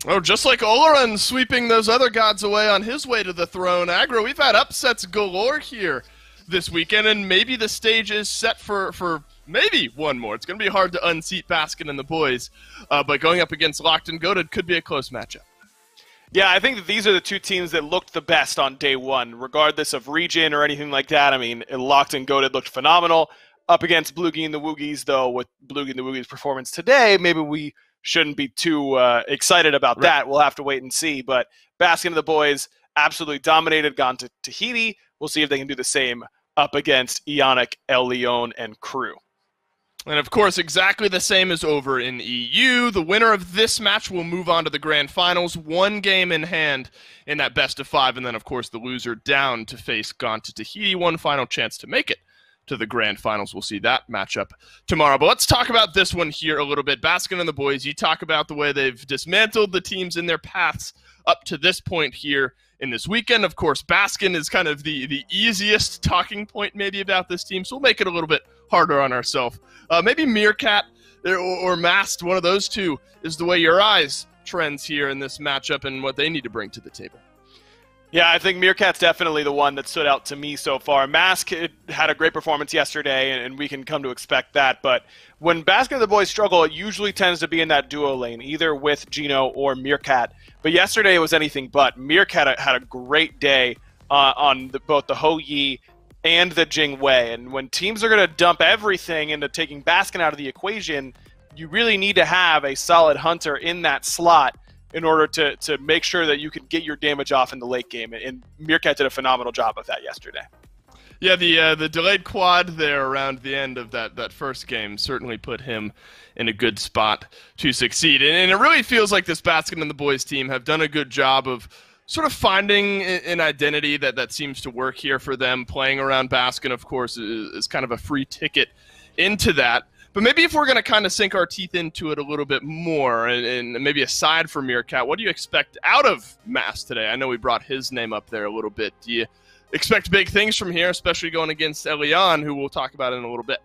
Oh, just like Oleron sweeping those other gods away on his way to the throne, Aggro, we've had upsets galore here this weekend, and maybe the stage is set for maybe one more. It's going to be hard to unseat Baskin and the boys, but going up against Locked and Goated could be a close matchup. Yeah, I think that these are the two teams that looked the best on day one, regardless of region or anything like that. I mean, Locked and Goated looked phenomenal. Up against Bluegie and the Woogies, though, with Bluegie and the Woogies' performance today, maybe we shouldn't be too excited about that. We'll have to wait and see. But Baskin and the boys absolutely dominated, gone to Tahiti. We'll see if they can do the same up against Ionic, El Leon, and Crew. And of course, exactly the same as over in EU. The winner of this match will move on to the grand finals, one game in hand in that best of five. And then, of course, the loser down to face Gone to Tahiti, one final chance to make it to the grand finals. We'll see that matchup tomorrow. But let's talk about this one here a little bit. Baskin and the boys, you talk about the way they've dismantled the teams in their paths up to this point here in this weekend. Of course, Baskin is kind of the easiest talking point maybe about this team, so we'll make it a little bit harder on ourselves. Maybe Meerkat or Mast, one of those two, is the way your eyes trends here in this matchup and what they need to bring to the table. Yeah, I think Meerkat's definitely the one that stood out to me so far. Mask had a great performance yesterday, and we can come to expect that. But when Baskin and the boys struggle, it usually tends to be in that duo lane, either with Gino or Meerkat. But yesterday it was anything but. Meerkat had a great day on both the Ho Yi and the Jing Wei. And when teams are going to dump everything into taking Baskin out of the equation, you really need to have a solid hunter in that slot in order to make sure that you can get your damage off in the late game. And Meerkat did a phenomenal job of that yesterday. Yeah, the delayed quad there around the end of that first game certainly put him in a good spot to succeed. And it really feels like this Baskin and the boys team have done a good job of sort of finding an identity that seems to work here for them. Playing around Baskin, of course, is kind of a free ticket into that. But maybe if we're going to kind of sink our teeth into it a little bit more, and maybe aside from Meerkat, what do you expect out of Mass today? I know we brought his name up there a little bit. Do you expect big things from here, especially going against Elian, who we'll talk about in a little bit?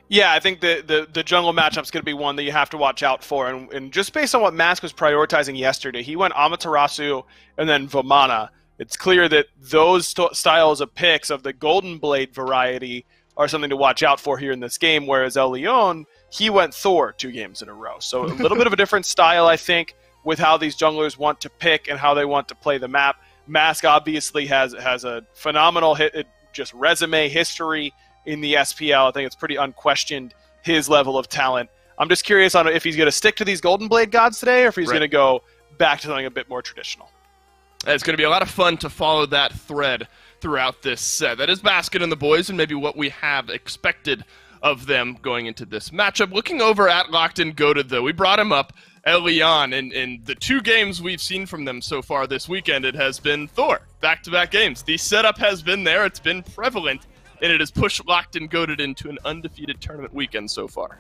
Yeah, I think the jungle matchup's going to be one that you have to watch out for. And just based on what Mask was prioritizing yesterday, he went Amaterasu and then Vamana. It's clear that those styles of picks of the Golden Blade variety are something to watch out for here in this game, whereas El Leon, he went Thor 2 games in a row. So a little bit of a different style, I think, with how these junglers want to pick and how they want to play the map. Mask obviously has a phenomenal just resume history in the SPL. I think it's pretty unquestioned, his level of talent. I'm just curious on if he's going to stick to these Golden Blade gods today or if he's going to go back to something a bit more traditional. It's going to be a lot of fun to follow that thread throughout this set. That is Baskin and the boys, and maybe what we have expected of them going into this matchup. Looking over at Locked and Goated, though, we brought him up, Elian, and the 2 games we've seen from them so far this weekend, it has been Thor, back-to-back games. The setup has been there, it's been prevalent, and it has pushed Locked and Goated into an undefeated tournament weekend so far.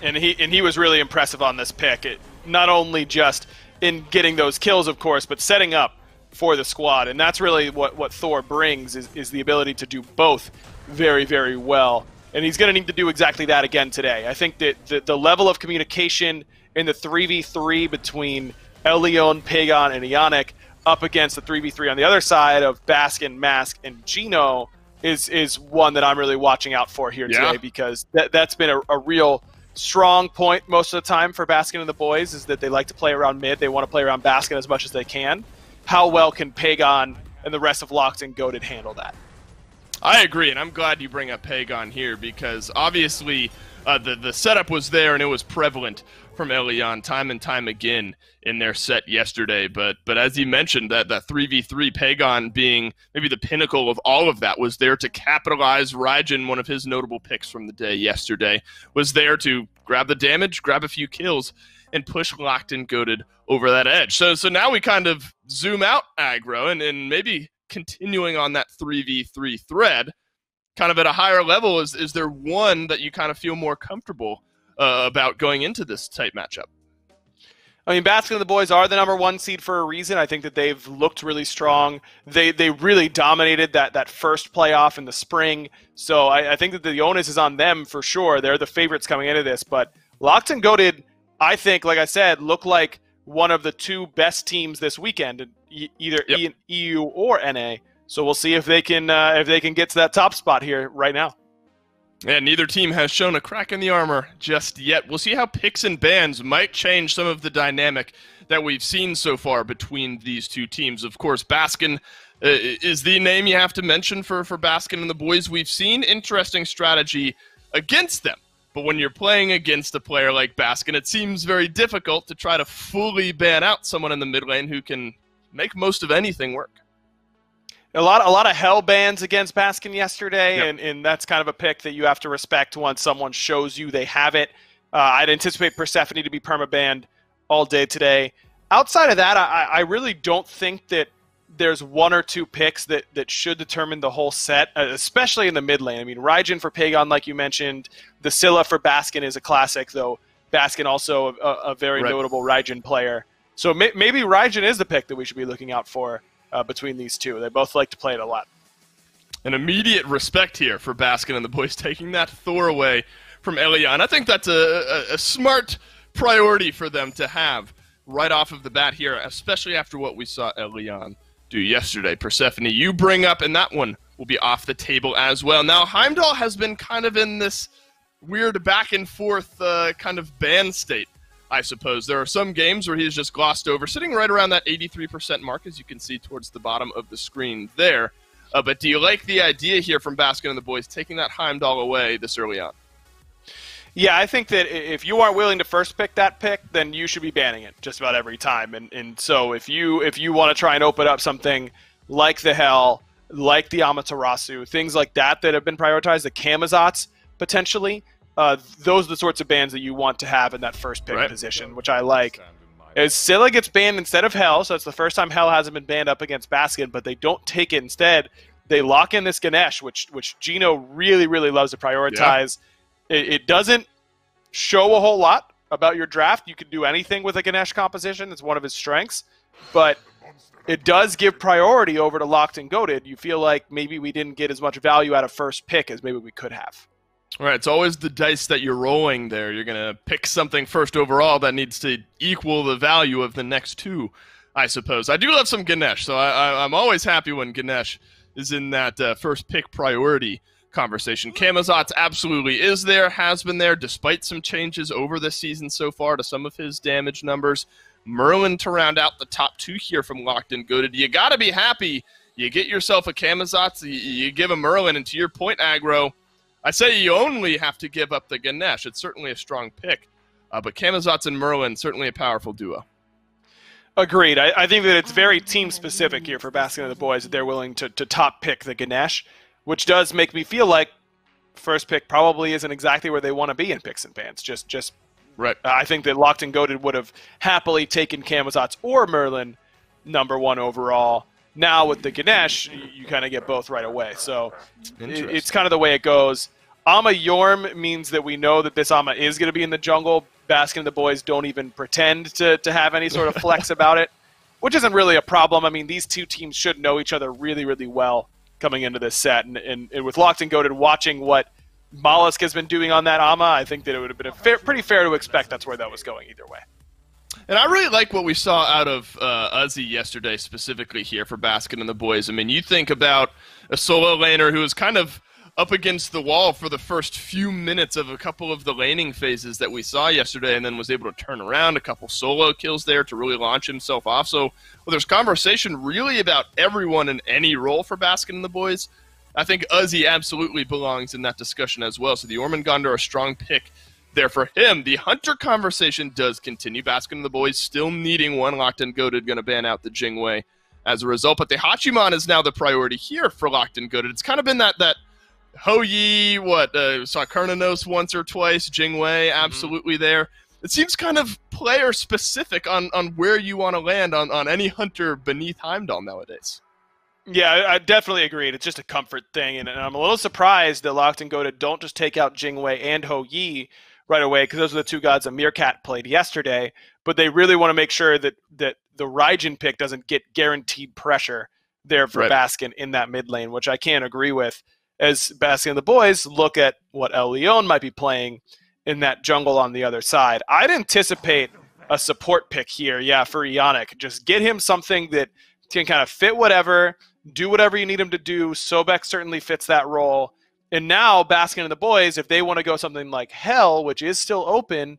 And he was really impressive on this pick. Not only just in getting those kills, of course, but setting up for the squad. And that's really what Thor brings is the ability to do both very, very well. And he's going to need to do exactly that again today. I think that the level of communication in the 3v3 between El Leon, Pagan, and Ionic up against the 3v3 on the other side of Baskin, Mask, and Gino is one that I'm really watching out for here today, because that's been a real strong point most of the time for Baskin and the boys, is that they like to play around mid. They want to play around Baskin as much as they can. How well can Pagan and the rest of Locked and Goated handle that? I agree, and I'm glad you bring up Pagan here, because obviously the setup was there and it was prevalent from Elian time and time again in their set yesterday. But as you mentioned, that 3v3, Pagan being maybe the pinnacle of all of that, was there to capitalize. Raijin, one of his notable picks from the day yesterday, was there to grab the damage, grab a few kills, and push Locked and Goated over that edge. So now we kind of zoom out aggro and maybe continuing on that 3v3 thread, kind of at a higher level, is there one that you kind of feel more comfortable about going into this type matchup? I mean, Baskin and the boys are the #1 seed for a reason. I think that they've looked really strong. They really dominated that first playoff in the spring. So I think that the onus is on them for sure. They're the favorites coming into this. But Locked and Goated, I think, like I said, look like one of the two best teams this weekend, either EU or NA. So we'll see if they can get to that top spot here right now. And neither team has shown a crack in the armor just yet. We'll see how picks and bans might change some of the dynamic that we've seen so far between these two teams. Of course, Baskin is the name you have to mention for Baskin and the boys. We've seen interesting strategy against them. But when you're playing against a player like Baskin, it seems very difficult to try to fully ban out someone in the mid lane who can make most of anything work. A lot of hell bans against Baskin yesterday, and that's kind of a pick that you have to respect once someone shows you they have it. I'd anticipate Persephone to be permabanned all day today. Outside of that, I really don't think that there's one or two picks that should determine the whole set, especially in the mid lane. I mean, Raijin for Pagon, like you mentioned. The Scylla for Baskin is a classic, though. Baskin also a very notable Raijin player. So maybe Raijin is the pick that we should be looking out for. Between these two. They both like to play it a lot. An immediate respect here for Baskin and the boys taking that Thor away from Elion. I think that's a smart priority for them to have right off of the bat here, especially after what we saw Elion do yesterday. Persephone, you bring up, and that one will be off the table as well. Now, Heimdall has been kind of in this weird back and forth kind of ban state, I suppose. There are some games where he's just glossed over, sitting right around that 83% mark, as you can see towards the bottom of the screen there. But do you like the idea here from Baskin and the boys taking that Heimdall away this early on? Yeah, I think that if you aren't willing to first pick that pick, then you should be banning it just about every time. And so if you want to try and open up something like the Hell, like the Amaterasu, things like that have been prioritized, the Camazotz potentially, those are the sorts of bans that you want to have in that first pick position, which I like. As Scylla gets banned instead of Hell, so it's the first time Hell hasn't been banned up against Baskin, but they don't take it instead. They lock in this Ganesh, which Gino really, really loves to prioritize. Yeah. It doesn't show a whole lot about your draft. You can do anything with a Ganesh composition. It's one of his strengths. But it does give priority over to Locked and Goated. You feel like maybe we didn't get as much value out of first pick as maybe we could have. All right, it's always the dice that you're rolling there. You're going to pick something first overall that needs to equal the value of the next two, I suppose. I do love some Ganesh, so I'm always happy when Ganesh is in that first pick priority conversation. Camazotz absolutely is there, has been there, despite some changes over this season so far to some of his damage numbers. Merlin to round out the top two here from Locked and Goated. You got to be happy. You get yourself a Camazotz, you give a Merlin, and to your point, Aggro, I say you only have to give up the Ganesh. It's certainly a strong pick. But Camazotz and Merlin, certainly a powerful duo. Agreed. I think that it's very team-specific here for Baskin and the boys that they're willing to top pick the Ganesh, which does make me feel like first pick probably isn't exactly where they want to be in picks and bans. Just right. I think that Locked and Goated would have happily taken Camazotz or Merlin #1 overall. Now with the Ganesh, you kind of get both right away. So it's kind of the way it goes. Ama Yorm means that we know that this Ama is going to be in the jungle. Baskin and the boys don't even pretend to have any sort of flex about it, which isn't really a problem. I mean, these two teams should know each other really, really well coming into this set. And with Locked and Goated watching what Mollusk has been doing on that Ama, I think that it would have been pretty fair to expect that's where that was going either way. And I really like what we saw out of Uzi yesterday, specifically here for Baskin and the boys. I mean, you think about a solo laner who was kind of up against the wall for the first few minutes of a couple of the laning phases that we saw yesterday, and then was able to turn around a couple solo kills there to really launch himself off. So there's conversation really about everyone in any role for Baskin and the boys. I think Uzi absolutely belongs in that discussion as well. So the Ormangand are a strong pick there for him. The Hunter conversation does continue. Baskin and the boys still needing one. Locked and Goated going to ban out the Jingwei as a result. But the Hachiman is now the priority here for Locked and Goated. It's kind of been that Ho Yi, saw Kernanos once or twice, Jingwei absolutely there. It seems kind of player-specific on where you want to land on any Hunter beneath Heimdall nowadays. Yeah, I definitely agreed. It's just a comfort thing, and I'm a little surprised that Locked and Goated don't just take out Jingwei and Ho Yi right away, because those are the two gods that Meerkat played yesterday, but they really want to make sure that the Raijin pick doesn't get guaranteed pressure there for Baskin in that mid lane, which I can't agree with, as Baskin and the boys look at what El Leon might be playing in that jungle on the other side. I'd anticipate a support pick here, yeah, for Ionic. Just get him something that can kind of fit whatever, do whatever you need him to do. Sobek certainly fits that role. And now Baskin and the boys, if they want to go something like Hell, which is still open,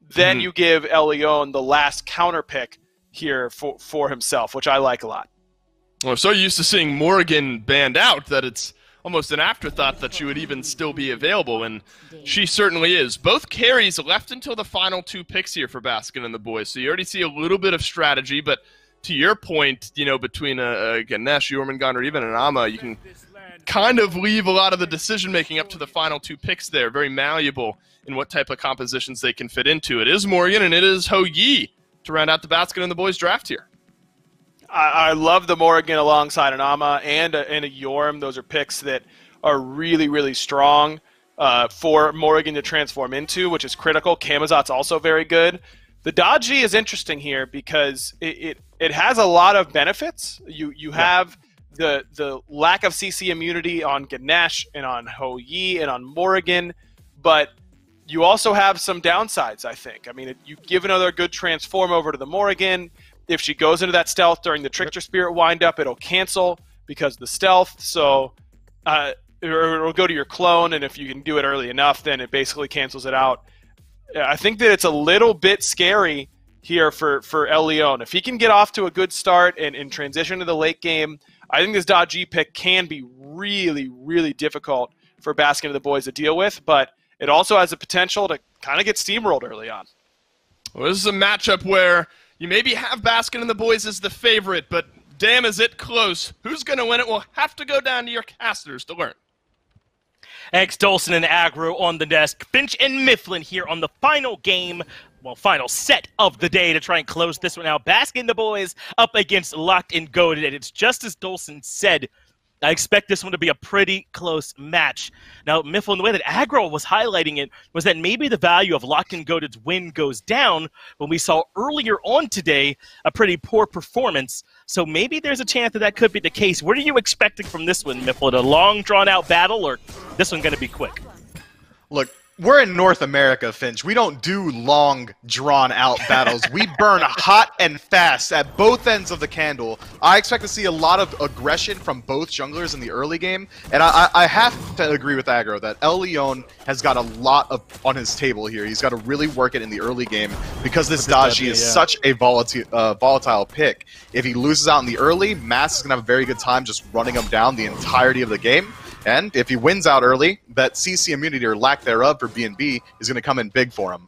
then you give Elion the last counter pick here for himself, which I like a lot. Well, we're so used to seeing Morgan banned out that it's almost an afterthought that she would even still be available, and she certainly is. Both carries left until the final 2 picks here for Baskin and the boys, so you already see a little bit of strategy, but to your point, you know, between a Ganesh, Jormungand, or even an Amma, you can kind of leave a lot of the decision-making up to the final 2 picks there, very malleable in what type of compositions they can fit into. It is Morgan, and it is Ho Yi to round out the Baskin and the boys draft here. I love the Morgan alongside an Amma and a Yorm. Those are picks that are really, really strong for Morgan to transform into, which is critical. Camazot's also very good. The Daji is interesting here because it has a lot of benefits. You have the lack of CC immunity on Ganesh and on Ho Yi and on Morgan, but you also have some downsides, I think. I mean, you give another good transform over to the Morgan. If she goes into that stealth during the Trickster Spirit windup, it'll cancel because of the stealth. So it'll go to your clone, and if you can do it early enough, then it basically cancels it out. I think that it's a little bit scary here for El Leon. If he can get off to a good start and transition to the late game, I think this Daji pick can be really, really difficult for Baskin and the boys to deal with, but it also has the potential to kind of get steamrolled early on. Well, this is a matchup where you maybe have Baskin and the boys as the favorite, but damn is it close. Who's going to win it? We'll have to go down to your casters to learn. X, Dolson, and Aggro on the desk. Finch and Mifflin here on the final game, well, final set of the day to try and close this one out. Baskin and the boys up against Locked and Goated, and it's just as Dolson said. I expect this one to be a pretty close match. Now, Mifflin, the way that Aggro was highlighting it was that maybe the value of Locked and Goated's win goes down when we saw earlier on today a pretty poor performance. So maybe there's a chance that that could be the case. What are you expecting from this one, Mifflin? A long, drawn-out battle, or this one going to be quick? Look, we're in North America, Finch. We don't do long, drawn-out battles. We burn hot and fast at both ends of the candle. I expect to see a lot of aggression from both junglers in the early game, and I have to agree with Aggro that El Leon has got a lot on his table here. He's got to really work it in the early game because this Daji is such a volatile pick. If he loses out in the early, Mass is going to have a very good time just running him down the entirety of the game. And if he wins out early, that CC immunity or lack thereof for BNB is going to come in big for him.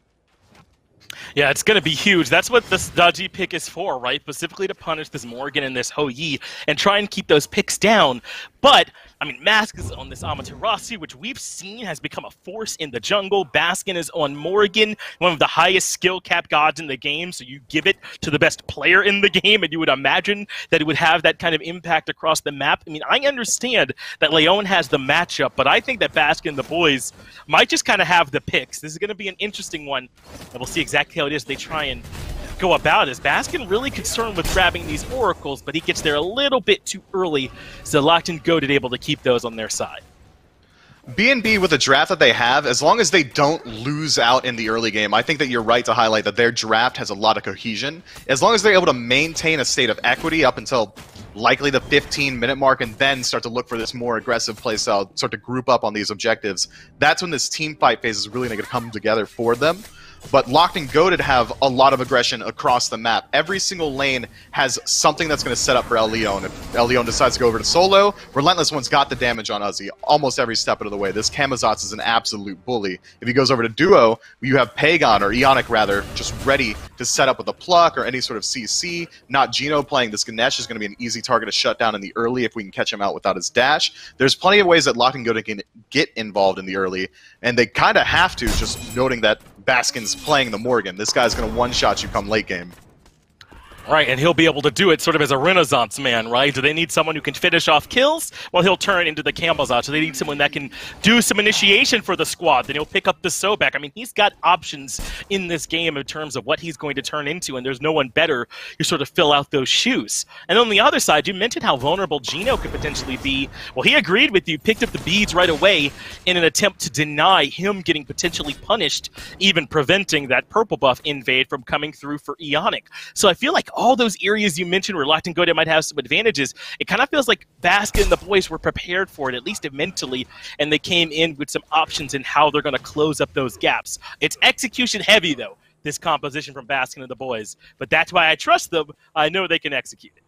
Yeah, it's going to be huge. That's what this Daji pick is for, right? Specifically to punish this Morgan and this Ho Yi and try and keep those picks down. But, I mean, Mask is on this Amaterasu, which we've seen has become a force in the jungle. Baskin is on Morgan, one of the highest skill cap gods in the game, so you give it to the best player in the game, and you would imagine that it would have that kind of impact across the map. I mean, I understand that Leon has the matchup, but I think that Baskin and the boys might just kind of have the picks. This is going to be an interesting one, and we'll see exactly how it is they try and go about. Is Baskin really concerned with grabbing these oracles, but he gets there a little bit too early, so Locked and Goated able to keep those on their side. BNB with the draft that they have, as long as they don't lose out in the early game, I think that you're right to highlight that their draft has a lot of cohesion. As long as they're able to maintain a state of equity up until likely the 15-minute mark and then start to look for this more aggressive playstyle, start to group up on these objectives, that's when this team fight phase is really going to come together for them. But Locked and Goated have a lot of aggression across the map. Every single lane has something that's going to set up for El Leon. If El Leon decides to go over to solo, Relentless One's got the damage on Uzi almost every step of the way. This Camazotz is an absolute bully. If he goes over to duo, you have Pagon, or Ionic rather, just ready to set up with a pluck or any sort of CC. Not Gino playing this Ganesh is going to be an easy target to shut down in the early if we can catch him out without his dash. There's plenty of ways that Locked and Goated can get involved in the early, and they kind of have to, just noting that Baskin's playing the Morgan. This guy's going to one-shot you come late game. Right, and he'll be able to do it sort of as a renaissance man, right? Do they need someone who can finish off kills? Well, he'll turn into the Campbell's. So they need someone that can do some initiation for the squad. Then he'll pick up the Sobek. I mean, he's got options in this game in terms of what he's going to turn into, and there's no one better who sort of fill out those shoes. And on the other side, you mentioned how vulnerable Gino could potentially be. Well, he agreed with you, picked up the beads right away in an attempt to deny him getting potentially punished, even preventing that purple buff invade from coming through for Ionic. So I feel like all those areas you mentioned where Locked and Goated might have some advantages, it kind of feels like Baskin and the boys were prepared for it, at least mentally, and they came in with some options in how they're going to close up those gaps. It's execution heavy, though, this composition from Baskin and the boys, but that's why I trust them. I know they can execute it.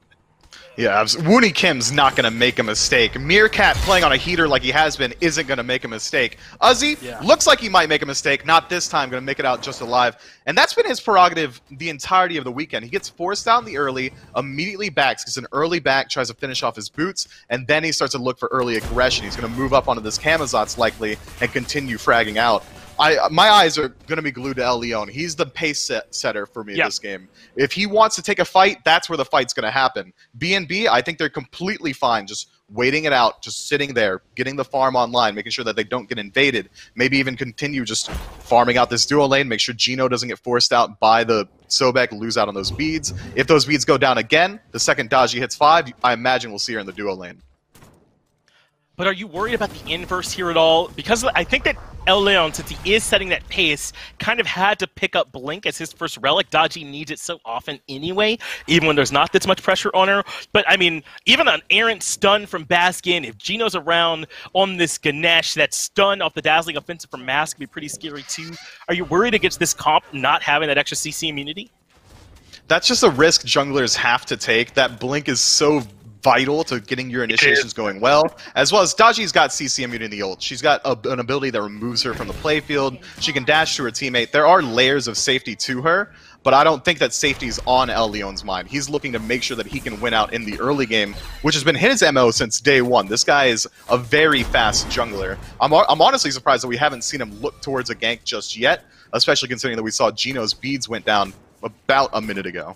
Yeah, Woony Kim's not going to make a mistake. Meerkat playing on a heater like he has been isn't going to make a mistake. Uzi looks like he might make a mistake. Not this time, going to make it out just alive. And that's been his prerogative the entirety of the weekend. He gets forced out in the early, immediately backs, gets an early back, tries to finish off his boots, and then he starts to look for early aggression. He's going to move up onto this Camazotz likely and continue fragging out. My eyes are going to be glued to El Leon. He's the pace setter for me in this game. If he wants to take a fight, that's where the fight's going to happen. B&B, I think they're completely fine just waiting it out, just sitting there, getting the farm online, making sure that they don't get invaded, maybe even continue just farming out this duo lane, make sure Gino doesn't get forced out by the Sobek, lose out on those beads. If those beads go down again, the second Daji hits 5, I imagine we'll see her in the duo lane. But are you worried about the inverse here at all? Because I think that El Leon, since he is setting that pace, kind of had to pick up Blink as his first relic. Daji needs it so often anyway, even when there's not this much pressure on her. But, I mean, even an errant stun from Baskin, if Gino's around on this Ganesh, that stun off the dazzling offensive from Mask can be pretty scary too. Are you worried against this comp not having that extra CC immunity? That's just a risk junglers have to take. That Blink is so vital to getting your initiations going well as Daji's got CC immunity in the ult. She's got an ability that removes her from the playfield. She can dash to her teammate. There are layers of safety to her, but I don't think that safety's on El Leon's mind. He's looking to make sure that he can win out in the early game, which has been his MO since day one. This guy is a very fast jungler. I'm honestly surprised that we haven't seen him look towards a gank just yet, especially considering that we saw Gino's beads went down about a minute ago.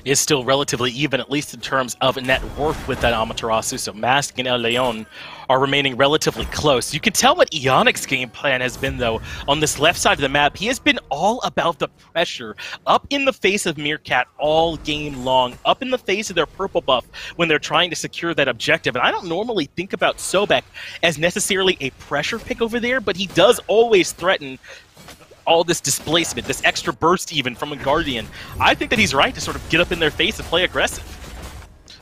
Is still relatively even, at least in terms of net worth with that Amaterasu. So Mask and El Leon are remaining relatively close. You can tell what Ionic's game plan has been, though. On this left side of the map, he has been all about the pressure. Up in the face of Meerkat all game long. Up in the face of their purple buff when they're trying to secure that objective. And I don't normally think about Sobek as necessarily a pressure pick over there, but he does always threaten all this displacement, this extra burst even from a Guardian. I think that he's right to sort of get up in their face and play aggressive.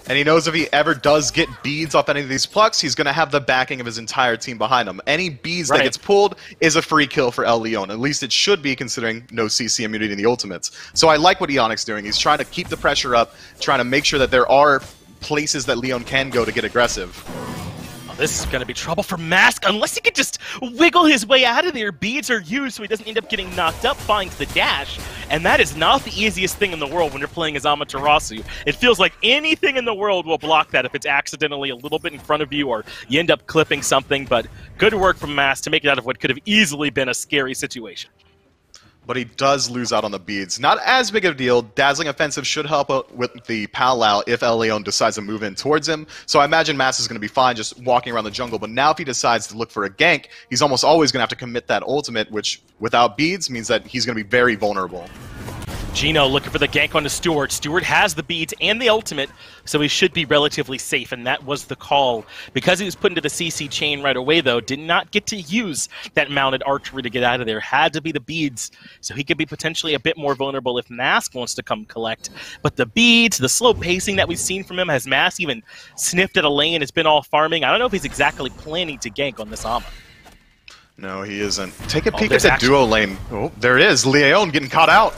And he knows if he ever does get beads off any of these plucks, he's going to have the backing of his entire team behind him. Any beads that gets pulled is a free kill for El Leon. At least it should be, considering no CC immunity in the ultimates. So I like what Ionic's doing. He's trying to keep the pressure up, trying to make sure that there are places that Leon can go to get aggressive. This is going to be trouble for Mask, unless he could just wiggle his way out of there. Beads are used so he doesn't end up getting knocked up, finds the dash, and that is not the easiest thing in the world when you're playing as Amaterasu. It feels like anything in the world will block that if it's accidentally a little bit in front of you or you end up clipping something, but good work from Mask to make it out of what could have easily been a scary situation. But he does lose out on the beads. Not as big of a deal. Dazzling Offensive should help out with the Pal-Lao if El Leon decides to move in towards him. So I imagine Mass is going to be fine just walking around the jungle. But now if he decides to look for a gank, he's almost always going to have to commit that ultimate, which without beads means that he's going to be very vulnerable. Gino looking for the gank onto Stewart. Stewart has the beads and the ultimate, so he should be relatively safe, and that was the call. Because he was put into the CC chain right away, though, did not get to use that mounted archery to get out of there. Had to be the beads, so he could be potentially a bit more vulnerable if Mask wants to come collect. But the beads, the slow pacing that we've seen from him, has Mask even sniffed at a lane, it's been all farming. I don't know if he's exactly planning to gank on this Ama. No, he isn't. Take a peek at that duo lane. Oh, there it is. Leon getting caught out.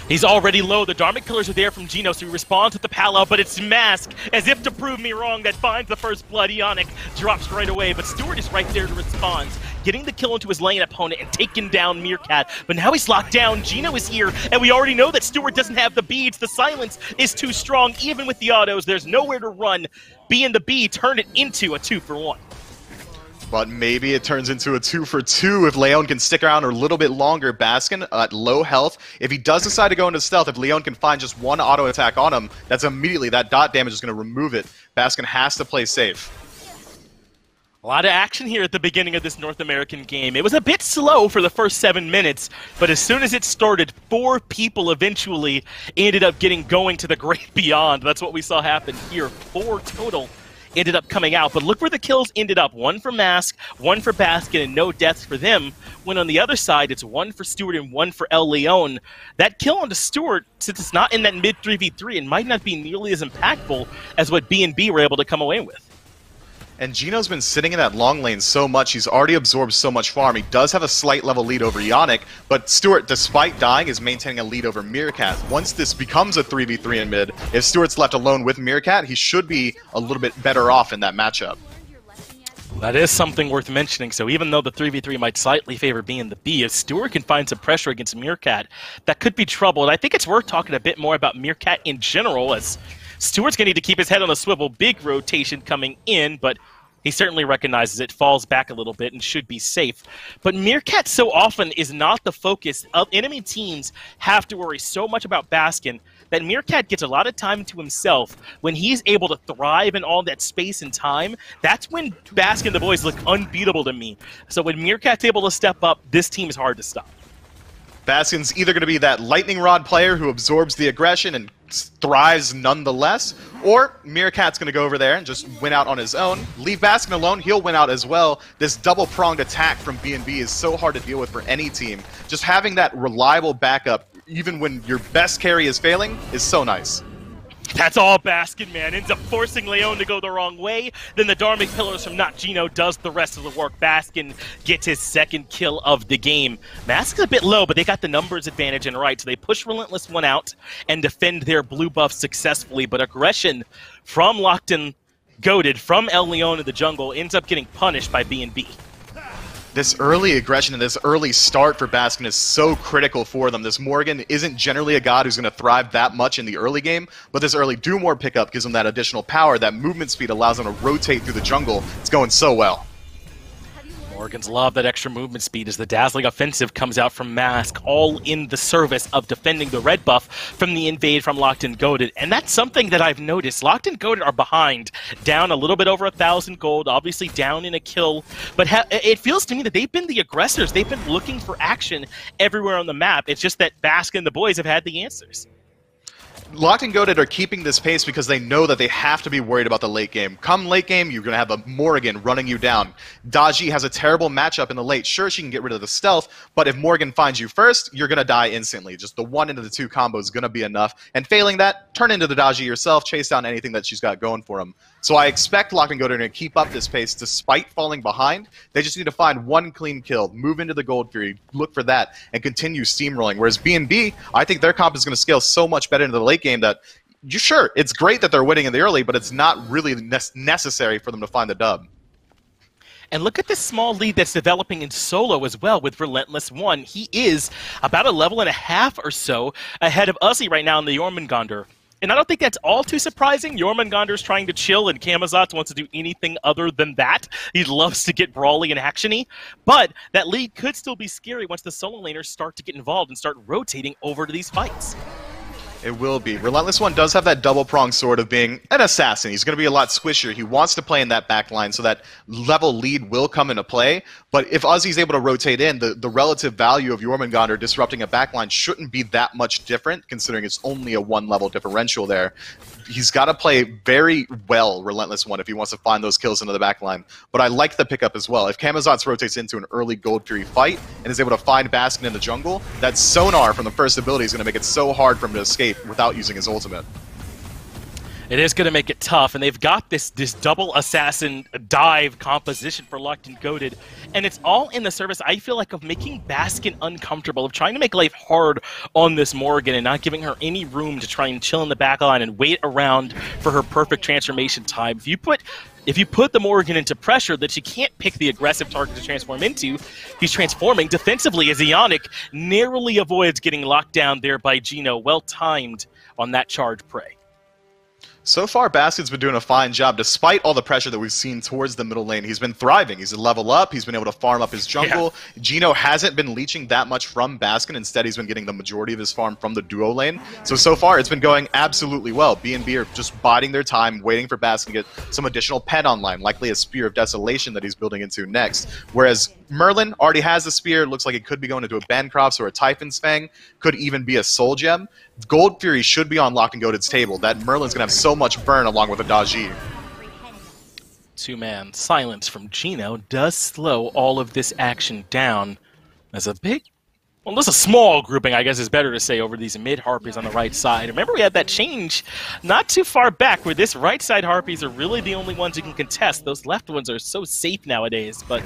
He's already low. The Dharmic Killers are there from Gino, so he responds with the Palo, but it's Mask, as if to prove me wrong, that finds the first blood. Ionic drops right away, but Stewart is right there to respond, getting the kill into his lane opponent and taking down Meerkat. But now he's locked down. Gino is here, and we already know that Stewart doesn't have the beads. The silence is too strong. Even with the autos, there's nowhere to run. B and the B turned it into a 2-for-1. But maybe it turns into a 2-for-2 if Leon can stick around a little bit longer. Baskin at low health. If he does decide to go into stealth, if Leon can find just one auto attack on him, that's immediately, that dot damage is going to remove it. Baskin has to play safe. A lot of action here at the beginning of this North American game. It was a bit slow for the first 7 minutes, but as soon as it started, 4 people eventually ended up getting going to the great beyond. That's what we saw happen here. 4 total ended up coming out, but look where the kills ended up. 1 for Mask, 1 for Baskin, and no deaths for them. When on the other side, it's 1 for Stewart and 1 for El Leon. That kill onto Stewart, since it's not in that mid 3v3, it might not be nearly as impactful as what B&B were able to come away with. And Gino's been sitting in that long lane so much, he's already absorbed so much farm. He does have a slight level lead over Yannick, but Stewart, despite dying, is maintaining a lead over Meerkat. Once this becomes a 3v3 in mid, if Stewart's left alone with Meerkat, he should be a little bit better off in that matchup. That is something worth mentioning. So even though the 3v3 might slightly favor B&B, if Stewart can find some pressure against Meerkat, that could be trouble. And I think it's worth talking a bit more about Meerkat in general, as Stewart's going to need to keep his head on a swivel. Big rotation coming in, but he certainly recognizes it, falls back a little bit, and should be safe. But Meerkat so often is not the focus of enemy teams. Have to worry so much about Baskin that Meerkat gets a lot of time to himself. When he's able to thrive in all that space and time, that's when Baskin and the boys look unbeatable to me. So when Meerkat's able to step up, this team is hard to stop. Baskin's either going to be that lightning rod player who absorbs the aggression and thrives nonetheless, or Meerkat's going to go over there and just win out on his own. Leave Baskin alone, he'll win out as well. This double-pronged attack from B&B is so hard to deal with for any team. Just having that reliable backup, even when your best carry is failing, is so nice. That's all Baskin, man. Ends up forcing Leon to go the wrong way. Then the Dharmic Pillars from Not Gino does the rest of the work. Baskin gets his second kill of the game. Mask is a bit low, but they got the numbers advantage and right, so they push Relentless One out and defend their blue buff successfully. But aggression from Lockton Goaded from El Leon in the jungle ends up getting punished by B&B. This early aggression and this early start for Baskin is so critical for them. This Morgan isn't generally a god who's going to thrive that much in the early game, but this early do more pickup gives him that additional power. That movement speed allows him to rotate through the jungle. It's going so well. Morgans love that extra movement speed as the Dazzling Offensive comes out from Mask, all in the service of defending the red buff from the invade from Locked and Goaded. And that's something that I've noticed. Locked and Goaded are behind, down a little bit over 1,000 gold, obviously down in a kill. But it feels to me that they've been the aggressors. They've been looking for action everywhere on the map. It's just that Baskin and the boys have had the answers. Locked and Goaded are keeping this pace because they know that they have to be worried about the late game. Come late game, you're going to have a Morgan running you down. Daji has a terrible matchup in the late. Sure, she can get rid of the stealth, but if Morgan finds you first, you're going to die instantly. Just the 1 into the 2 combo is going to be enough. And failing that, turn into the Daji yourself, chase down anything that she's got going for him. So I expect Locked and Goaded to keep up this pace despite falling behind. They just need to find one clean kill, move into the Gold Fury, look for that, and continue steamrolling. Whereas B&B, I think their comp is going to scale so much better into the late game that, sure, it's great that they're winning in the early, but it's not really necessary for them to find the dub. And look at this small lead that's developing in solo as well with Relentless One. He is about a level and a half or so ahead of Uzi right now in the Jormungandr. And I don't think that's all too surprising. Jormungandr's trying to chill, and Camazotz wants to do anything other than that. He loves to get brawly and actiony. But that lead could still be scary once the solo laners start to get involved and start rotating over to these fights. It will be. Relentless One does have that double-pronged sword of being an assassin. He's going to be a lot squishier. He wants to play in that back line, so that level lead will come into play. But if Uzi's able to rotate in, the relative value of Jormungandr disrupting a backline shouldn't be that much different, considering it's only a 1-level differential there. He's got to play very well, Relentless One, if he wants to find those kills into the backline. But I like the pickup as well. If Camazotz rotates into an early Gold Fury fight and is able to find Baskin in the jungle, that sonar from the first ability is going to make it so hard for him to escape without using his ultimate. It is going to make it tough, and they've got this double assassin dive composition for Locked and Goaded, and it's all in the service, I feel like, of making Baskin uncomfortable, of trying to make life hard on this Morgan and not giving her any room to try and chill in the backline and wait around for her perfect transformation time. If you put the Morgan into pressure that she can't pick the aggressive target to transform into, he's transforming defensively as Ionic narrowly avoids getting locked down there by Gino. Well timed on that charge prey. So far, Baskin's been doing a fine job, despite all the pressure that we've seen towards the middle lane. He's been thriving. He's a level up. He's been able to farm up his jungle. Yeah. Gino hasn't been leeching that much from Baskin. Instead, he's been getting the majority of his farm from the duo lane. So far, it's been going absolutely well. BNB are just biding their time, waiting for Baskin to get some additional pen online, likely a Spear of Desolation that he's building into next. Whereas Merlin already has a Spear. Looks like it could be going into a Bancrofts or a Typhon's Fang. Could even be a Soul Gem. Gold Fury should be on Locked and Goated's table. That Merlin's going to have so much burn along with a Daji. Two-man silence from Gino does slow all of this action down as a big, well, this is a small grouping, I guess is better to say, over these mid-Harpies on the right side. Remember, we had that change not too far back where this right side Harpies are really the only ones who can contest. Those left ones are so safe nowadays, but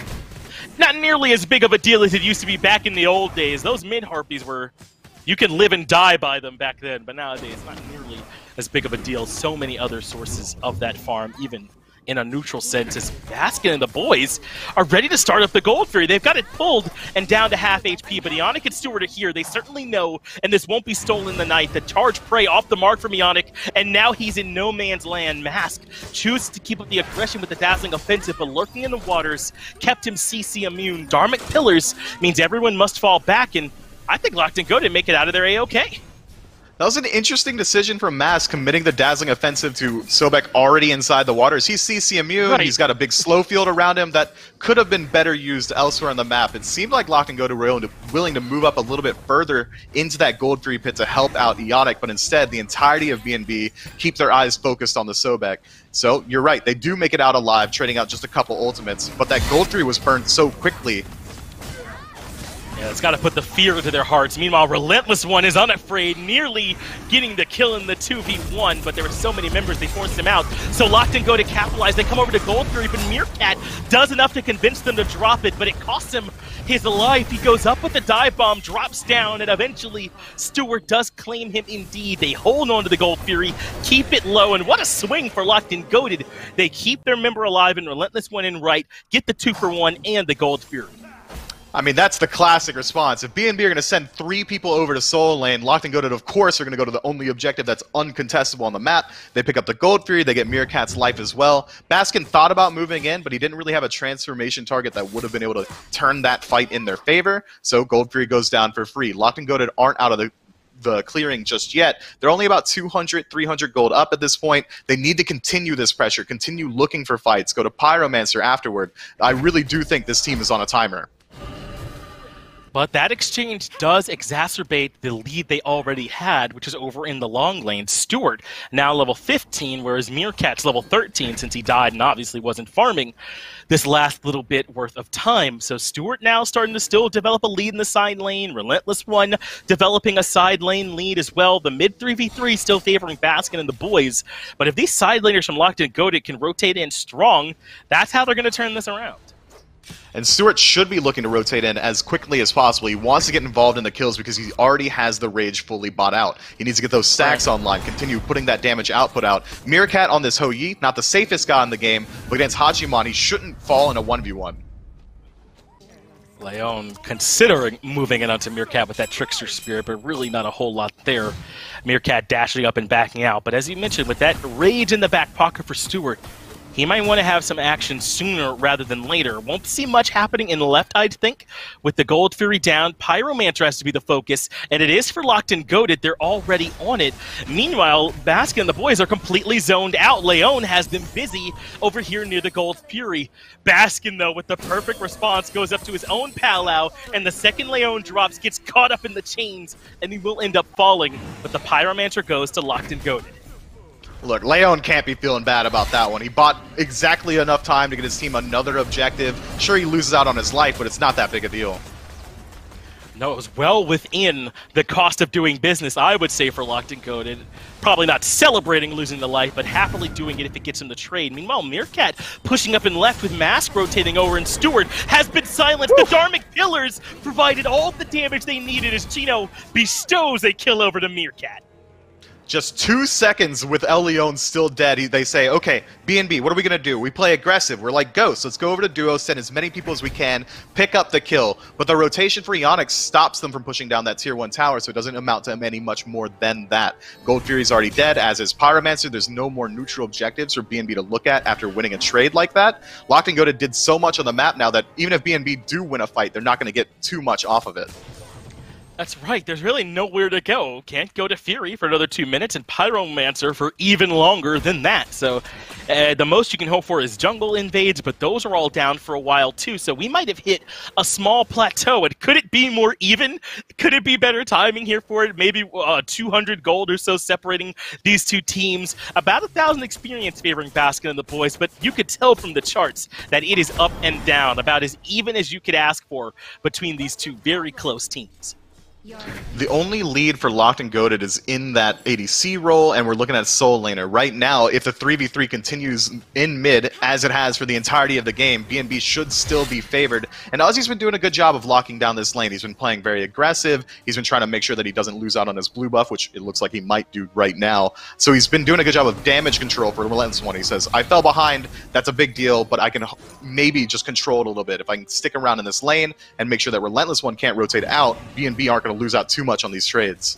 not nearly as big of a deal as it used to be back in the old days. Those mid-Harpies were... You can live and die by them back then, but nowadays not nearly as big of a deal. So many other sources of that farm, even in a neutral sense, as Baskin and the boys are ready to start up the Gold Fury. They've got it pulled and down to half HP, but Ionic and Stewart are here. They certainly know, and this won't be stolen the night. The charge prey off the mark from Ionic, and now he's in no man's land. Mask chooses to keep up the aggression with the Dazzling Offensive, but lurking in the waters kept him CC immune. Dharmic Pillars means everyone must fall back, and I think Locked and Goated make it out of there A-OK. That was an interesting decision from Mask, committing the Dazzling Offensive to Sobek already inside the waters. He's CC immune, right. He's got a big slow field around him that could have been better used elsewhere on the map. It seemed like Locked and Goated were willing to move up a little bit further into that Gold Fury pit to help out Ionic, but instead the entirety of BNB keep their eyes focused on the Sobek. So you're right, they do make it out alive, trading out just a couple ultimates, but that Gold Fury was burned so quickly. Yeah, it's got to put the fear into their hearts. Meanwhile, Relentless One is unafraid, nearly getting the kill in the 2v1, but there were so many members, they forced him out. So Locked and Goated capitalize. They come over to Gold Fury, but Meerkat does enough to convince them to drop it, but it costs him his life. He goes up with the dive bomb, drops down, and eventually Stewart does claim him indeed. They hold on to the Gold Fury, keep it low, and what a swing for Locked and Goated. They keep their member alive, and Relentless One in right, get the 2-for-1 and the Gold Fury. I mean, that's the classic response. If BNB are going to send 3 people over to Soul Lane, Locked and Goated, of course, are going to go to the only objective that's uncontestable on the map. They pick up the Gold Fury, they get Meerkat's life as well. Baskin thought about moving in, but he didn't really have a transformation target that would have been able to turn that fight in their favor, so Gold Fury goes down for free. Locked and Goated aren't out of the clearing just yet. They're only about 200, 300 gold up at this point. They need to continue this pressure, continue looking for fights, go to Pyromancer afterward. I really do think this team is on a timer. But that exchange does exacerbate the lead they already had, which is over in the long lane. Stewart, now level 15, whereas Meerkat's level 13 since he died and obviously wasn't farming this last little bit worth of time. So Stewart now starting to still develop a lead in the side lane. Relentless One developing a side lane lead as well. The mid 3v3 still favoring Baskin and the boys. But if these side laners from Locked and Goated can rotate in strong, that's how they're going to turn this around. And Stewart should be looking to rotate in as quickly as possible. He wants to get involved in the kills because he already has the Rage fully bought out. He needs to get those stacks online, continue putting that damage output out. Meerkat on this Hou-Yi, not the safest guy in the game, but against Hachiman, he shouldn't fall in a 1v1. Leon considering moving in onto Meerkat with that Trickster Spirit, but really not a whole lot there. Meerkat dashing up and backing out. But as you mentioned, with that Rage in the back pocket for Stewart, he might want to have some action sooner rather than later. Won't see much happening in the left, I'd think. With the Gold Fury down, Pyromancer has to be the focus, and it is for Locked and Goated. They're already on it. Meanwhile, Baskin and the boys are completely zoned out. Leon has them busy over here near the Gold Fury. Baskin, though, with the perfect response, goes up to his own Palau, and the second Leon drops, gets caught up in the chains, and he will end up falling. But the Pyromancer goes to Locked and Goated. Look, Leon can't be feeling bad about that one. He bought exactly enough time to get his team another objective. Sure, he loses out on his life, but it's not that big a deal. No, it was well within the cost of doing business, I would say, for Locked and Goated. Probably not celebrating losing the life, but happily doing it if it gets him the trade. Meanwhile, Meerkat pushing up and left with Mask rotating over, and Stewart has been silenced. The Dharmic Pillars provided all the damage they needed as Gino bestows a kill over to Meerkat. Just 2 seconds with El Leon still dead, they say, okay, BNB, what are we going to do? We play aggressive. We're like ghosts. Let's go over to duo, send as many people as we can, pick up the kill. But the rotation for Ionic stops them from pushing down that tier 1 tower, so it doesn't amount to any much more than that. Gold Fury's already dead, as is Pyromancer. There's no more neutral objectives for BNB to look at after winning a trade like that. Locked and Goated did so much on the map now that even if BNB do win a fight, they're not going to get too much off of it. That's right, there's really nowhere to go. Can't go to Fury for another 2 minutes, and Pyromancer for even longer than that. So the most you can hope for is jungle invades, but those are all down for a while too. So we might have hit a small plateau. And could it be more even? Could it be better timing here for it? Maybe 200 gold or so separating these two teams. About 1,000 experience favoring Baskin and the boys, but you could tell from the charts that it is up and down, about as even as you could ask for between these two very close teams. The only lead for Locked and Goated is in that ADC role, and we're looking at Soul Laner. Right now, if the 3v3 continues in mid, as it has for the entirety of the game, BNB should still be favored. And Ozzy's been doing a good job of locking down this lane. He's been playing very aggressive. He's been trying to make sure that he doesn't lose out on his blue buff, which it looks like he might do right now. So he's been doing a good job of damage control for Relentless One. He says, I fell behind, that's a big deal, but I can maybe just control it a little bit. If I can stick around in this lane and make sure that Relentless One can't rotate out, BNB aren't going to lose out too much on these trades.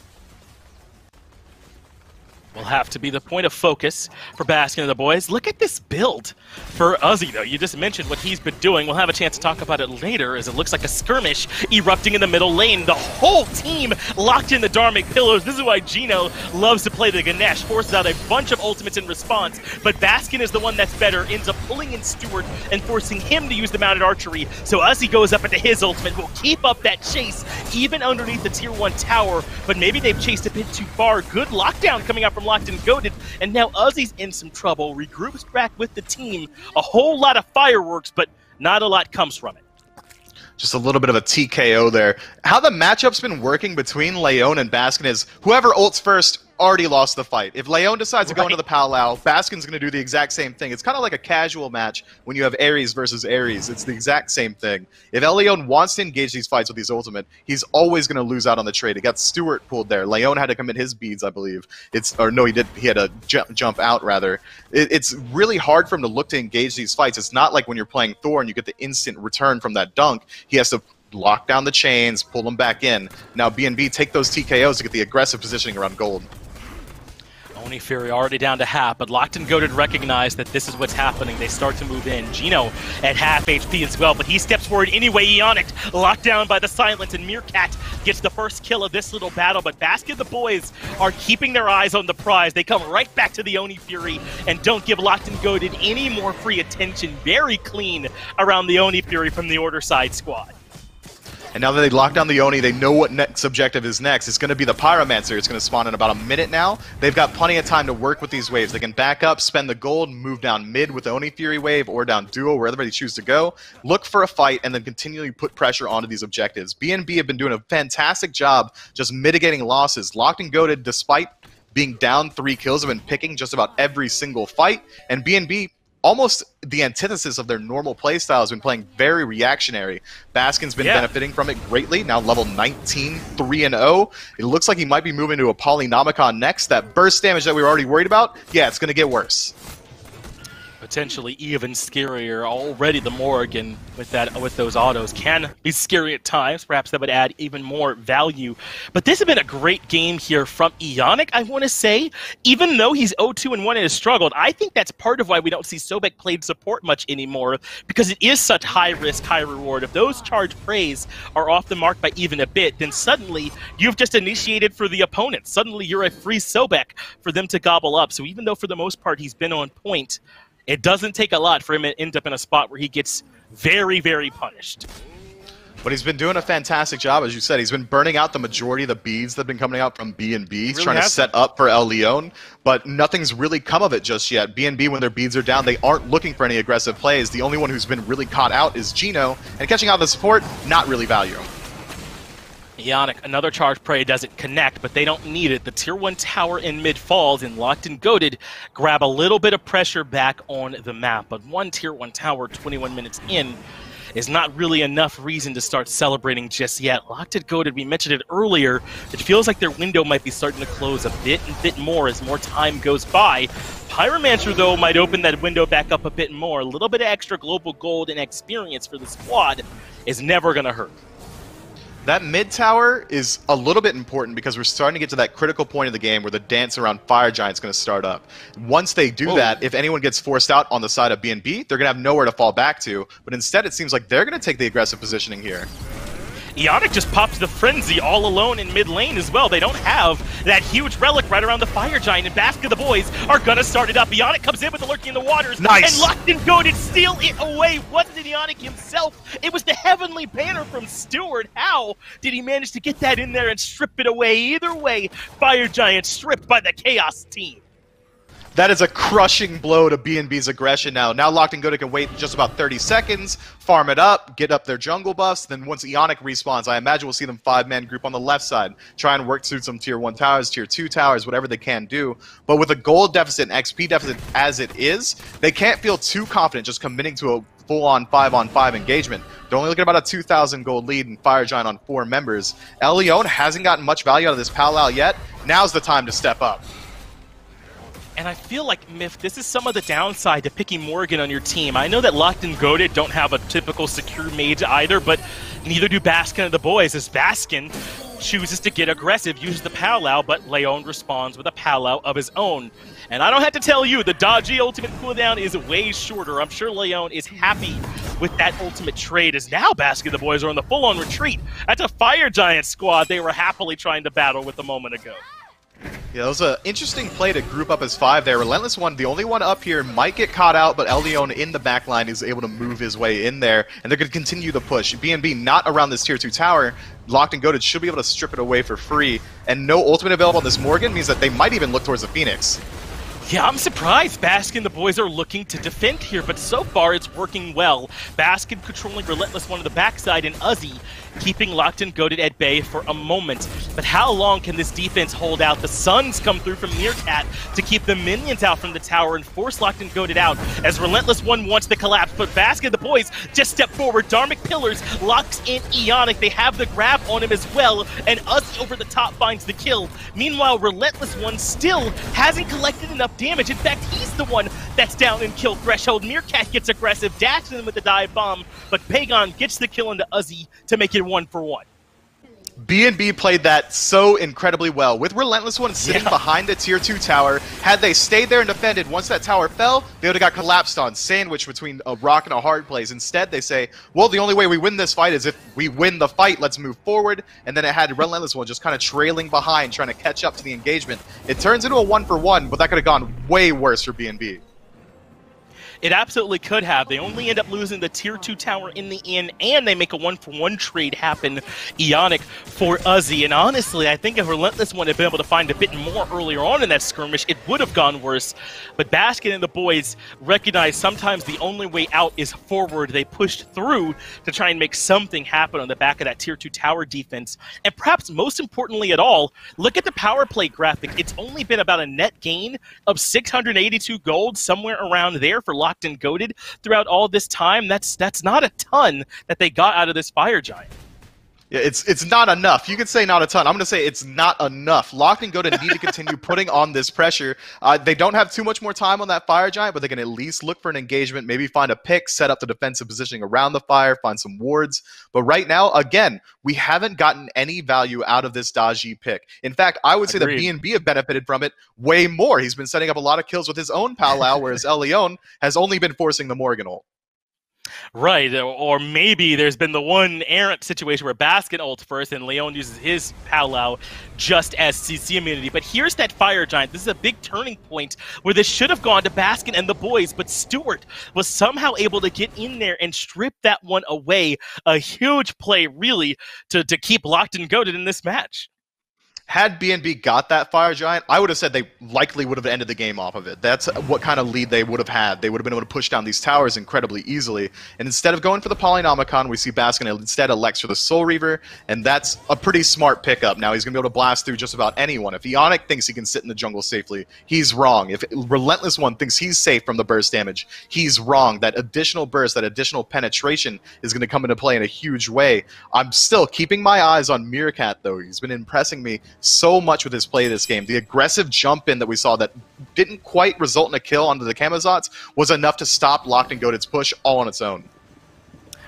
Will have to be the point of focus for Baskin and the boys. Look at this build for Uzi, though. You just mentioned what he's been doing. We'll have a chance to talk about it later, as it looks like a skirmish erupting in the middle lane. The whole team locked in the Dharmic Pillars. This is why Gino loves to play the Ganesh. Forces out a bunch of ultimates in response, but Baskin is the one that's better, ends up pulling in Stewart and forcing him to use the mounted archery. So Uzi goes up into his ultimate, will keep up that chase, even underneath the tier 1 tower, but maybe they've chased a bit too far. Good lockdown coming out from Locked and Goated, and now Uzi's in some trouble, regroups back with the team. A whole lot of fireworks, but not a lot comes from it. Just a little bit of a TKO there. How the matchup's been working between Leon and Baskin is whoever ults first already lost the fight. If Leon decides to go into the powwow, Baskin's going to do the exact same thing. It's kind of like a casual match when you have Ares versus Ares. It's the exact same thing. If Leon wants to engage these fights with his ultimate, he's always going to lose out on the trade. It got Stewart pulled there. Leon had to commit his beads, I believe. No, he did. He had to jump out, rather. It's really hard for him to look to engage these fights. It's not like when you're playing Thor and you get the instant return from that dunk. He has to lock down the chains, pull them back in. Now BNB take those TKOs to get the aggressive positioning around gold. Oni Fury already down to half, but Locked and Goated recognize that this is what's happening. They start to move in. Gino at half HP as well, but he steps forward anyway. Ionic locked down by the silence, and Meerkat gets the first kill of this little battle, but Baskin and the boys are keeping their eyes on the prize. They come right back to the Oni Fury and don't give Locked and Goated any more free attention. Very clean around the Oni Fury from the Order side squad. And now that they lock down the Oni, they know what next objective is next. It's going to be the Pyromancer. It's going to spawn in about a minute now. They've got plenty of time to work with these waves. They can back up, spend the gold, move down mid with the Oni Fury wave, or down duo, wherever they choose to go. Look for a fight, and then continually put pressure onto these objectives. BNB have been doing a fantastic job just mitigating losses. Locked and Goated, despite being down 3 kills, have been picking just about every single fight. And BNB, almost the antithesis of their normal playstyle, has been playing very reactionary. Baskin's been benefiting from it greatly, now level 19, 3-0. It looks like he might be moving to a Polynomicon next. That burst damage that we were already worried about, yeah, it's going to get worse. Potentially even scarier. Already the Morrigan with those autos can be scary at times. Perhaps that would add even more value. But this has been a great game here from Ionic, I want to say. Even though he's 0-2-1 and has struggled, I think that's part of why we don't see Sobek played support much anymore, because it is such high risk, high reward. If those charge praise are off the mark by even a bit, then suddenly you've just initiated for the opponent. Suddenly you're a free Sobek for them to gobble up. So even though for the most part he's been on point, it doesn't take a lot for him to end up in a spot where he gets very, very punished. But he's been doing a fantastic job, as you said. He's been burning out the majority of the beads that have been coming out from BNB. He's trying to set up for El Leon, but nothing's really come of it just yet. BNB, when their beads are down, they aren't looking for any aggressive plays. The only one who's been really caught out is Gino, and catching out the support, not really value. Ionic, another charge prey doesn't connect, but they don't need it. The tier 1 tower in mid falls, and Locked and Goated grab a little bit of pressure back on the map. But one tier 1 tower 21 minutes in is not really enough reason to start celebrating just yet. Locked and Goated, we mentioned it earlier, it feels like their window might be starting to close a bit and bit more as more time goes by. Pyromancer, though, might open that window back up a bit more. A little bit of extra global gold and experience for the squad is never going to hurt. That mid tower is a little bit important because we're starting to get to that critical point of the game where the dance around Fire Giant's going to start up. Once they do that, if anyone gets forced out on the side of BNB, they're going to have nowhere to fall back to. But instead, it seems like they're going to take the aggressive positioning here. Ionic just popped the Frenzy all alone in mid lane as well. They don't have that huge relic right around the Fire Giant, and Baskin the boys are gonna start it up. Ionic comes in with the Lurking in the Waters, nice. And Locked and Goated steal it away. Wasn't it Ionic himself? It was the Heavenly Banner from Stewart. How did he manage to get that in there and strip it away? Either way, Fire Giant stripped by the Chaos team. That is a crushing blow to BNB's aggression now. Now Locked and Goated can wait just about 30 seconds, farm it up, get up their jungle buffs, then once Ionic respawns, I imagine we'll see them 5-man group on the left side, try and work through some tier 1 towers, tier 2 towers, whatever they can do. But with a gold deficit and XP deficit as it is, they can't feel too confident just committing to a full-on 5-on-5 engagement. They're only looking at about a 2,000 gold lead and Fire Giant on 4 members. El Leon hasn't gotten much value out of this Pal yet. Now's the time to step up. And I feel like, Myth, this is some of the downside to picking Morgan on your team. I know that Locked and Goated don't have a typical secure mage either, but neither do Baskin and the boys, as Baskin chooses to get aggressive, uses the Powwow, but Leon responds with a Powwow of his own. And I don't have to tell you, the dodgy ultimate cooldown is way shorter. I'm sure Leon is happy with that ultimate trade, as now Baskin and the boys are on the full-on retreat. That's a Fire Giant squad they were happily trying to battle with a moment ago. Yeah, that was an interesting play to group up as 5 there. Relentless One, the only one up here, might get caught out, but El Leon in the back line is able to move his way in there, and they're going to continue the push. BNB not around this tier 2 tower. Locked and Goated should be able to strip it away for free, and no ultimate available on this Morgan means that they might even look towards the Phoenix. Yeah, I'm surprised Baskin and the boys are looking to defend here, but so far it's working well. Baskin controlling Relentless One to the backside, and Uzi keeping Locked and Goated at bay for a moment. But how long can this defense hold out? The Suns come through from Meerkat to keep the minions out from the tower and force Locked and Goated out as Relentless One wants to collapse. But Baskin and the boys just step forward. Dharmic Pillars locks in Ionic. They have the grab on him as well, and Uzi over the top finds the kill. Meanwhile, Relentless One still hasn't collected enough damage. In fact, he's the one that's down in kill threshold. Meerkat gets aggressive, dashes in with the dive bomb, but Pagon gets the kill into Uzi to make it 1-for-1. BNB played that so incredibly well. With Relentless One sitting behind the tier 2 tower, had they stayed there and defended, once that tower fell, they would have got collapsed on, sandwiched between a rock and a hard place. Instead, they say, well, the only way we win this fight is if we win the fight, let's move forward. And then it had Relentless One just kind of trailing behind, trying to catch up to the engagement. It turns into a 1-for-1, but that could have gone way worse for BNB. It absolutely could have. They only end up losing the tier 2 tower in the end, and they make a 1-for-1 trade happen, Ionic for Uzi. And honestly, I think if Relentless One had been able to find a bit more earlier on in that skirmish, it would have gone worse. But Baskin and the boys recognize sometimes the only way out is forward. They pushed through to try and make something happen on the back of that tier 2 tower defense. And perhaps most importantly at all, look at the power play graphic. It's only been about a net gain of 682 gold, somewhere around there for Locked and Goated throughout all this time. That's not a ton that they got out of this Fire Giant. Yeah, it's not enough. You could say not a ton. I'm going to say it's not enough. Locked and Goated need to continue putting on this pressure. They don't have too much more time on that Fire Giant, but they can at least look for an engagement, maybe find a pick, set up the defensive positioning around the fire, find some wards. But right now, again, we haven't gotten any value out of this dodgy pick. In fact, I would say that BNB have benefited from it way more. He's been setting up a lot of kills with his own Powwow, whereas El Leon has only been forcing the Morgan ult. Right, or maybe there's been the one errant situation where Baskin ults first and Leon uses his Powwow just as CC immunity. But here's that Fire Giant. This is a big turning point where this should have gone to Baskin and the boys, but Stewart was somehow able to get in there and strip that one away. A huge play, really, to keep Locked and Goated in this match. Had BNB got that Fire Giant, I would have said they likely would have ended the game off of it. That's what kind of lead they would have had. They would have been able to push down these towers incredibly easily. And instead of going for the Polynomicon, we see Baskin instead elects for the Soul Reaver, and that's a pretty smart pickup. Now he's going to be able to blast through just about anyone. If Ionic thinks he can sit in the jungle safely, he's wrong. If Relentless One thinks he's safe from the burst damage, he's wrong. That additional burst, that additional penetration is going to come into play in a huge way. I'm still keeping my eyes on Meerkat, though. He's been impressing me so much with his play this game. The aggressive jump in that we saw that didn't quite result in a kill onto the Camazotz was enough to stop Locked and Goated's push all on its own.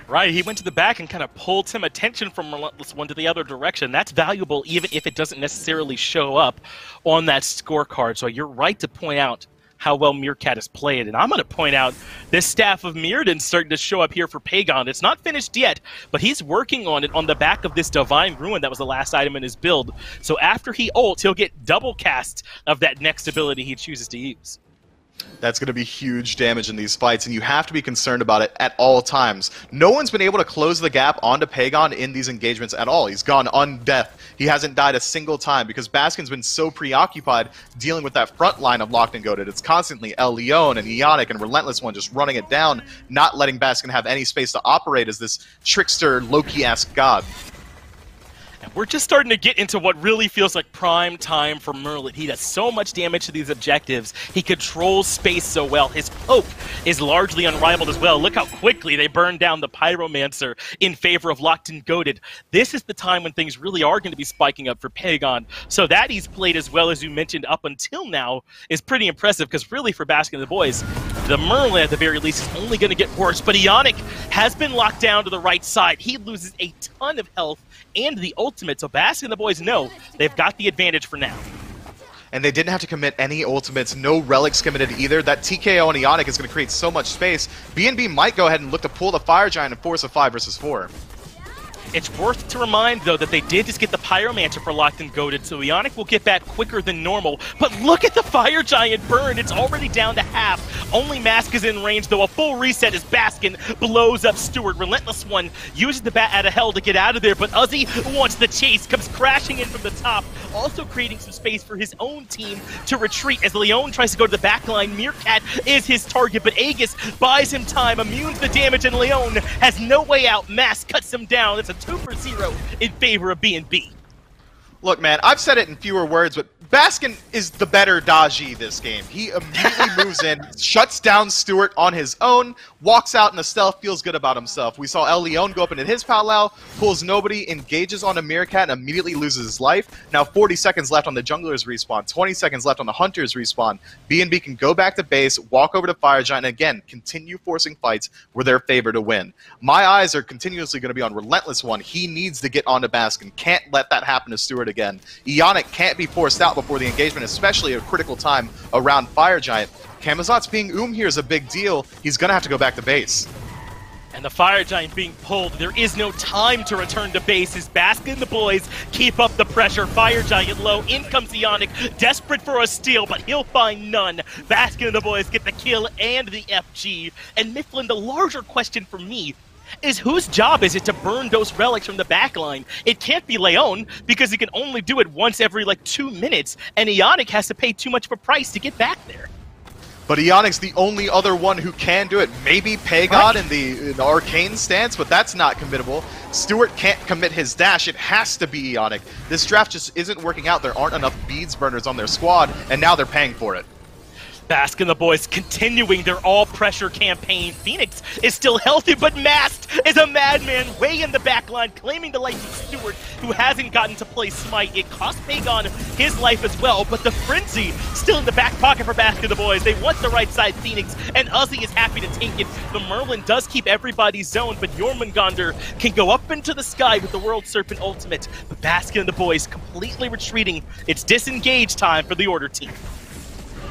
Right, he went to the back and kind of pulled some attention from Relentless One to the other direction. That's valuable even if it doesn't necessarily show up on that scorecard. So you're right to point out how well Meerkat has played. And I'm going to point out this Staff of Mirrodin starting to show up here for Pagon. It's not finished yet, but he's working on it on the back of this Divine Ruin that was the last item in his build. So after he ults, he'll get double cast of that next ability he chooses to use. That's going to be huge damage in these fights, and you have to be concerned about it at all times. No one's been able to close the gap onto Pagon in these engagements at all. He's gone undeath. He hasn't died a single time because Baskin's been so preoccupied dealing with that front line of Locked and Goated. It's constantly El Leon and Ionic and Relentless One just running it down, not letting Baskin have any space to operate as this trickster Loki-esque god. We're just starting to get into what really feels like prime time for Merlin. He does so much damage to these objectives. He controls space so well. His poke is largely unrivaled as well. Look how quickly they burn down the Pyromancer in favor of Locked and Goated. This is the time when things really are going to be spiking up for Pagon. So that he's played as well as you mentioned up until now is pretty impressive because really for Baskin and the boys, the Merlin at the very least is only going to get worse. But Ionic has been locked down to the right side. He loses a ton of health and the ultimate, so Baskin and the boys know they've got the advantage for now. And they didn't have to commit any ultimates, no relics committed either. That TKO on Ionic is going to create so much space. BNB might go ahead and look to pull the Fire Giant and force a 5 versus 4. It's worth to remind, though, that they did just get the Pyromancer for Locked and Goated, so Ionic will get back quicker than normal. But look at the Fire Giant burn. It's already down to half. Only Mask is in range, though. A full reset as Baskin blows up Stewart. Relentless One uses the Bat out of Hell to get out of there, but Uzi wants the chase, comes crashing in from the top, also creating some space for his own team to retreat as Leon tries to go to the back line. Meerkat is his target, but Aegis buys him time, immunes the damage, and Leon has no way out. Mask cuts him down. It's a 2-for-0 in favor of BNB. Look, man, I've said it in fewer words, but Baskin is the better Daji this game. He immediately moves in, shuts down Stewart on his own, walks out in a stealth, feels good about himself. We saw El Leon go up into his powwow, pulls nobody, engages on a Meerkat, and immediately loses his life. Now 40 seconds left on the jungler's respawn, 20 seconds left on the hunter's respawn. BNB can go back to base, walk over to Fire Giant, and again, continue forcing fights where they're favored to win. My eyes are continuously going to be on Relentless One. He needs to get onto Baskin. Can't let that happen to Stewart again. Ionic can't be forced out before the engagement, especially at a critical time around Fire Giant. Camazotz being here is a big deal. He's going to have to go back to base. And the Fire Giant being pulled, there is no time to return to base as Baskin and the boys keep up the pressure. Fire Giant low, in comes Ionic, desperate for a steal, but he'll find none. Baskin and the boys get the kill and the FG. And Mifflin, the larger question for me is whose job is it to burn those relics from the backline? It can't be Leon, because he can only do it once every, 2 minutes, and Ionic has to pay too much of a price to get back there. But Ionic's the only other one who can do it. Maybe Pagon Right. in the arcane stance, but that's not committable. Stewart can't commit his dash. It has to be Ionic. This draft just isn't working out. There aren't enough beads burners on their squad, and now they're paying for it. Baskin and the boys continuing their all-pressure campaign. Phoenix is still healthy, but Masked is a madman way in the back line, claiming the life of Stewart, who hasn't gotten to play Smite. It cost Pagon his life as well, but the Frenzy still in the back pocket for Baskin and the boys. They want the right side Phoenix, and Uzi is happy to take it. The Merlin does keep everybody zoned, but Jormungandr can go up into the sky with the World Serpent ultimate. But Baskin and the boys completely retreating. It's disengage time for the Order team.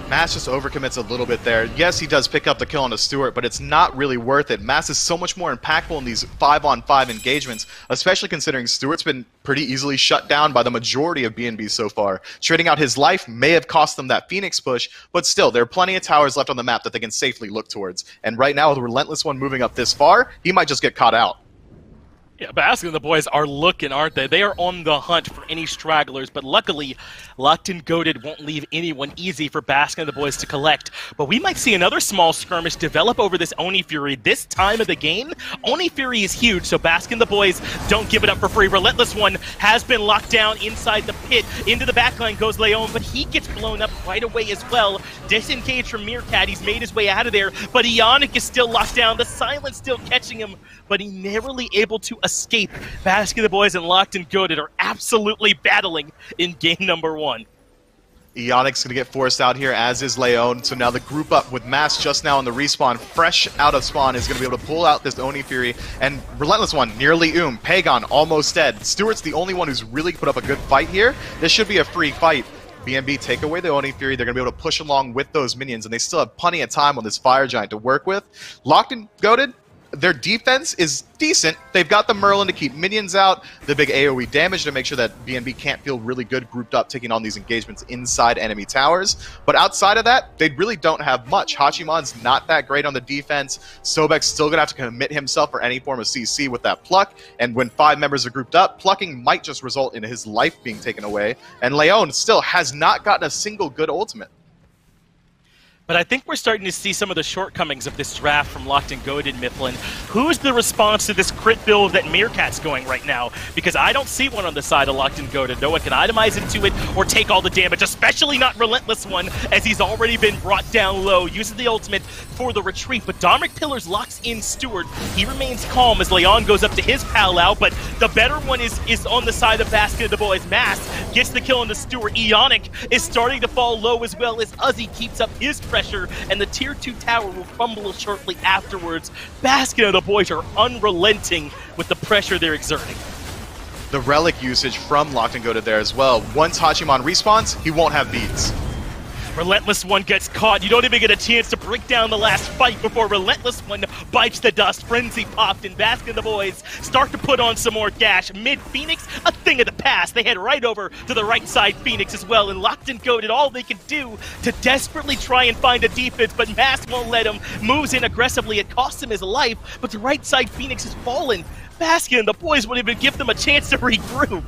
Mass just overcommits a little bit there. Yes, he does pick up the kill on a Stewart, but it's not really worth it. Mass is so much more impactful in these 5-on-5 engagements, especially considering Stewart's been pretty easily shut down by the majority of BNB so far. Trading out his life may have cost them that Phoenix push, but still, there are plenty of towers left on the map that they can safely look towards. And right now, with the Relentless One moving up this far, he might just get caught out. Yeah, Baskin and the boys are looking, aren't they? They are on the hunt for any stragglers, but luckily, Locked and Goated won't leave anyone easy for Baskin and the boys to collect. But we might see another small skirmish develop over this Oni Fury this time of the game. Oni Fury is huge, so Baskin and the boys don't give it up for free. Relentless One has been locked down inside the pit. Into the backline goes Leon, but he gets blown up right away as well. Disengaged from Meerkat, he's made his way out of there, but Ionic is still locked down. The silence still catching him, but he narrowly able to escape. Baskin, the boys, and Locked and Goated are absolutely battling in game number 1. Ionic's going to get forced out here, as is Leon. So now the group up with Mass just now on the respawn, fresh out of spawn, is going to be able to pull out this Oni Fury. And Relentless One, nearly Pagon, almost dead. Stewart's the only one who's really put up a good fight here. This should be a free fight. BNB take away the Oni Fury. They're going to be able to push along with those minions, and they still have plenty of time on this Fire Giant to work with. Locked and Goated, their defense is decent. They've got the Merlin to keep minions out, the big AoE damage to make sure that BNB can't feel really good grouped up taking on these engagements inside enemy towers. But outside of that, they really don't have much. Hachimon's not that great on the defense. Sobek's still going to have to commit himself for any form of CC with that pluck. And when 5 members are grouped up, plucking might just result in his life being taken away. And Leon still has not gotten a single good ultimate. But I think we're starting to see some of the shortcomings of this draft from Locked and Goated, Mifflin. Who's the response to this crit build that Meerkat's going right now? Because I don't see one on the side of Locked and Goated. No one can itemize into it or take all the damage, especially not Relentless One, as he's already been brought down low, using the ultimate for the retreat. But Dominic Pillars locks in Stewart. He remains calm as Leon goes up to his pal but the better one is on the side of Baskin and the boys. Mass gets the kill on the Stewart. Ionic is starting to fall low as well as Uzi keeps up his pressure, and the tier 2 tower will crumble shortly afterwards. Baskin and the boys are unrelenting with the pressure they're exerting. The relic usage from Locked and Goated there as well. Once Hachimon respawns, he won't have beads. Relentless One gets caught. You don't even get a chance to break down the last fight before Relentless One bites the dust. Frenzy popped, and Baskin and the boys start to put on some more dash. Mid-Phoenix, a thing of the past. They head right over to the right side Phoenix as well, and Locked and Goated, all they can do to desperately try and find a defense, but Mass won't let him. Moves in aggressively. It costs him his life, but the right side Phoenix has fallen. Baskin and the boys won't even give them a chance to regroup.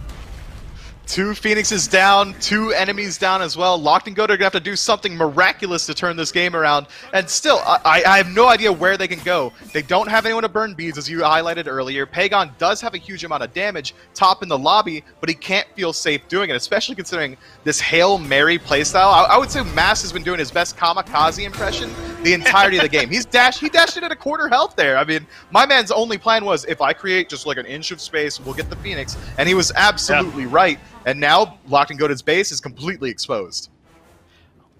2 Phoenixes down, 2 enemies down as well. Locked and Goated are going to have to do something miraculous to turn this game around. And still, I have no idea where they can go. They don't have anyone to burn beads, as you highlighted earlier. Pagon does have a huge amount of damage top in the lobby, but he can't feel safe doing it, especially considering this Hail Mary playstyle. I would say Mass has been doing his best kamikaze impression the entirety of the game. He dashed it at a quarter health there. I mean, my man's only plan was, if I create just like an inch of space, we'll get the Phoenix. And he was absolutely right. And now, Locked and Goated's base is completely exposed.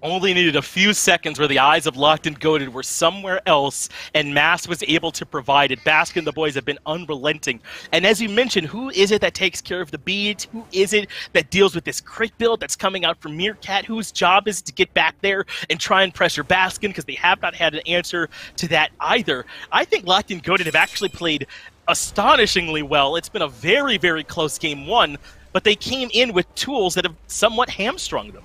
Only needed a few seconds where the eyes of Locked and Goated were somewhere else, and Mass was able to provide it. Baskin and the boys have been unrelenting. And as you mentioned, who is it that takes care of the beads? Who is it that deals with this crit build that's coming out from Meerkat? Whose job is to get back there and try and pressure Baskin? Because they have not had an answer to that either. I think Locked and Goated have actually played astonishingly well. It's been a very, very close game 1, but they came in with tools that have somewhat hamstrung them.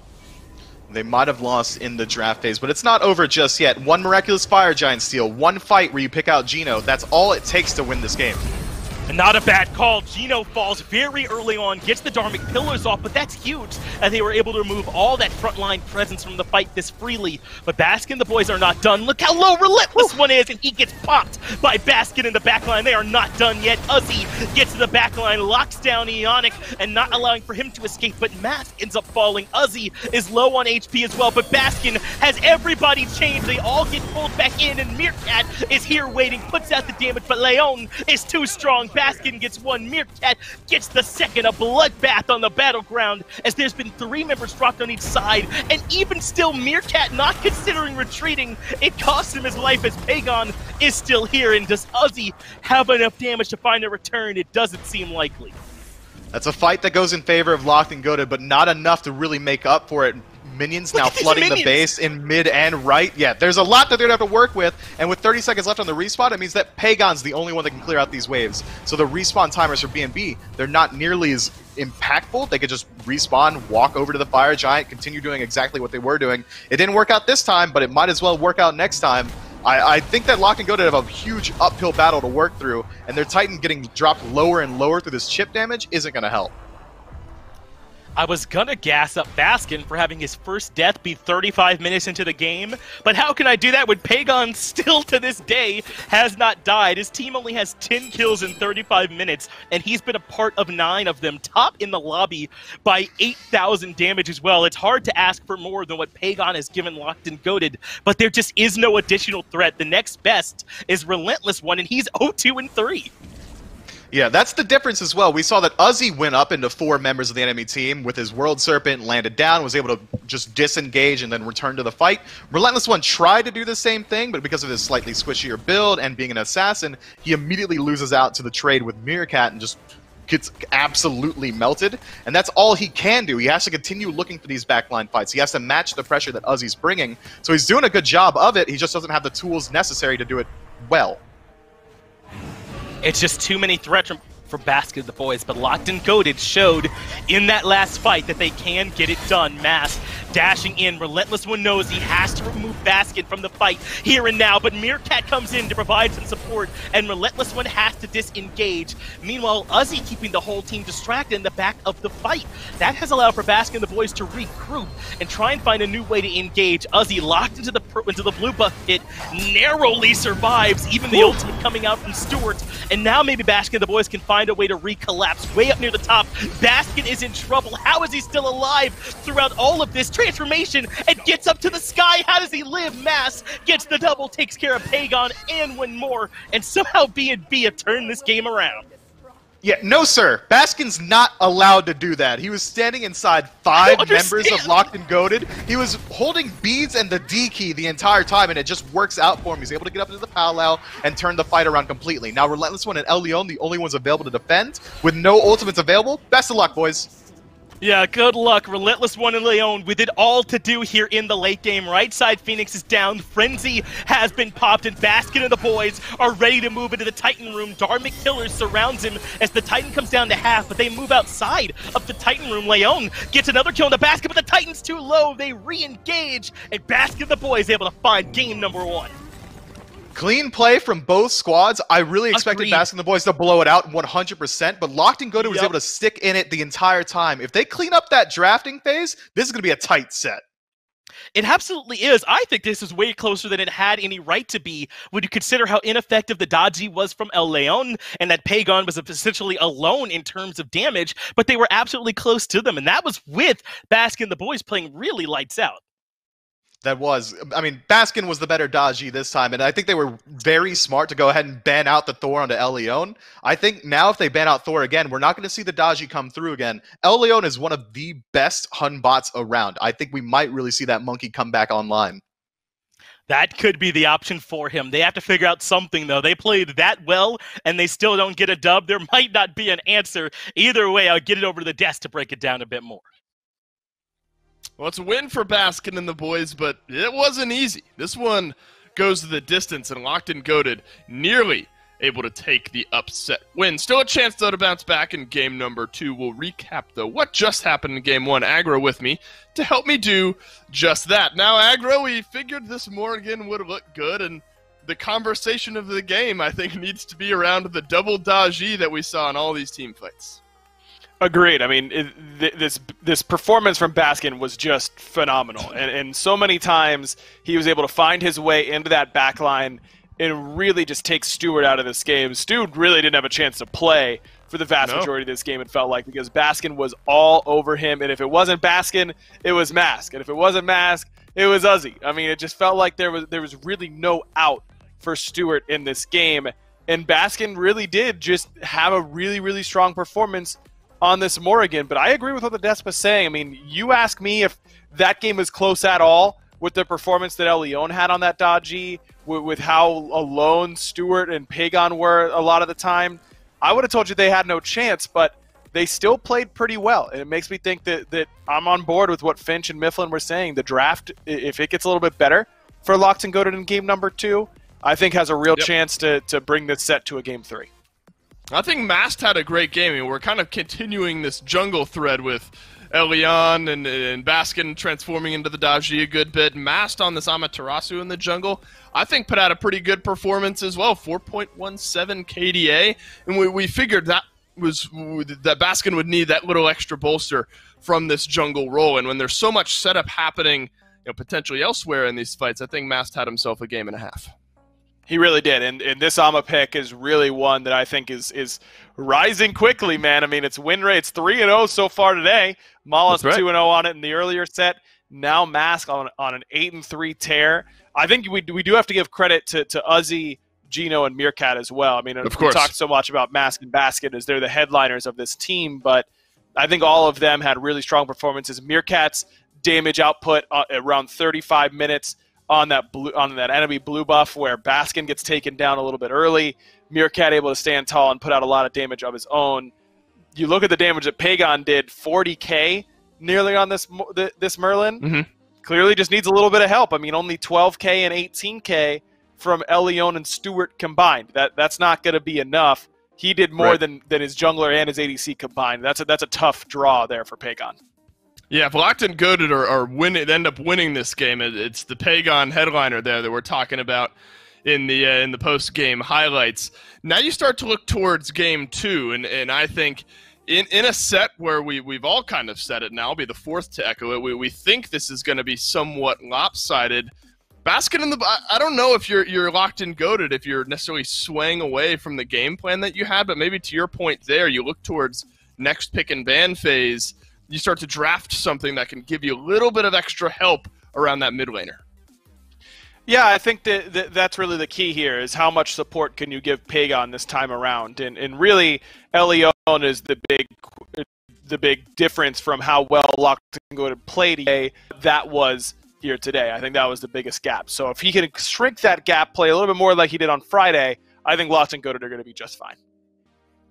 They might have lost in the draft phase, but it's not over just yet. 1 miraculous Fire Giant steal, 1 fight where you pick out Gino. That's all it takes to win this game. And not a bad call. Gino falls very early on, gets the Dharmic Pillars off, but that's huge, as they were able to remove all that frontline presence from the fight this freely. But Baskin and the boys are not done. Look how low Relentless One is, and he gets popped by Baskin in the backline. They are not done yet. Uzi gets to the backline, locks down Ionic, and not allowing for him to escape, but Mask ends up falling. Uzi is low on HP as well, but Baskin has everybody chained. They all get pulled back in, and Meerkat is here waiting, puts out the damage, but Leon is too strong. Baskin gets 1, Meerkat gets the 2nd, a bloodbath on the battleground, as there's been 3 members dropped on each side, and even still, Meerkat not considering retreating. It costs him his life as Pagon is still here, and does Uzi have enough damage to find a return? It doesn't seem likely. That's a fight that goes in favor of Locked and Goated, but not enough to really make up for it. Minions now flooding the base in mid and right. Yeah, there's a lot that they're going to have to work with, and with 30 seconds left on the respawn, it means that Pagon's the only one that can clear out these waves. So the respawn timers for BNB, they're not nearly as impactful. They could just respawn, walk over to the Fire Giant, continue doing exactly what they were doing. It didn't work out this time, but it might as well work out next time. I think that Locked and Goated have a huge uphill battle to work through, and their Titan getting dropped lower and lower through this chip damage isn't going to help. I was gonna gas up Baskin for having his first death be 35 minutes into the game, but how can I do that when Pagon still to this day has not died? His team only has 10 kills in 35 minutes, and he's been a part of 9 of them, top in the lobby by 8,000 damage as well. It's hard to ask for more than what Pagon has given Locked and Goated, but there just is no additional threat. The next best is Relentless One, and he's 0-2-3. Yeah, that's the difference as well. We saw that Uzi went up into 4 members of the enemy team with his World Serpent, landed down, was able to just disengage and then return to the fight. Relentless One tried to do the same thing, but because of his slightly squishier build and being an assassin, he immediately loses out to the trade with Meerkat and just gets absolutely melted. And that's all he can do. He has to continue looking for these backline fights. He has to match the pressure that Uzi's bringing. So he's doing a good job of it. He just doesn't have the tools necessary to do it well. It's just too many threats for Baskin the boys, but Locked and Goated showed in that last fight that they can get it done. Mask dashing in. Relentless One knows he has to remove Baskin from the fight here and now, but Meerkat comes in to provide some support, and Relentless One has to disengage. Meanwhile, Uzi keeping the whole team distracted in the back of the fight. That has allowed for Baskin the boys to regroup and try and find a new way to engage. Uzi locked into the blue bucket, narrowly survives, even the ultimate coming out from Stewart, and now maybe Baskin the boys can find a way to recollapse way up near the top. Baskin is in trouble. How is he still alive throughout all of this transformation and gets up to the sky? How does he live? Mass gets the double, takes care of Pagon and one more, and somehow B&B have turned this game around. Yeah, no sir. Baskin's not allowed to do that. He was standing inside 5 members of Locked and Goated. He was holding beads and the D key the entire time, and it just works out for him. He's able to get up into the powwow and turn the fight around completely. Now Relentless One and El Leon, the only ones available to defend, with no ultimates available. Best of luck, boys. Yeah, good luck. Relentless One and Leon with it all to do here in the late game. Right side Phoenix is down. Frenzy has been popped, and Baskin and the boys are ready to move into the Titan room. Dharmic Killer surrounds him as the Titan comes down to half, but they move outside of the Titan room. Leon gets another kill in the basket, but the Titan's too low. They re-engage, and Baskin and the boys able to find game number 1. Clean play from both squads. I really expected Baskin and the boys to blow it out 100%, but Locked and Goated was able to stick in it the entire time. If they clean up that drafting phase, this is going to be a tight set. It absolutely is. I think this is way closer than it had any right to be when you consider how ineffective the dodgy was from El Leon and that Pagon was essentially alone in terms of damage, but they were absolutely close to them, and that was with Baskin and the boys playing really lights out. That was, I mean, Baskin was the better dodgy this time, and I think they were very smart to go ahead and ban out the Thor onto El Leon. I think now if they ban out Thor again, we're not going to see the dodgy come through again. El Leon is one of the best Hun bots around. I think we might really see that monkey come back online. That could be the option for him. They have to figure out something, though. They played that well, and they still don't get a dub. There might not be an answer. Either way, I'll get it over to the desk to break it down a bit more. Well, it's a win for Baskin and the boys, but it wasn't easy. This one goes to the distance, and Locked and Goated nearly able to take the upset win. Still a chance, though, to bounce back in game number 2. We'll recap, though, what just happened in game 1. Aggro with me to help me do just that. Now, Aggro, we figured this Morgan would look good, and the conversation of the game, I think, needs to be around the double dodgy that we saw in all these team fights. Agreed. I mean, this performance from Baskin was just phenomenal. And so many times he was able to find his way into that backline and really just take Stewart out of this game. Stewart really didn't have a chance to play for the vast majority of this game, it felt like, because Baskin was all over him. And if it wasn't Baskin, it was Mask. And if it wasn't Mask, it was Uzi. I mean, it just felt like there was really no out for Stewart in this game. And Baskin really did just have a really, really strong performance on this Morrigan. But I agree with what the desk was saying. I mean, you ask me if that game was close at all with the performance that El Leon had on that dodgy, with how alone Stewart and Pagon were a lot of the time, I would have told you they had no chance, but they still played pretty well. And it makes me think that I'm on board with what Finch and Mifflin were saying. The draft, if it gets a little bit better for Locked and Goated in game number 2, I think has a real chance to bring this set to a game 3. I think Mast had a great game. I mean, we're kind of continuing this jungle thread with Elion and Baskin transforming into the Daji a good bit. Mast on this Amaterasu in the jungle, I think put out a pretty good performance as well, 4.17 KDA. And we figured that Baskin would need that little extra bolster from this jungle role. And when there's so much setup happening, potentially elsewhere in these fights, I think Mast had himself a game and a half. He really did, and this Ama pick is really one that I think is rising quickly, man. I mean, its win rate, it's 3-0 so far today. Mala's 2-0 on it in the earlier set. Now Mask on an 8-3 tear. I think we do have to give credit to Uzi, Gino, and Meerkat as well. I mean, we talked so much about Mask and Baskin as they're the headliners of this team, but I think all of them had really strong performances. Meerkat's damage output around 35 minutes on that enemy blue buff where Baskin gets taken down a little bit early. Meerkat able to stand tall and put out a lot of damage of his own. You look at the damage that Pagon did, 40k nearly on this Merlin. Mm-hmm. Clearly just needs a little bit of help. I mean, only 12k and 18k from Elion and Stewart combined. That's not going to be enough. He did more than his jungler and his ADC combined. That's a tough draw there for Pagon. Yeah, if Locked and Goated end up winning this game, it's the Pagon headliner there that we're talking about in the post-game highlights. Now you start to look towards game 2, and I think in a set where we've all kind of said it now, I'll be the fourth to echo it, we think this is going to be somewhat lopsided. Baskin I don't know if you're Locked and Goated, if you're necessarily swaying away from the game plan that you had, but maybe to your point there, you look towards next pick and ban phase, you start to draft something that can give you a little bit of extra help around that mid laner. Yeah, I think that's really the key here is how much support can you give Pagon this time around. And really, Elion is the big difference from how well Locked and Goated played today. That was here today. I think that was the biggest gap. So if he can shrink that gap, play a little bit more like he did on Friday, I think Locked and Goated are going to be just fine.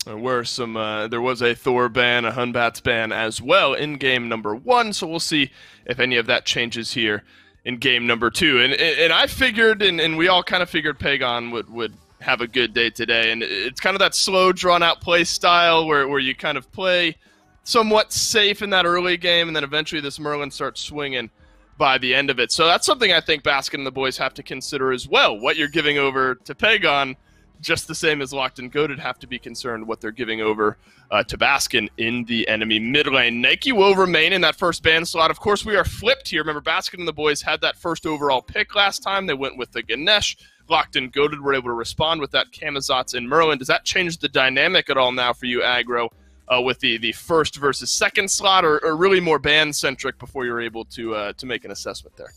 There was a Thor ban, a Hunbats ban as well in game number 1, so we'll see if any of that changes here in game number 2. And I figured, and we all kind of figured Pagon would have a good day today, and it's kind of that slow, drawn-out play style where you kind of play somewhat safe in that early game, and then eventually this Merlin starts swinging by the end of it. So that's something I think Baskin and the boys have to consider as well. What you're giving over to Pagon, just the same as Locked and Goated have to be concerned what they're giving over to Baskin in the enemy mid lane. Nike will remain in that first ban slot. Of course, we are flipped here. Remember, Baskin and the boys had that first overall pick last time. They went with the Ganesh. Locked and Goated were able to respond with that Camazotz and Merlin. Does that change the dynamic at all now for you, Aggro, with the first versus second slot, or really more ban-centric before you're able to make an assessment there?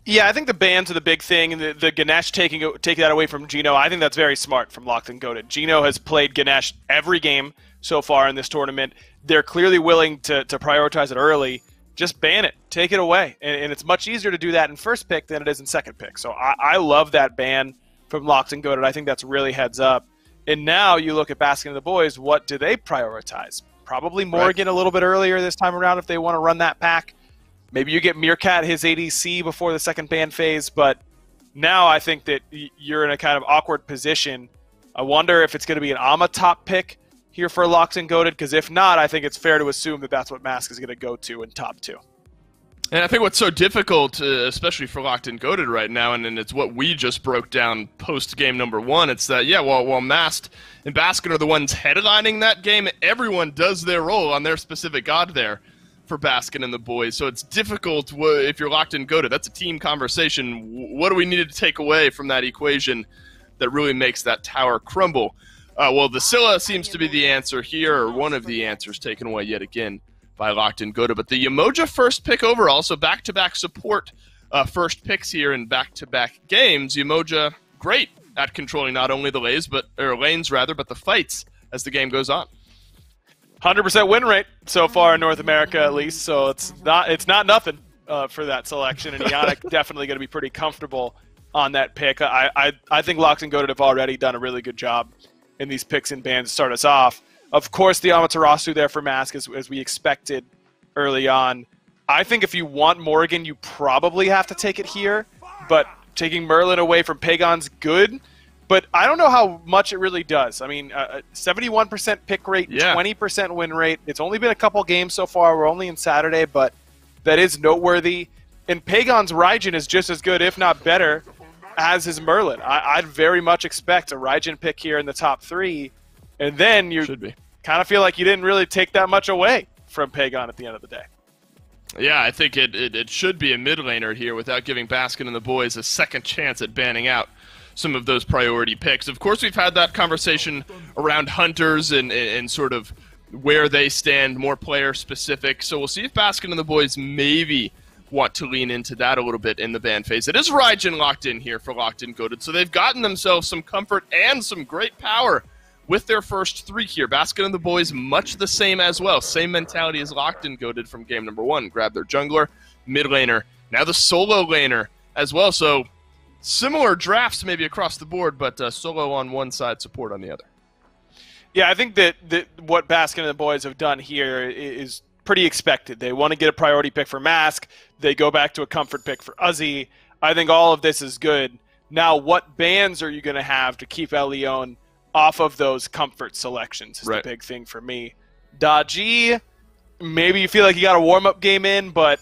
Yeah, I think the bans are the big thing. The Ganesh take that away from Gino, I think that's very smart from Locked and Goated. Gino has played Ganesh every game so far in this tournament. They're clearly willing to prioritize it early. Just ban it. Take it away. And it's much easier to do that in first pick than it is in second pick. So I love that ban from Locked and Goated. I think that's really heads up. And now you look at Baskin and the boys, what do they prioritize? Probably Morgan a little bit earlier this time around if they want to run that pack. Maybe you get Meerkat his ADC before the second ban phase, but now I think that you're in a kind of awkward position. I wonder if it's going to be an Ama top pick here for Locked and Goated, because if not, I think it's fair to assume that that's what Mask is going to go to in top 2. And I think what's so difficult, especially for Locked and Goated right now, and it's what we just broke down post-game number 1, it's that, while Mast and Baskin are the ones headlining that game, everyone does their role on their specific god there for Baskin and the boys. So it's difficult if you're Locked and Goated. That's a team conversation. What do we need to take away from that equation that really makes that tower crumble? Well, the Scylla seems to be the answer here, or one of the answers taken away yet again by Locked and Goated. But the Yemoja first pick overall, so back-to-back support first picks here in back-to-back games. Yemoja, great at controlling not only the lanes, but the fights as the game goes on. 100% win rate so far in North America, at least, so it's not nothing for that selection, and Yannick definitely going to be pretty comfortable on that pick. I think Locked and Goated have already done a really good job in these picks and bans to start us off. Of course, the Amaterasu there for Mask, as we expected early on. I think if you want Morgan, you probably have to take it here, but taking Merlin away from Pagon's good, but I don't know how much it really does. I mean, 71% pick rate, Yeah. 20% win rate. It's only been a couple games so far. We're only in Saturday, but that is noteworthy. And Pagon's Raijin is just as good, if not better, as his Merlin. I'd very much expect a Raijin pick here in the top 3, and then you kind of feel like you didn't really take that much away from Pagon at the end of the day. Yeah, I think it should be a mid laner here without giving Baskin and the boys a second chance at banning out some of those priority picks. Of course, we've had that conversation around hunters and sort of where they stand, more player specific. So we'll see if Baskin and the boys maybe want to lean into that a little bit in the ban phase. It is Raijin locked in here for Locked In Goated, so they've gotten themselves some comfort and some great power with their first 3 here. Baskin and the boys much the same as well. Same mentality as Locked In Goated from game number 1. Grab their jungler, mid laner, now the solo laner as well. So similar drafts maybe across the board, but solo on one side, support on the other. Yeah, I think that what Baskin and the boys have done here is pretty expected. They want to get a priority pick for Mask. They go back to a comfort pick for Uzi. I think all of this is good. Now, what bans are you going to have to keep El Leon off of those comfort selections is the big thing for me. Daji, maybe you feel like you got a warm-up game in, but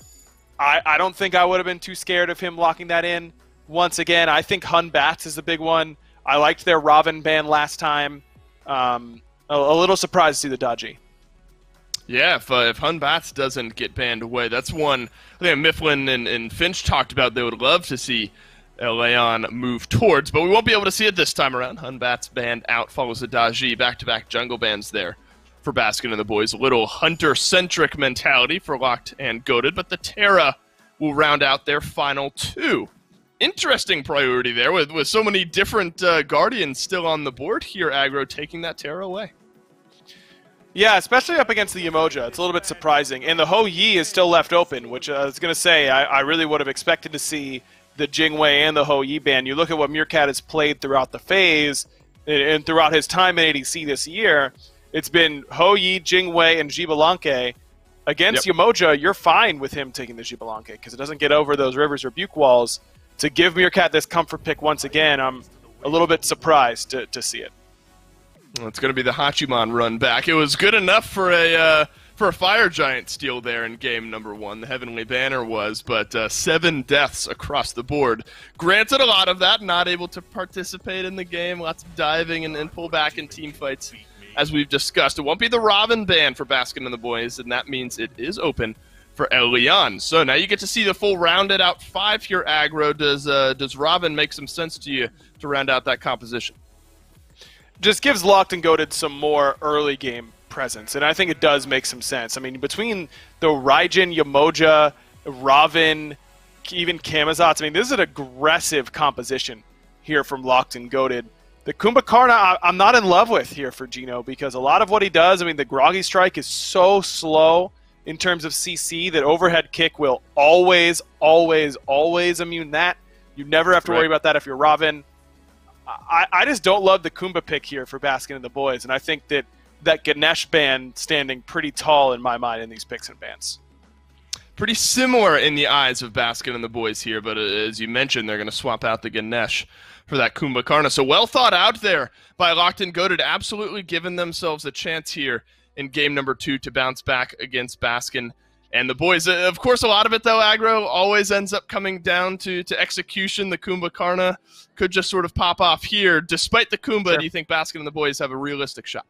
I don't think I would have been too scared of him locking that in. Once again, I think Hun Bats is the big one. I liked their Robin ban last time. A little surprised to see the Daji. Yeah, if Hun Bats doesn't get banned away, that's one I think Mifflin and Finch talked about they would love to see Leon move towards, but we won't be able to see it this time around. Hun Bats banned out, follows the Daji, back-to-back jungle bans there for Baskin and the boys. A little hunter-centric mentality for Locked and Goated, but the Terra will round out their final 2. Interesting priority there with so many different Guardians still on the board here, Aggro taking that Terra away. Yeah, especially up against the Yemoja. It's a little bit surprising. And the Ho Yi is still left open, which I was going to say I really would have expected to see the Jingwei and the Ho Yi ban. You look at what Meerkat has played throughout the phase and throughout his time in ADC this year, it's been Ho Yi, Jingwei, and Xbalanque. Against Yemoja, you're fine with him taking the Xbalanque because it doesn't get over those Rivers Rebuke walls. To give Meerkat this comfort pick once again, I'm a little bit surprised to see it. Well, it's going to be the Hachiman run back. It was good enough for a Fire Giant steal there in game number 1. The Heavenly Banner was, but 7 deaths across the board. Granted, a lot of that not able to participate in the game, lots of diving and pull back in team fights, as we've discussed. It won't be the Robin ban for Baskin and the boys, and that means it is open for El Leon. So now you get to see the full rounded out 5 here, Aggro. Does Robin make some sense to you to round out that composition? Just gives Locked and Goated some more early game presence, and I think it does make some sense. I mean, between the Raijin, Yemoja, Ravin, even Camazotz, I mean, this is an aggressive composition here from Locked and Goated. The Kumbhakarna, I'm not in love with here for Gino because a lot of what he does, I mean, the Groggy Strike is so slow in terms of CC that overhead kick will always, always, always immune that. You never have to worry about that if you're Ravin. I just don't love the Kumba pick here for Baskin and the boys, and I think that Ganesh ban standing pretty tall in my mind in these picks and bans. Pretty similar in the eyes of Baskin and the boys here, but as you mentioned, they're going to swap out the Ganesh for that Kumbhakarna. So well thought out there by Locked and Goated, absolutely giving themselves a chance here in game number 2 to bounce back against Baskin and the boys. Of course, a lot of it, though, Aggro, always ends up coming down to execution. The Kumbhakarna could just sort of pop off here. Despite the Kumbha, do you think Baskin and the boys have a realistic shot?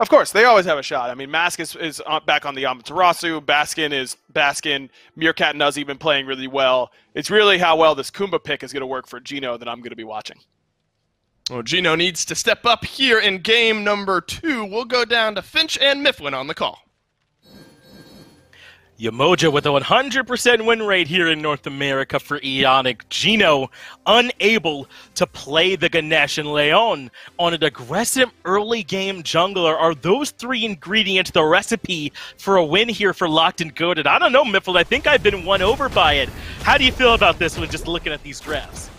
Of course, they always have a shot. I mean, Mask is back on the Amaterasu. Baskin is Baskin. Meerkat and Uzi been playing really well. It's really how well this Kumba pick is going to work for Gino that I'm going to be watching. Well, Gino needs to step up here in game number 2. We'll go down to Finch and Mifflin on the call. Yemoja with a 100% win rate here in North America for Eonic. Gino unable to play the Ganesh and Leon on an aggressive early game jungler. Are those 3 ingredients the recipe for a win here for Locked and Goated? I don't know, Mifflin. I think I've been won over by it. How do you feel about this one just looking at these drafts?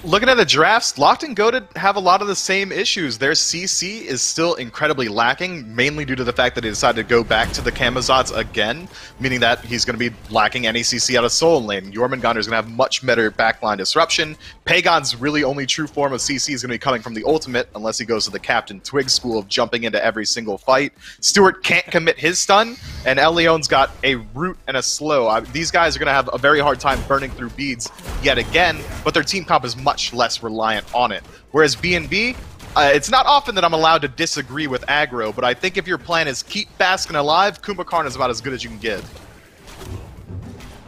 Looking at the drafts, Locked and Goated have a lot of the same issues. Their CC is still incredibly lacking, mainly due to the fact that he decided to go back to the Camazotz again, meaning that he's going to be lacking any CC out of Soul Lane. Jormungandr is going to have much better backline disruption. Pagon's really only true form of CC is going to be coming from the ultimate, unless he goes to the Captain Twig school of jumping into every single fight. Stewart can't commit his stun, and Elion's got a root and a slow. These guys are going to have a very hard time burning through beads yet again, but their team comp is much less reliant on it. Whereas BNB, it's not often that I'm allowed to disagree with aggro, but I think if your plan is keep Baskin alive, Kumbhakarna is about as good as you can get.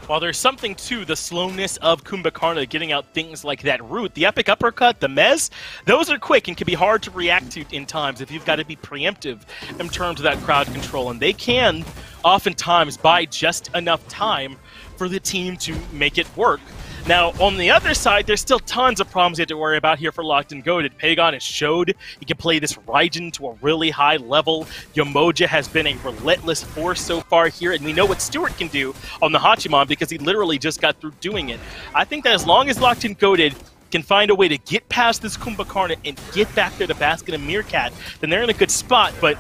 While there's something to the slowness of Kumbhakarna getting out things like that root, the epic uppercut, the mez, those are quick and can be hard to react to in times if you've got to be preemptive in terms of that crowd control. And they can oftentimes buy just enough time for the team to make it work. Now, on the other side, there's still tons of problems you have to worry about here for Locked and Goated. Pagon has showed he can play this Raijin to a really high level. Yamoja has been a relentless force so far here, and we know what Stewart can do on the Hachiman because he literally just got through doing it. I think that as long as Locked and Goated can find a way to get past this Kumbhakarna and get back there to Baskin and Meerkat, then they're in a good spot, but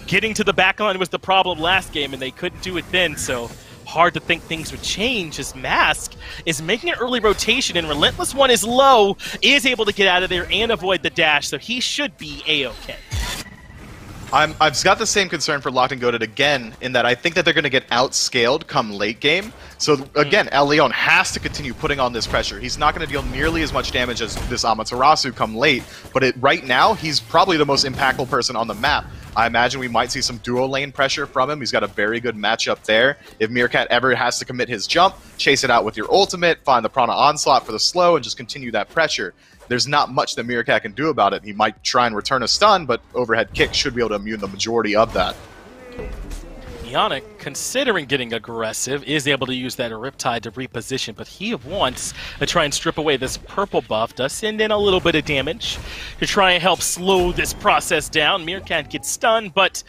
getting to the backline was the problem last game, and they couldn't do it then, so hard to think things would change as Mask is making an early rotation, and Relentless One is low, is able to get out of there and avoid the dash, so he should be A-okay. I've got the same concern for Locked and Goated again, in that I think that they're going to get outscaled come late game. So again, Leon has to continue putting on this pressure. He's not going to deal nearly as much damage as this Amaterasu come late, but right now, he's probably the most impactful person on the map. I imagine we might see some duo lane pressure from him. He's got a very good matchup there. If Meerkat ever has to commit his jump, chase it out with your ultimate, find the Prana Onslaught for the slow, and just continue that pressure. There's not much that Meerkat can do about it. He might try and return a stun, but overhead kick should be able to immune the majority of that. Ionic, considering getting aggressive, is able to use that Riptide to reposition, but he wants to try and strip away this purple buff, does send in a little bit of damage to try and help slow this process down. Meerkat gets stunned, but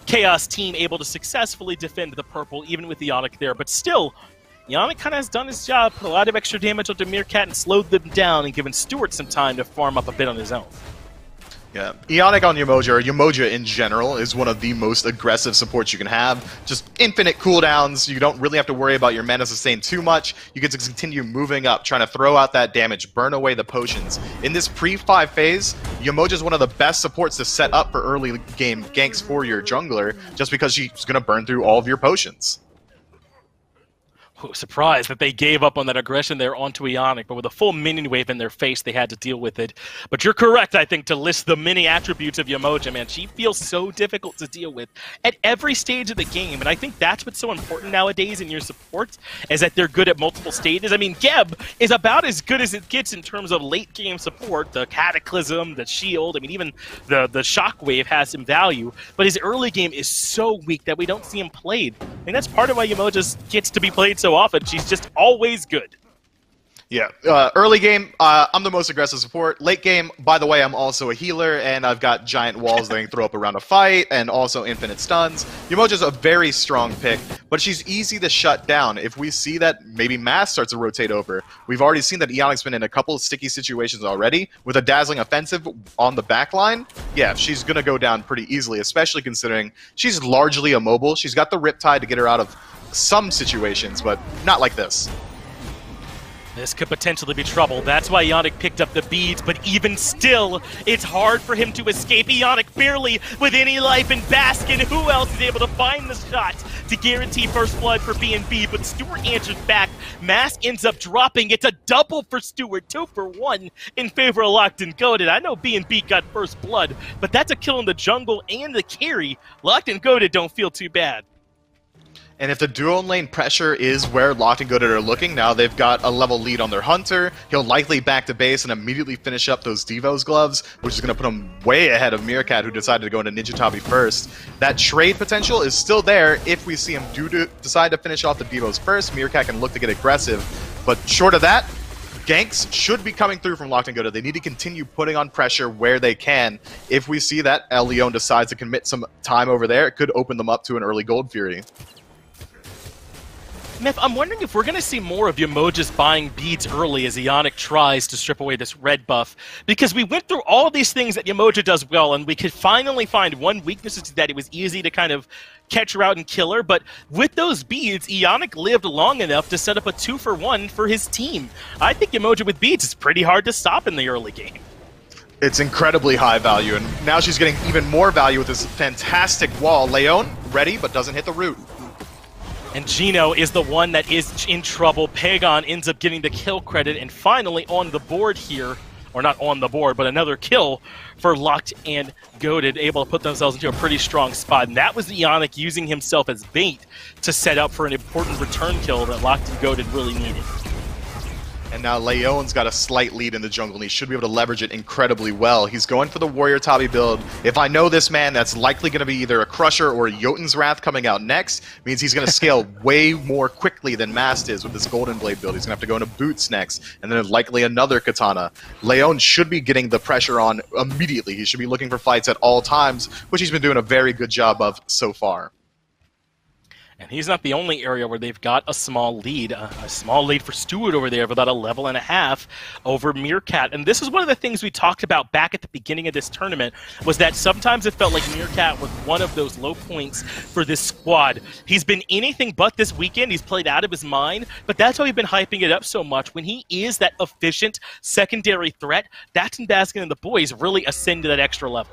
Chaos Team able to successfully defend the purple, even with Ionic there, but still, Ionic kind of has done his job, put a lot of extra damage onto Meerkat and slowed them down and given Stewart some time to farm up a bit on his own. Yeah, Ionic on Yamoja, or Yamoja in general, is one of the most aggressive supports you can have. Just infinite cooldowns, you don't really have to worry about your mana sustain too much. You get to continue moving up, trying to throw out that damage, burn away the potions. In this pre-5 phase, Yamoja is one of the best supports to set up for early game ganks for your jungler, just because she's going to burn through all of your potions. Surprised that they gave up on that aggression there onto Ionic, but with a full minion wave in their face, they had to deal with it. But you're correct, I think, to list the many attributes of Yamoja, man. She feels so difficult to deal with at every stage of the game, and I think that's what's so important nowadays in your support, is that they're good at multiple stages. I mean, Geb is about as good as it gets in terms of late-game support. The Cataclysm, the Shield, I mean, even the Shockwave has some value, but his early game is so weak that we don't see him played. And that's part of why Yamoja gets to be played so often. She's just always good. Yeah, early game, I'm the most aggressive support. Late game, by the way, I'm also a healer, and I've got giant walls that I can throw up around a fight, and also infinite stuns. Yamoja's a very strong pick, but she's easy to shut down. If we see that maybe Mass starts to rotate over, we've already seen that Ionic's been in a couple of sticky situations already. With a dazzling offensive on the backline, yeah, she's going to go down pretty easily, especially considering she's largely immobile. She's got the Riptide to get her out of some situations, but not like this. This could potentially be trouble. That's why Ionic picked up the beads, but even still, it's hard for him to escape. Ionic barely with any life in Baskin. Who else is able to find the shot to guarantee first blood for BNB? But Stewart answers back. Mask ends up dropping. It's a double for Stewart, 2 for 1 in favor of Locked and Goated. I know BNB got first blood, but that's a kill in the jungle and the carry. Locked and Goated don't feel too bad. And if the dual lane pressure is where Locked and Goated are looking, now they've got a level lead on their Hunter. He'll likely back to base and immediately finish up those Devo's gloves, which is going to put him way ahead of Meerkat, who decided to go into Ninja Tabi first. That trade potential is still there if we see him decide to finish off the Devos first. Meerkat can look to get aggressive, but short of that, ganks should be coming through from Locked and Goated. They need to continue putting on pressure where they can. If we see that El Leon decides to commit some time over there, it could open them up to an early Gold Fury. Myth, I'm wondering if we're going to see more of Yamoja's buying beads early as Ionic tries to strip away this red buff, because we went through all of these things that Yamoja does well, and we could finally find one weakness, is that it was easy to kind of catch her out and kill her, but with those beads, Ionic lived long enough to set up a 2-for-1 for his team. I think Yamoja with beads is pretty hard to stop in the early game. It's incredibly high value, and now she's getting even more value with this fantastic wall. Leon, ready, but doesn't hit the root. And Gino is the one that is in trouble. Pagon ends up getting the kill credit, and finally on the board here, or not on the board, but another kill for Locked and Goated, able to put themselves into a pretty strong spot. And that was Ionic using himself as bait to set up for an important return kill that Locked and Goated really needed. And now Leon's got a slight lead in the jungle, and he should be able to leverage it incredibly well. He's going for the Warrior Tabi build. If I know this man, that's likely going to be either a Crusher or a Jotun's Wrath coming out next. Means he's going to scale way more quickly than Mast is with this Golden Blade build. He's going to have to go into Boots next, and then likely another Katana. Leon should be getting the pressure on immediately. He should be looking for fights at all times, which he's been doing a very good job of so far. And he's not the only area where they've got a small lead. A small lead for Stewart over there of about a level and a half over Meerkat. And this is one of the things we talked about back at the beginning of this tournament, was that sometimes it felt like Meerkat was one of those low points for this squad. He's been anything but this weekend. He's played out of his mind, but that's why we've been hyping it up so much. When he is that efficient secondary threat, that's when Baskin and the boys really ascend to that extra level.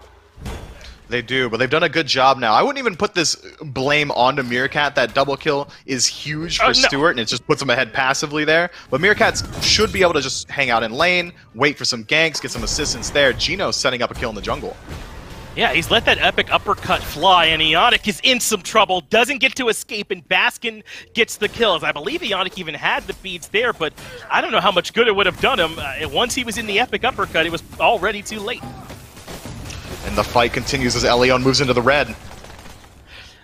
They do, but they've done a good job now. I wouldn't even put this blame onto Meerkat. That double kill is huge for Stewart, and it just puts him ahead passively there. But Meerkat should be able to just hang out in lane, wait for some ganks, get some assistance there. Gino's setting up a kill in the jungle. Yeah, he's let that epic uppercut fly, and Ionic is in some trouble, doesn't get to escape, and Baskin gets the kills. I believe Ionic even had the beads there, but I don't know how much good it would have done him. Once he was in the epic uppercut, it was already too late. And the fight continues as Elion moves into the red.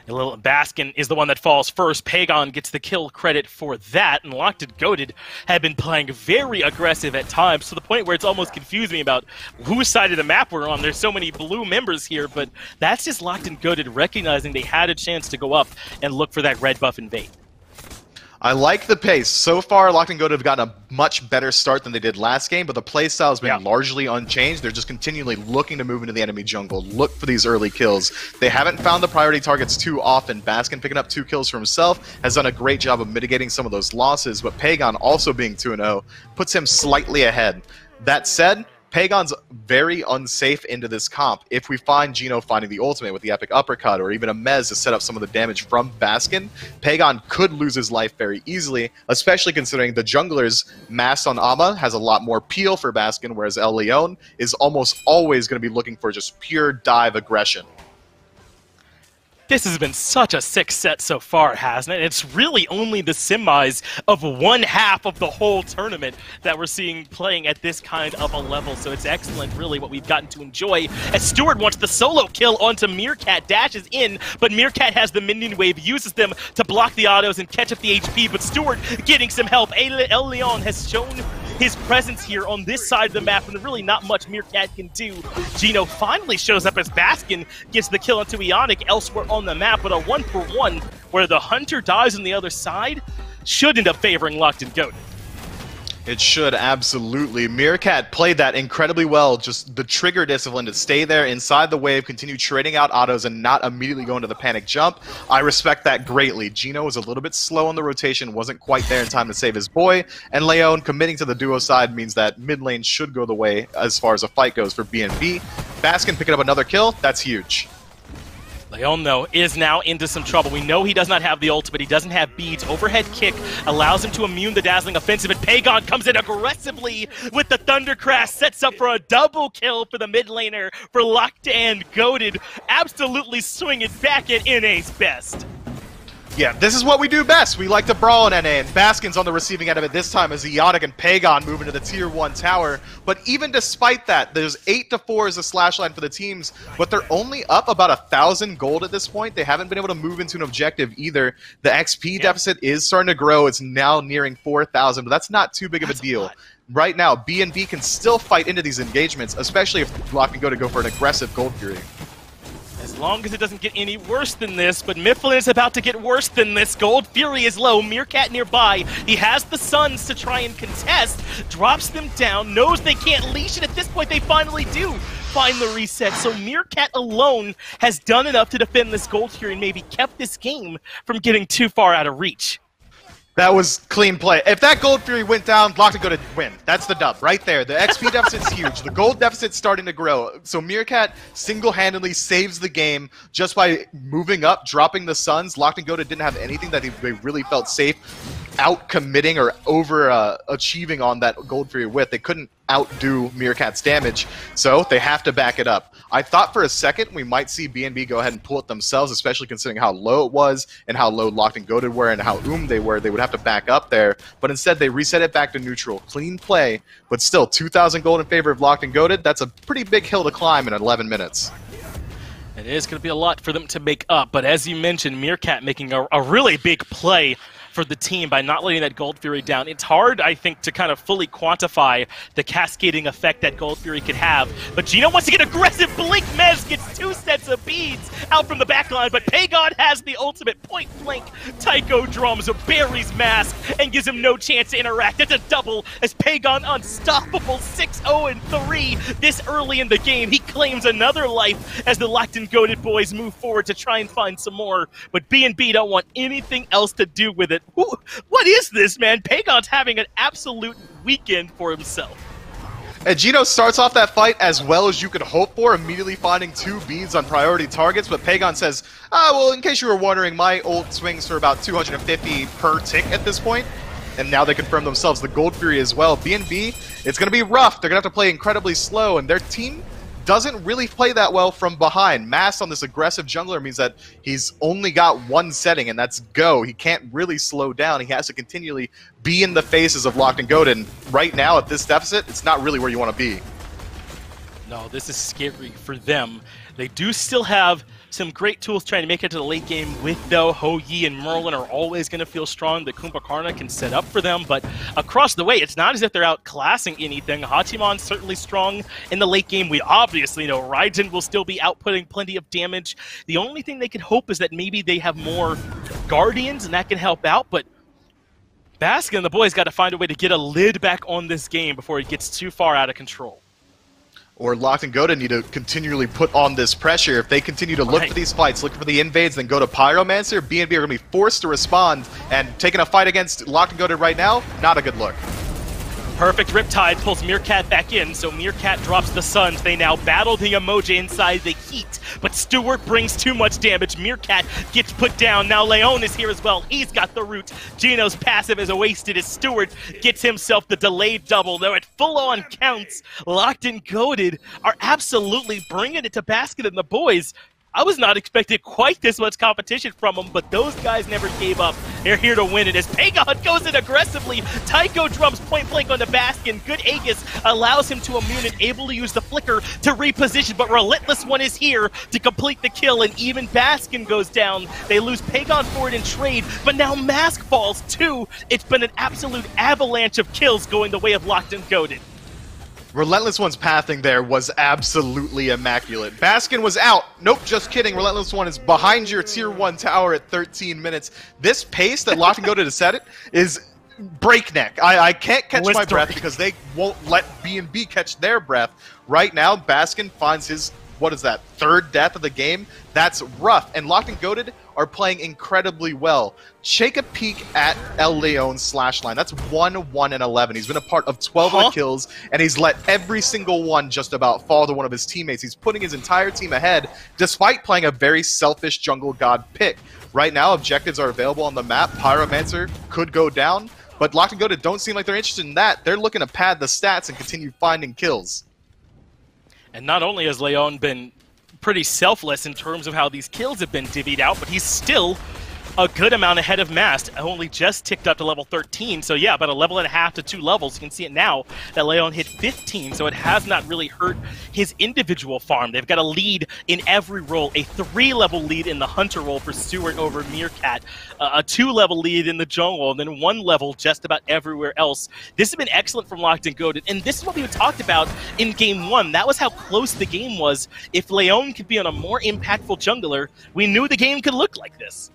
A little Baskin is the one that falls first. Pagon gets the kill credit for that, and Locked and Goated have been playing very aggressive at times, to the point where it's almost confused me about whose side of the map we're on. There's so many blue members here, but that's just Locked and Goated recognizing they had a chance to go up and look for that red buff invade. I like the pace. So far, Locked and Goated have gotten a much better start than they did last game, but the playstyle has been largely unchanged. They're just continually looking to move into the enemy jungle, look for these early kills. They haven't found the priority targets too often. Baskin picking up 2 kills for himself has done a great job of mitigating some of those losses, but Pagon also being 2-0 puts him slightly ahead. That said, Pagon's very unsafe into this comp. If we find Gino finding the ultimate with the epic uppercut, or even a Mez to set up some of the damage from Baskin, Pagon could lose his life very easily, especially considering the jungler's Mass on Ama has a lot more peel for Baskin, whereas El Leon is almost always going to be looking for just pure dive aggression. This has been such a sick set so far, hasn't it? It's really only the semis of one half of the whole tournament that we're seeing playing at this kind of a level, so it's excellent, really, what we've gotten to enjoy. As Stewart wants the solo kill onto Meerkat, dashes in, but Meerkat has the minion wave, uses them to block the autos and catch up the HP, but Stewart getting some help. El Leon has shown his presence here on this side of the map, and really not much Meerkat can do. Gino finally shows up as Baskin gets the kill onto Ionic elsewhere on the map, but a 1-for-1 where the Hunter dies on the other side should end up favoring Locked and Goated. It should, absolutely. Meerkat played that incredibly well, just the trigger discipline to stay there inside the wave, continue trading out autos, and not immediately go into the panic jump. I respect that greatly. Gino was a little bit slow on the rotation, wasn't quite there in time to save his boy, and Leon committing to the duo side means that mid lane should go the way as far as a fight goes for BNB. Baskin picking up another kill, that's huge. Leon, though, is now into some trouble. We know he does not have the ult, but he doesn't have beads. Overhead kick allows him to immune the dazzling offensive, and Pagon comes in aggressively with the Thundercrash, sets up for a double kill for the mid laner for Locked and Goated. Absolutely swing it back at NA's best. Yeah, this is what we do best. We like to brawl in NA, and Baskin's on the receiving end of it this time as Ionic and Pagon move into the Tier 1 tower. But even despite that, there's 8-4 as a slash line for the teams, but they're only up about 1,000 gold at this point. They haven't been able to move into an objective either. The XP deficit is starting to grow. It's now nearing 4,000, but that's not too big of a deal. Right now, BNB can still fight into these engagements, especially if Lock can go for an aggressive gold fury. as long as it doesn't get any worse than this, but Mifflin is about to get worse than this. Gold Fury is low, Meerkat nearby. He has the Suns to try and contest, drops them down, knows they can't leash it. At this point, they finally do find the reset. So Meerkat alone has done enough to defend this Gold Fury and maybe kept this game from getting too far out of reach. That was clean play. If that Gold Fury went down, Locked and Goated win. That's the dub right there. The XP deficit's huge. The gold deficit's starting to grow. So Meerkat single-handedly saves the game just by moving up, dropping the Suns. Locked and Goated didn't have anything that they really felt safe out-committing or over-achieving on that Gold Fury with. They couldn't outdo Meerkat's damage, so they have to back it up. I thought for a second we might see BNB go ahead and pull it themselves, especially considering how low it was and how low Locked and Goated were and how they were. They would have to back up there, but instead they reset it back to neutral. Clean play, but still 2,000 gold in favor of Locked and Goated. That's a pretty big hill to climb in 11 minutes. It is going to be a lot for them to make up, but as you mentioned, Meerkat making a really big play for the team by not letting that Gold Fury down. It's hard, I think, to kind of fully quantify the cascading effect that Gold Fury could have. But Gino wants to get aggressive. Blink Mez gets 2 sets of beads out from the back line, but Pagon has the ultimate point blank. Tycho drums buries Mask and gives him no chance to interact. It's a double as Pagon unstoppable 6-0-3 this early in the game. He claims another life as the Locked and Goated boys move forward to try and find some more. But BNB don't want anything else to do with it. What is this, man? Pagon's having an absolute weekend for himself. And Gino starts off that fight as well as you could hope for, immediately finding 2 beads on priority targets, but Pagon says, well, in case you were wondering, my ult swings for about 250 per tick at this point. And now they confirm themselves the Gold Fury as well. BNB, it's going to be rough. They're going to have to play incredibly slow, and their team doesn't really play that well from behind. Mass on this aggressive jungler means that he's only got one setting, and that's go. He can't really slow down. He has to continually be in the faces of Locked and Goated, and right now at this deficit, it's not really where you want to be. No, this is scary for them. They do still have some great tools trying to make it to the late game with, though, Ho Yi and Merlin are always going to feel strong. The Kumbhakarna can set up for them, but across the way, it's not as if they're outclassing anything. Hachimon's certainly strong in the late game. We obviously know Raijin will still be outputting plenty of damage. The only thing they can hope is that maybe they have more Guardians, and that can help out, but Baskin and the boys got to find a way to get a lid back on this game before it gets too far out of control. Or Locked and Goated need to continually put on this pressure. If they continue to look for these fights, look for the invades, then go to Pyromancer, BNB are going to be forced to respond, and taking a fight against Locked and Goated right now, not a good look. Perfect Riptide pulls Meerkat back in, so Meerkat drops the Suns. They now battle the emoji inside the heat, but Stewart brings too much damage. Meerkat gets put down. Now Leon is here as well. He's got the root. Gino's passive is wasted as Stewart gets himself the delayed double, though it full-on counts. Locked and Goated are absolutely bringing it to Baskin and the boys. I was not expecting quite this much competition from them, but those guys never gave up. They're here to win it as Pagon goes in aggressively. Tycho drums point blank on the Baskin. Good Aegis allows him to immune and able to use the flicker to reposition, but Relentless One is here to complete the kill, and even Baskin goes down. They lose Pagon for it in trade, but now Mask falls too. It's been an absolute avalanche of kills going the way of Locked and Goated. Relentless One's pathing there was absolutely immaculate. Baskin was out. Nope, just kidding. Relentless One is behind your tier 1 tower at 13 minutes. This pace that Locked and Goated has set it is breakneck. I can't catch my breath because they won't let BNB catch their breath. Right now, Baskin finds his, what is that, 3rd death of the game? That's rough. And Locked and Goated are playing incredibly well. Take a peek at El Leon's slash line. That's 1-1-11. He's been a part of 12 of the kills, and he's let every single one just about fall to one of his teammates. He's putting his entire team ahead, despite playing a very selfish jungle god pick. Right now, objectives are available on the map. Pyromancer could go down, but Locked and Goated don't seem like they're interested in that. They're looking to pad the stats and continue finding kills. And not only has Leon been pretty selfless in terms of how these kills have been divvied out, but he's still a good amount ahead of Mast, only just ticked up to level 13. So yeah, about a level and a half to 2 levels. You can see it now that Leon hit 15, so it has not really hurt his individual farm. They've got a lead in every role, a 3-level lead in the Hunter role for Stewart over Meerkat, a 2-level lead in the jungle, and then 1 level just about everywhere else. This has been excellent from Locked and Goated, and this is what we talked about in Game 1. That was how close the game was. If Leon could be on a more impactful jungler, we knew the game could look like this.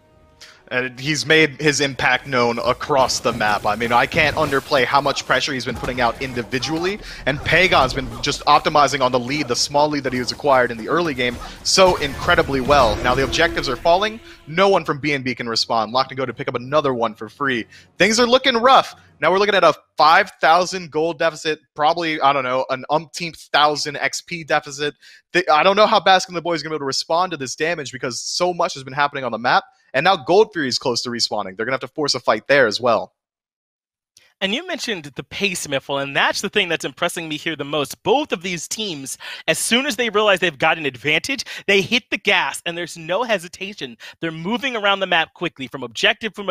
And he's made his impact known across the map. I mean, I can't underplay how much pressure he's been putting out individually, and Pagon's been just optimizing on the lead, the small lead that he was acquired in the early game, so incredibly well. Now the objectives are falling, no one from BNB can respond. Locked and Go to pick up another one for free. Things are looking rough. Now we're looking at a 5,000 gold deficit, probably, I don't know, an umpteenth thousand XP deficit. I don't know how Baskin and the boys are going to be able to respond to this damage because so much has been happening on the map. And now Gold Fury is close to respawning. They're going to have to force a fight there as well. And you mentioned the pace, Miffle, and that's the thing that's impressing me here the most. Both of these teams, as soon as they realize they've got an advantage, they hit the gas, and there's no hesitation. They're moving around the map quickly from objective. And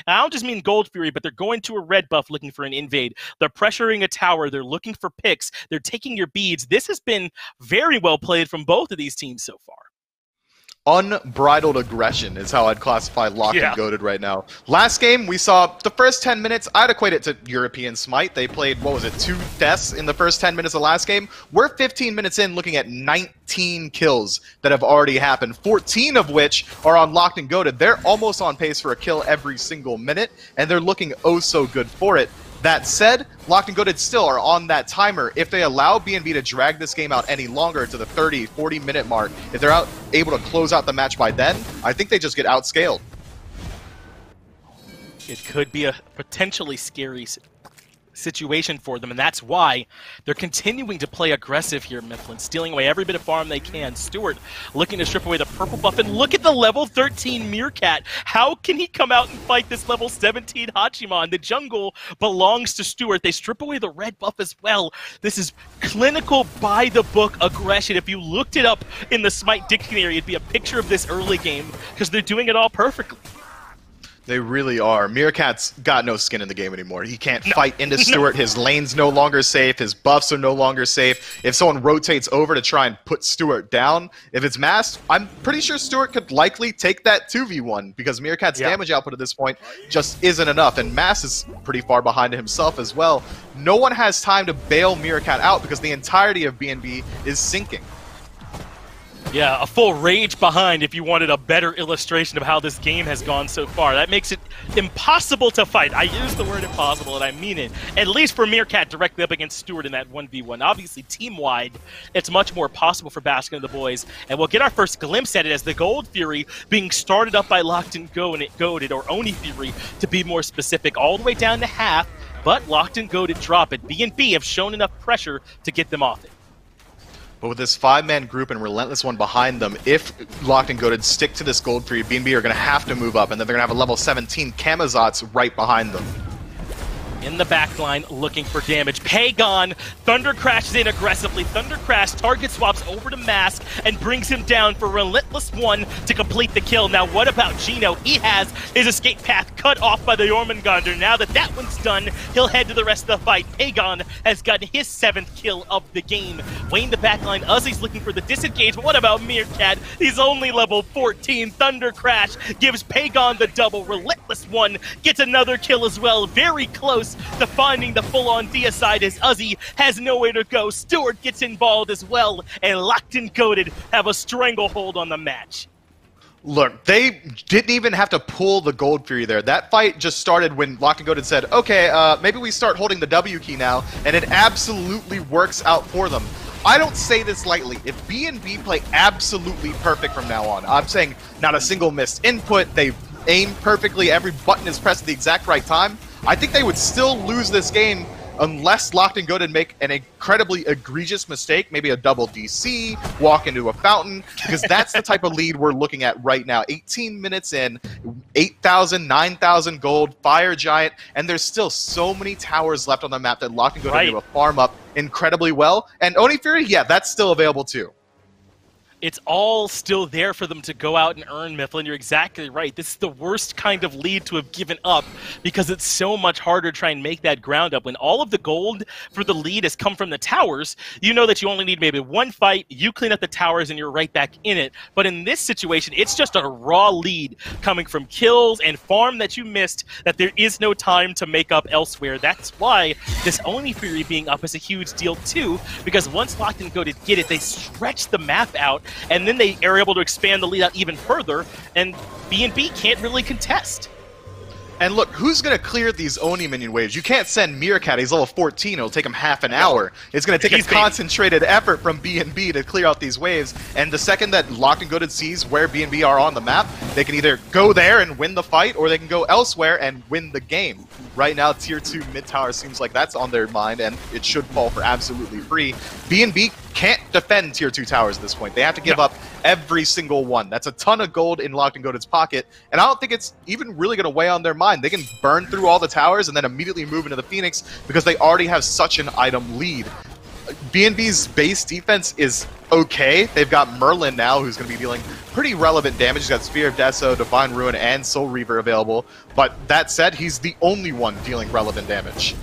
I don't just mean Gold Fury, but they're going to a red buff looking for an invade. They're pressuring a tower. They're looking for picks. They're taking your beads. This has been very well played from both of these teams so far. Unbridled aggression is how I'd classify Locked and Goated right now. Last game, we saw the first 10 minutes, I'd equate it to European Smite. They played, 2 deaths in the first 10 minutes of last game. We're 15 minutes in looking at 19 kills that have already happened, 14 of which are on Locked and Goated. They're almost on pace for a kill every single minute, and they're looking oh so good for it. That said, Locked and Goated still are on that timer. If they allow BNB to drag this game out any longer to the 30, 40-minute mark, if they're able to close out the match by then, I think they just get outscaled. It could be a potentially scary situation for them, and that's why they're continuing to play aggressive here, Mifflin, stealing away every bit of farm they can. Stewart looking to strip away the purple buff, and look at the level 13 Meerkat. How can he come out and fight this level 17 Hachiman? The jungle belongs to Stewart. They strip away the red buff as well. This is clinical by-the-book aggression. If you looked it up in the Smite dictionary, it'd be a picture of this early game, because they're doing it all perfectly. They really are. Meerkat's got no skin in the game anymore. He can't fight into Stewart. His lane's no longer safe. His buffs are no longer safe. If someone rotates over to try and put Stewart down, if it's Mast, I'm pretty sure Stewart could likely take that 2v1 because Meerkat's damage output at this point just isn't enough. And Mast is pretty far behind himself as well. No one has time to bail Meerkat out because the entirety of BNB is sinking. Yeah, a full rage behind if you wanted a better illustration of how this game has gone so far. That makes it impossible to fight. I use the word impossible, and I mean it. At least for Meerkat directly up against Stewart in that 1v1. Obviously, team-wide, it's much more possible for Baskin and the boys. And we'll get our first glimpse at it as the Gold Fury being started up by Locked and Goated, or Oni Fury, to be more specific, all the way down to half. But Locked and Goated drop it. BNB have shown enough pressure to get them off it. But with this 5-man group and Relentless One behind them, if Locked and Goated stick to this Gold Fury, BNB are going to have to move up, and then they're going to have a level 17 Kamazotz right behind them. In the backline, looking for damage. Pagon, Thunder crashes in aggressively. Thunder Crash target swaps over to Mask and brings him down for Relentless One to complete the kill. Now, what about Gino? He has his escape path cut off by the Jormungandr. Now that that one's done, he'll head to the rest of the fight. Pagon has gotten his 7th kill of the game. Wayne the backline, Uzzie's looking for the disengage. But what about Meerkat? He's only level 14. Thunder Crash gives Pagon the double. Relentless One gets another kill as well. Very close to finding the full-on deicide as Uzzy has nowhere to go. Stewart gets involved as well, and Locked and Goated have a stranglehold on the match. Look, they didn't even have to pull the Gold Fury there. That fight just started when Locked and Goated said, okay, maybe we start holding the W key now, and it absolutely works out for them. I don't say this lightly. If BNB play absolutely perfect from now on, I'm saying not a single missed input, they aim perfectly, every button is pressed at the exact right time, I think they would still lose this game unless Locked and Goated make an incredibly egregious mistake, maybe a double DC, walk into a fountain, because that's the type of lead we're looking at right now. 18 minutes in, 8,000, 9,000 gold, Fire Giant, and there's still so many towers left on the map that Locked and Goated are able to farm up incredibly well. And Oni Fury, yeah, that's still available too. it's all still there for them to go out and earn, Mifflin. You're exactly right. This is the worst kind of lead to have given up because it's so much harder to try and make that ground up. When all of the gold for the lead has come from the towers, you know that you only need maybe one fight, you clean up the towers, and you're right back in it. But in this situation, it's just a raw lead coming from kills and farm that you missed that there is no time to make up elsewhere. That's why this Oni Fury being up is a huge deal too, because once Locked and Goated get it, they stretch the map out, and then they are able to expand the lead out even further, and B&B can't really contest. And look, who's going to clear these Oni minion waves? You can't send Meerkat, he's level 14, it'll take him half an hour. It's going to take a concentrated effort from B&B to clear out these waves, and the second that Locked and Goated sees where B&B are on the map, they can either go there and win the fight, or they can go elsewhere and win the game. Right now, Tier 2 mid tower seems like that's on their mind, and it should fall for absolutely free. B&B can't defend Tier 2 towers at this point. They have to give up every single one. That's a ton of gold in Locked and Goated's pocket, and I don't think it's even really going to weigh on their mind. They can burn through all the towers and then immediately move into the Phoenix because they already have such an item lead. B&B's base defense is okay. They've got Merlin now, who's going to be dealing pretty relevant damage. He's got Sphere of Deso, Divine Ruin, and Soul Reaver available. But that said, he's the only one dealing relevant damage.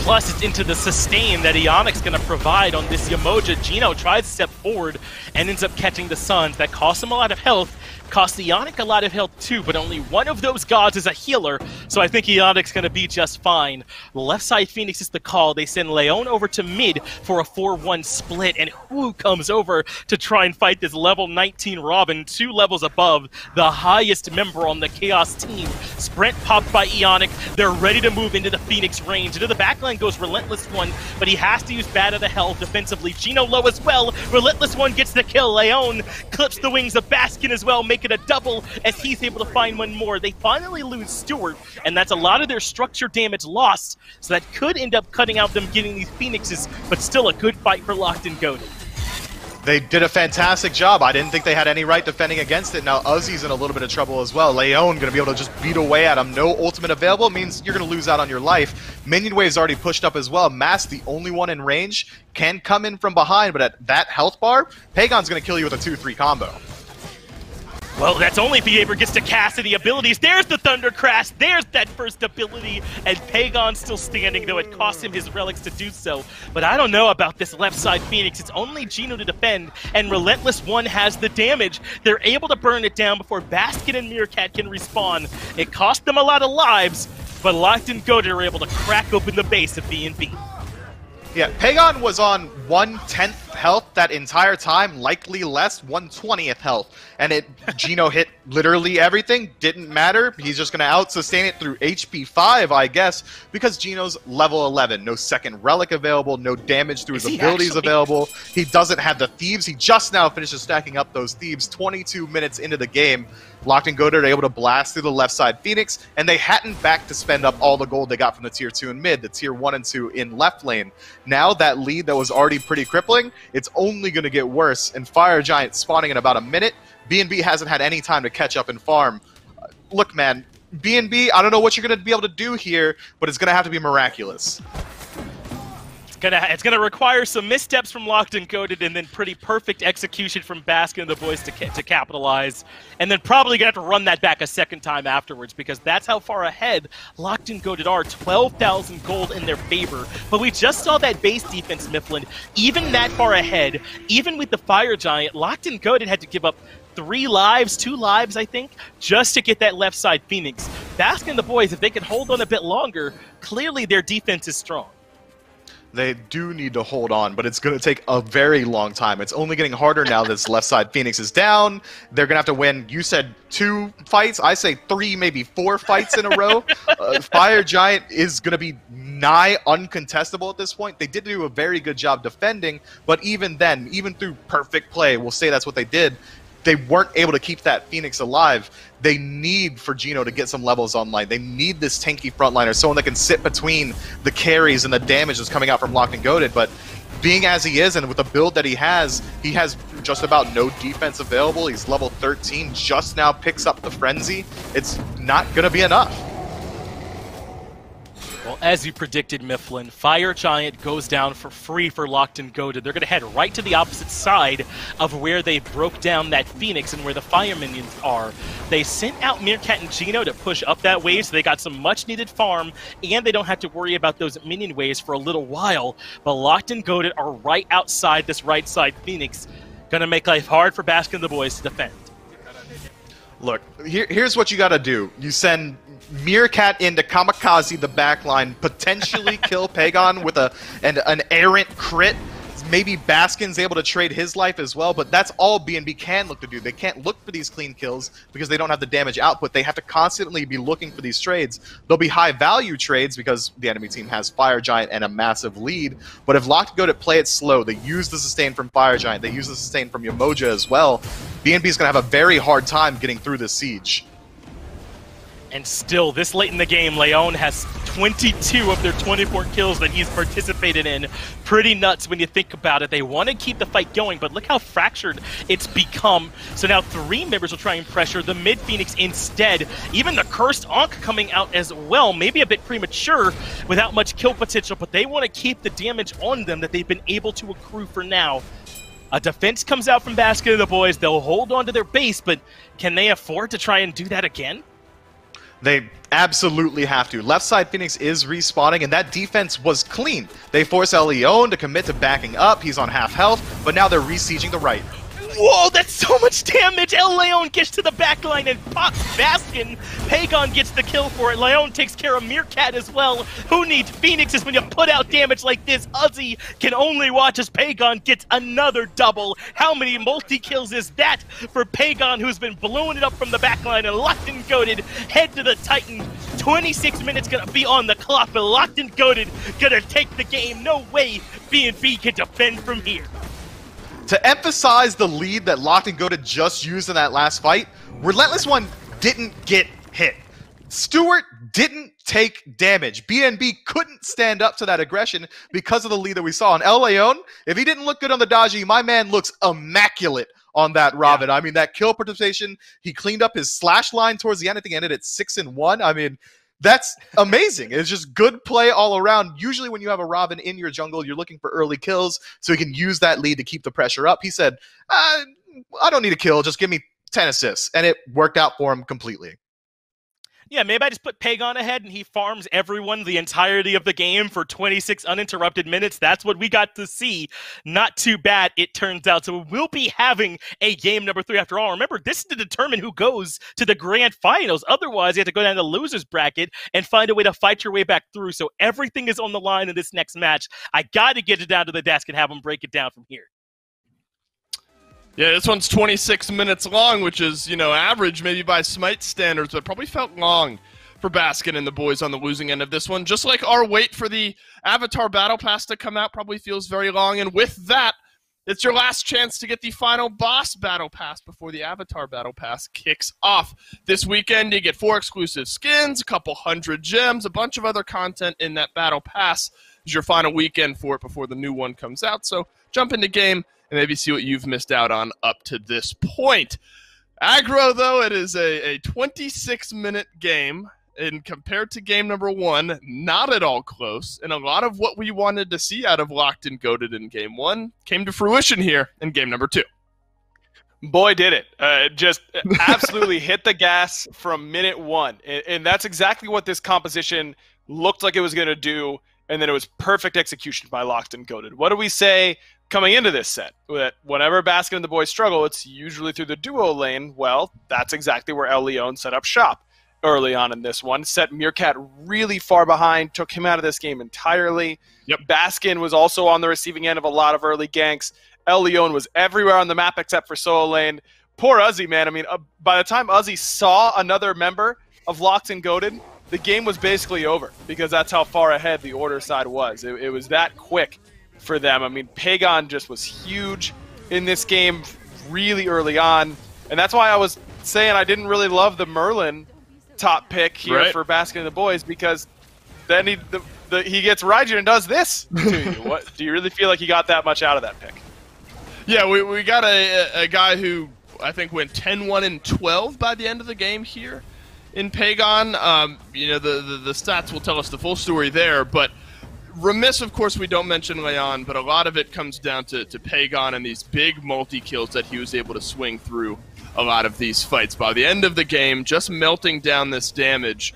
Plus, it's into the sustain that Ionic's going to provide on this Yamoja. Gino tries to step forward and ends up catching the Suns. That costs him a lot of health. Costs Ionic a lot of health too, but only one of those gods is a healer, so I think Ionic's going to be just fine. Left side Phoenix is the call. They send Leon over to mid for a 4-1 split, and who comes over to try and fight this level 19 Robin, 2 levels above the highest member on the Chaos team. Sprint popped by Ionic. They're ready to move into the Phoenix range. Into the backline goes Relentless One, but he has to use Bat of the Hell defensively. Gino low as well. Relentless One gets the kill. Leon clips the wings of Baskin as well, make it a double as he's able to find one more. They finally lose Stewart, and that's a lot of their structure damage lost, so that could end up cutting out them getting these Phoenixes, but still a good fight for Locked and Goated. They did a fantastic job. I didn't think they had any right defending against it. Now Uzi's in a little bit of trouble as well. Leon going to be able to just beat away at him. No ultimate available means you're going to lose out on your life. Minion wave's already pushed up as well. Mass, the only one in range, can come in from behind, but at that health bar, Pagon's going to kill you with a 2-3 combo. Well, that's only if he ever gets to cast any abilities. There's the Thunder Crash. There's that first ability. And Pagon's still standing, though it cost him his relics to do so. But I don't know about this left side Phoenix. It's only Gino to defend, and Relentless One has the damage. They're able to burn it down before Baskin and Meerkat can respawn. It cost them a lot of lives, but Locked and Goated are able to crack open the base of B&B. Yeah, Pagon was on 1/10 health that entire time, likely less, 1/20th health. And Gino hit literally everything, didn't matter. He's just going to out-sustain it through HP 5, I guess, because Gino's level 11. No second relic available, no damage through his abilities available. He doesn't have the Thieves. He just now finishes stacking up those Thieves 22 minutes into the game. Locked and Goated are able to blast through the left side Phoenix, and they hadn't back to spend up all the gold they got from the Tier 2 in mid, the Tier 1 and 2 in left lane. Now that lead that was already pretty crippling, it's only going to get worse, and Fire Giant spawning in about a minute. B&B hasn't had any time to catch up and farm. Look, man, B&B, I don't know what you're going to be able to do here, but it's going to have to be miraculous. It's gonna require some missteps from Locked and Goated, and then pretty perfect execution from Baskin and the boys to capitalize, and then probably gonna have to run that back a second time afterwards, because that's how far ahead Locked and Goated are. 12,000 gold in their favor, but we just saw that base defense, Mifflin. Even that far ahead, even with the Fire Giant, Locked and Goated had to give up 2 lives, I think, just to get that left side Phoenix. Baskin and the boys, if they could hold on a bit longer, clearly their defense is strong. They do need to hold on, but it's going to take a very long time. It's only getting harder now that this left side Phoenix is down. They're going to have to win, you said 2 fights. I say 3, maybe 4 fights in a row. Fire Giant is going to be nigh uncontestable at this point. They did do a very good job defending, but even then, even through perfect play, we'll say that's what they did, they weren't able to keep that Phoenix alive. They need for Gino to get some levels online. They need this tanky frontliner, someone that can sit between the carries and the damage that's coming out from Locked and Goated. But being as he is, and with the build that he has just about no defense available. He's level 13, just now picks up the Frenzy. It's not going to be enough. Well, as you predicted, Mifflin, Fire Giant goes down for free for Locked and Goaded. They're going to head right to the opposite side of where they broke down that Phoenix and where the Fire Minions are. They sent out Meerkat and Gino to push up that wave, so they got some much-needed farm, and they don't have to worry about those minion waves for a little while. But Locked and Goaded are right outside this right side Phoenix. Going to make life hard for Baskin and the boys to defend. Look, here's what you got to do. You send Meerkat into Kamikaze the backline, potentially kill Pagon with an errant crit. Maybe Baskin's able to trade his life as well, but that's all BNB can look to do. They can't look for these clean kills because they don't have the damage output. They have to constantly be looking for these trades. They'll be high-value trades because the enemy team has Fire Giant and a massive lead, but if Locked Go to play it slow, they use the sustain from Fire Giant, they use the sustain from Yamoja as well, BNB's going to have a very hard time getting through this siege. And still, this late in the game, Leon has 22 of their 24 kills that he's participated in. Pretty nuts when you think about it. They want to keep the fight going, but look how fractured it's become. So now 3 members will try and pressure the mid Phoenix instead. Even the Cursed Ankh coming out as well. Maybe a bit premature without much kill potential, but they want to keep the damage on them that they've been able to accrue for now. A defense comes out from Baskin and the boys. They'll hold on to their base, but can they afford to try and do that again? They absolutely have to. Left side Phoenix is respawning, and that defense was clean. They force El Leon to commit to backing up. He's on half health, but now they're resieging the right. Whoa, that's so much damage! El Leon gets to the backline and pops Baskin. Pagon gets the kill for it. Leon takes care of Meerkat as well. Who needs Phoenixes when you put out damage like this? Uzi can only watch as Pagon gets another double. How many multi-kills is that for Pagon, who's been blowing it up from the backline? And Locked and Goaded head to the Titan. 26 minutes gonna be on the clock, but Locked and Goaded gonna take the game. No way B&B can defend from here. To emphasize the lead that Locked and Goaded just used in that last fight, Relentless One didn't get hit. Stewart didn't take damage. BNB couldn't stand up to that aggression because of the lead that we saw. And El Leon, if he didn't look good on the dodgy, my man looks immaculate on that Robin. Yeah. I mean, that kill participation, he cleaned up his slash line towards the end. I think he ended at 6-1. I mean, that's amazing. It's just good play all around. Usually when you have a Robin in your jungle, you're looking for early kills so he can use that lead to keep the pressure up. He said, I don't need a kill, just give me 10 assists. And it worked out for him completely. Yeah, maybe I just put Pagon ahead and he farms everyone the entirety of the game for 26 uninterrupted minutes. That's what we got to see. Not too bad, it turns out. So we'll be having a game number 3 after all. Remember, this is to determine who goes to the grand finals. Otherwise, you have to go down to the loser's bracket and find a way to fight your way back through. So everything is on the line in this next match. I got to get it down to the desk and have them break it down from here. Yeah, this one's 26 minutes long, which is, average maybe by SMITE standards, but probably felt long for Baskin and the boys on the losing end of this one. Just like our wait for the Avatar Battle Pass to come out probably feels very long. And with that, it's your last chance to get the final boss Battle Pass before the Avatar Battle Pass kicks off. This weekend, you get 4 exclusive skins, a couple hundred gems, a bunch of other content in that Battle Pass. Is your final weekend for it before the new one comes out. So jump into game and maybe see what you've missed out on up to this point. Aggro, though, it is a 26-minute game, and compared to game number 1, not at all close, and a lot of what we wanted to see out of Locked and Goaded in game 1 came to fruition here in game number 2. Boy, did it. Just absolutely hit the gas from minute 1, and that's exactly what this composition looked like it was going to do, and then it was perfect execution by Locked and Goaded. What do we say coming into this set? That whenever Baskin and the boys struggle, it's usually through the duo lane. Well, that's exactly where El Leon set up shop early on in this one. Set Meerkat really far behind, took him out of this game entirely. Yep. Baskin was also on the receiving end of a lot of early ganks. El Leon was everywhere on the map except for solo lane. Poor Uzi, man. I mean, by the time Uzi saw another member of Locked and Goaded, the game was basically over because that's how far ahead the order side was. It was that quick for them. I mean, Pagon just was huge in this game really early on, and that's why I was saying I didn't really love the Merlin top pick here for Baskin and the boys, because then he gets Raijin and does this to you. What do you really feel like he got that much out of that pick? Yeah, we got a guy who I think went 10-1-12 by the end of the game here in Pagon. You know, the stats will tell us the full story there, but remiss, of course, we don't mention Leon, but a lot of it comes down to Pagon and these big multi-kills that he was able to swing through a lot of these fights. By the end of the game, just melting down this damage.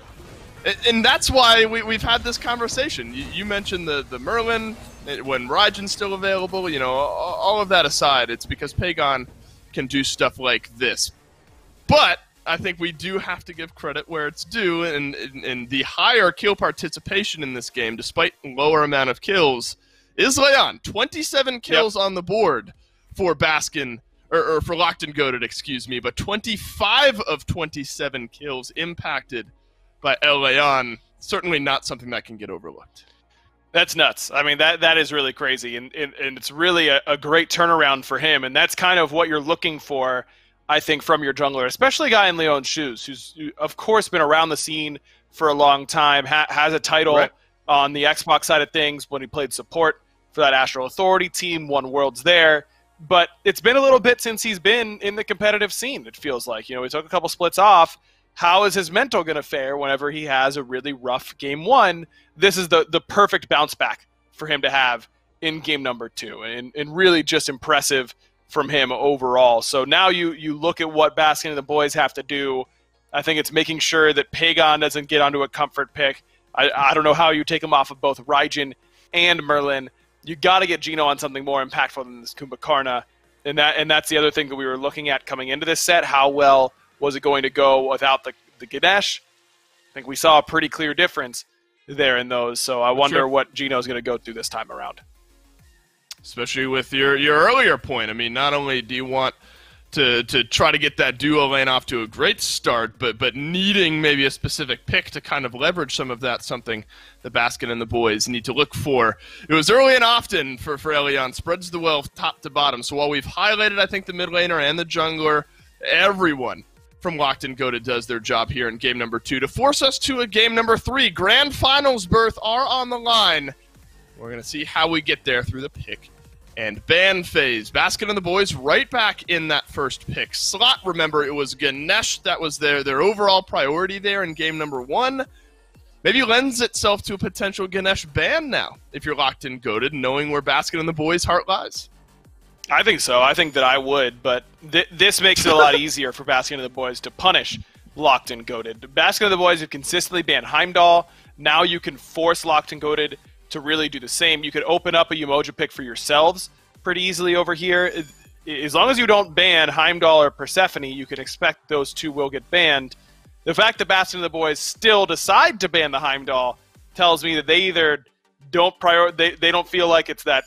And that's why we've had this conversation. You mentioned the Merlin, when Raijin's still available, you know, all of that aside, it's because Pagon can do stuff like this. But I think we do have to give credit where it's due, and the higher kill participation in this game, despite lower amount of kills, is Leon. 27 kills on the board for Baskin, or for Locked and Goated, excuse me, but 25 of 27 kills impacted by El Leon. Certainly not something that can get overlooked. That's nuts. I mean, that is really crazy, and it's really a great turnaround for him, and that's kind of what you're looking for, I think, from your jungler, especially a guy in Leon's shoes, who's, of course, been around the scene for a long time, has a title on the Xbox side of things when he played support for that Astral Authority team, won Worlds there, but it's been a little bit since he's been in the competitive scene, it feels like. You know, he took a couple splits off. How is his mental going to fare whenever he has a really rough game one? This is the perfect bounce back for him to have in game number 2, and really just impressive from him overall. So now you look at what Baskin and the boys have to do. I think it's making sure that Pagon doesn't get onto a comfort pick. I don't know how you take him off of both Raijin and Merlin. You got to get Gino on something more impactful than this Kumbhakarna, and that's the other thing that we were looking at coming into this set. How well was it going to go without the Ganesh? I think we saw a pretty clear difference there in those, so I wonder what Gino's going to go through this time around. Especially with your earlier point. I mean, not only do you want to try to get that duo lane off to a great start, but needing maybe a specific pick to kind of leverage some of that, something the Baskin and the boys need to look for. It was early and often for Elion, spreads the wealth top to bottom. So while we've highlighted, I think, the mid laner and the jungler, everyone from Locked and Goated does their job here in game number 2 to force us to a game number 3. Grand Finals berth are on the line. We're going to see how we get there through the pick and ban phase. Baskin and the boys right back in that first pick slot. Remember, it was Ganesh that was their overall priority there in game number 1. Maybe lends itself to a potential Ganesh ban now, if you're Locked and Goated, knowing where Baskin and the boys' heart lies. I think so. I think that I would, but this makes it a lot easier for Baskin and the boys to punish Locked and Goated. Baskin and the boys have consistently banned Heimdall. Now you can force Locked and Goated to really do the same. You could open up a Umoja pick for yourselves pretty easily over here. As long as you don't ban Heimdall or Persephone, you can expect those two will get banned. The fact that Bastion and the boys still decide to ban the Heimdall tells me that they either don't they don't feel like it's that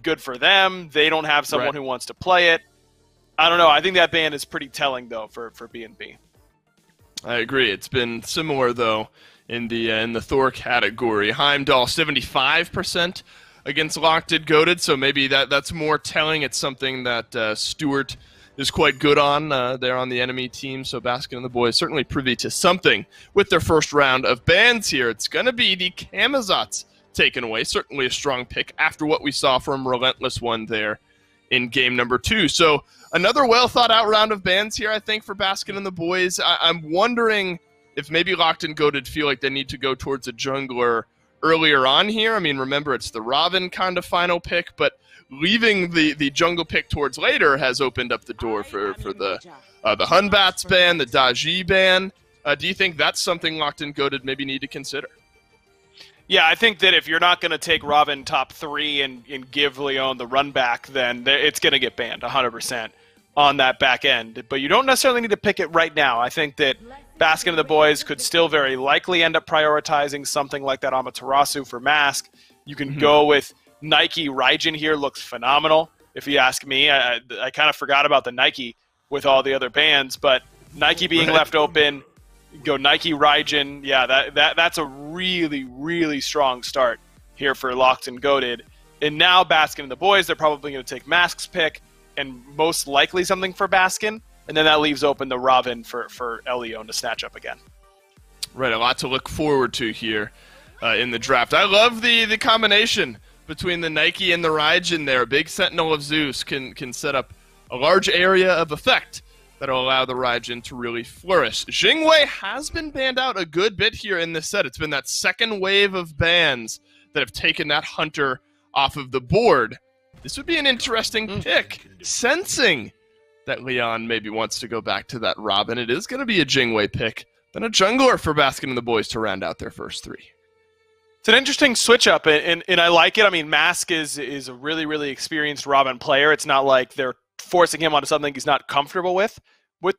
good for them. They don't have someone who wants to play it. I don't know. I think that ban is pretty telling, though, for B&B. I agree. It's been similar, though, in the Thor category. Heimdall 75% against Locked and Goated, so maybe that's more telling. It's something that Stewart is quite good on there on the enemy team, so Baskin and the boys certainly privy to something with their first round of bans here. It's going to be the Camazotz taken away. Certainly a strong pick after what we saw from Relentless One there in game number 2. So another well-thought-out round of bans here, I think, for Baskin and the boys. I'm wondering if maybe Locked and Goated feel like they need to go towards a jungler earlier on here. I mean, remember, it's the Robin kind of final pick, but leaving the jungle pick towards later has opened up the door for the Hunbats ban, the Daji ban. Do you think that's something Locked and Goated maybe need to consider? Yeah, I think that if you're not going to take Robin top 3 and give Leon the run back, then it's going to get banned 100% on that back end. But you don't necessarily need to pick it right now. I think that Baskin and the boys could still very likely end up prioritizing something like that Amaterasu for Mask. You can go with Nike. Raijin here looks phenomenal, if you ask me. I kind of forgot about the Nike with all the other bans, but Nike being left open, go Nike Raijin. Yeah, that's a really, really strong start here for Locked and Goated. And now Baskin and the boys, they're probably going to take Mask's pick and most likely something for Baskin. And then that leaves open the Robin for Elion to snatch up again. Right, a lot to look forward to here in the draft. I love the combination between the Nike and the Raijin there. A big Sentinel of Zeus can set up a large area of effect that'll allow the Raijin to really flourish. Jingwei has been banned out a good bit here in this set. It's been that second wave of bans that have taken that Hunter off of the board. This would be an interesting pick, sensing that Leon maybe wants to go back to that Robin. It is going to be a Jingwei pick, then a jungler for Baskin and the boys to round out their first three. It's an interesting switch up, and I like it. I mean, Mask is a really, really experienced Robin player. It's not like they're forcing him onto something he's not comfortable with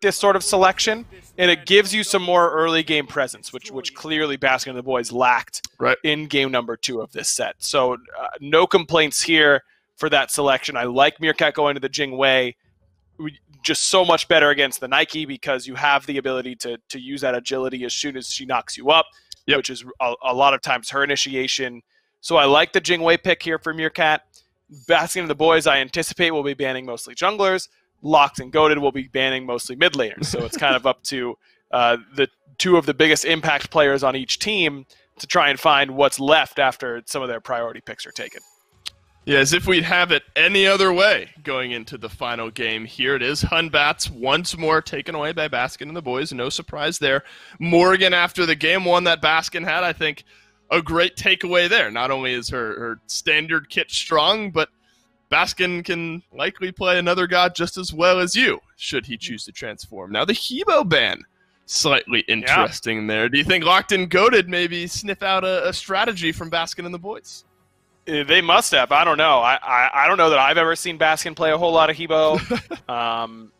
this sort of selection, and it gives you some more early game presence, which clearly Baskin and the boys lacked in game number 2 of this set. So no complaints here for that selection. I like Meerkat going to the Jingwei. Just so much better against the Nike because you have the ability to use that agility as soon as she knocks you up, which is a lot of times her initiation. So I like the Jingwei pick here for Meerkat. Baskin and the boys, I anticipate, will be banning mostly junglers. Locked and Goated will be banning mostly mid laners. So it's kind of up to the two of the biggest impact players on each team to try and find what's left after some of their priority picks are taken. Yeah, as if we'd have it any other way going into the final game. Here it is. Hunbats once more taken away by Baskin and the boys. No surprise there. Morgan, after the game one that Baskin had, I think a great takeaway there. Not only is her standard kit strong, but Baskin can likely play another god just as well as you, should he choose to transform. Now the Hebo ban, slightly interesting there. Do you think Locked and Goated maybe sniff out a strategy from Baskin and the boys? They must have. I don't know. I don't know that I've ever seen Baskin play a whole lot of Hebo.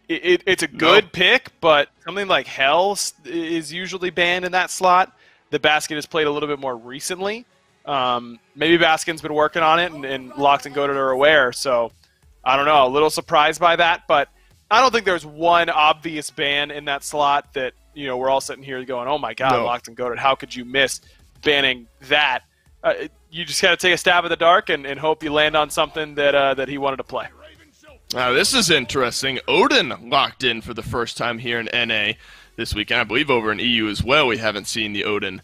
It's a good pick, but something like Hell is usually banned in that slot. The Baskin has played a little bit more recently. Maybe Baskin's been working on it, and Locked and Goated are aware. So I don't know. A little surprised by that, but I don't think there's one obvious ban in that slot that we're all sitting here going, "Oh my God, Locked and Goated! How could you miss banning that?" You just got to take a stab at the dark and hope you land on something that he wanted to play. Now, this is interesting. Odin locked in for the first time here in NA this weekend. I believe over in EU as well. We haven't seen the Odin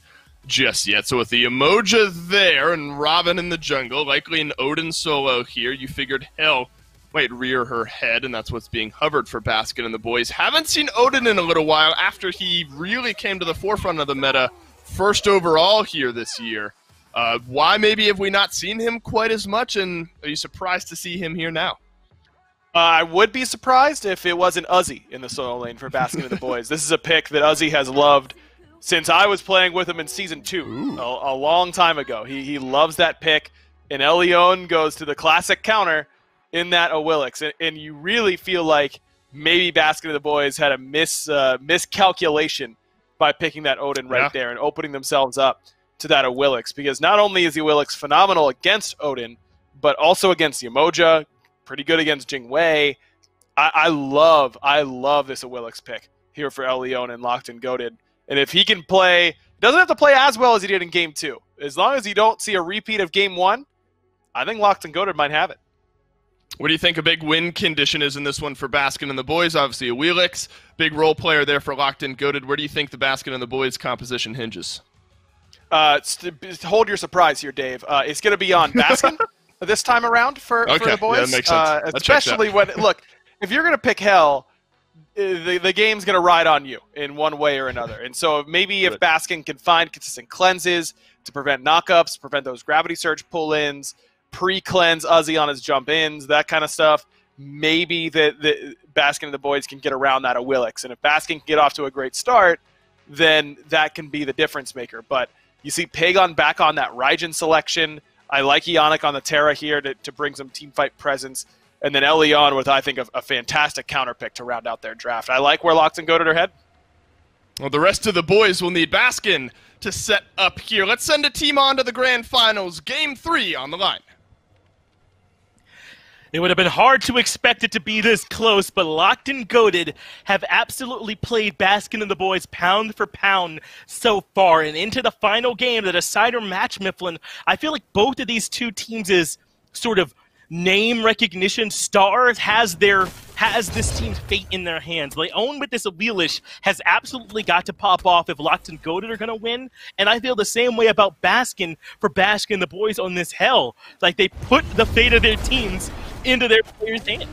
just yet. So with the Emoja there and Robin in the jungle, likely an Odin solo here, you figured Hell might rear her head, and that's what's being hovered for Baskin and the boys. Haven't seen Odin in a little while after he really came to the forefront of the meta first overall here this year. Why maybe have we not seen him quite as much, and are you surprised to see him here now? I would be surprised if it wasn't Uzi in the solo lane for Baskin and the boys. This is a pick that Uzi has loved since I was playing with him in Season 2, a long time ago. He loves that pick, and Elion goes to the classic counter in that Awilix. And you really feel like maybe Baskin and the boys had a miscalculation by picking that Odin right there and opening themselves up to that Awilix, because not only is the Awilix phenomenal against Odin, but also against the Emoja, pretty good against Jingwei. I love this Awilix pick here for El Leon and Locked and Goated. And if he can play, doesn't have to play as well as he did in Game 2. As long as you don't see a repeat of Game 1, I think Locked and Goated might have it. What do you think a big win condition is in this one for Baskin and the boys? Obviously a Awilix, big role player there for Locked and Goated. Where do you think the Baskin and the boys composition hinges? Hold your surprise here, Dave. It's going to be on Baskin this time around for the boys. Yeah, that makes sense. Especially when, look, if you're going to pick Hell, the game's going to ride on you in one way or another. And so maybe if Baskin can find consistent cleanses to prevent knockups, prevent those gravity surge pull-ins, pre-cleanse Uzi on his jump-ins, that kind of stuff, maybe the Baskin and the boys can get around that Awilix. And if Baskin can get off to a great start, then that can be the difference maker. But you see Pagon back on that Raijin selection. I like Ionic on the Terra here to bring some teamfight presence. And then Elion with, I think, a fantastic counter pick to round out their draft. I like where Locked and Goated are head. Well, the rest of the boys will need Baskin to set up here. Let's send a team on to the Grand Finals. Game 3 on the line. It would have been hard to expect it to be this close, but Locked and Goated have absolutely played Baskin and the boys pound for pound so far. And into the final game, the decider match, Mifflin, I feel like both of these two teams' sort of name recognition stars has this team's fate in their hands. Leon with this Awilish has absolutely got to pop off if Locked and Goated are going to win. And I feel the same way about Baskin for Baskin and the boys on this Hell. Like, they put the fate of their teams into their players' hands.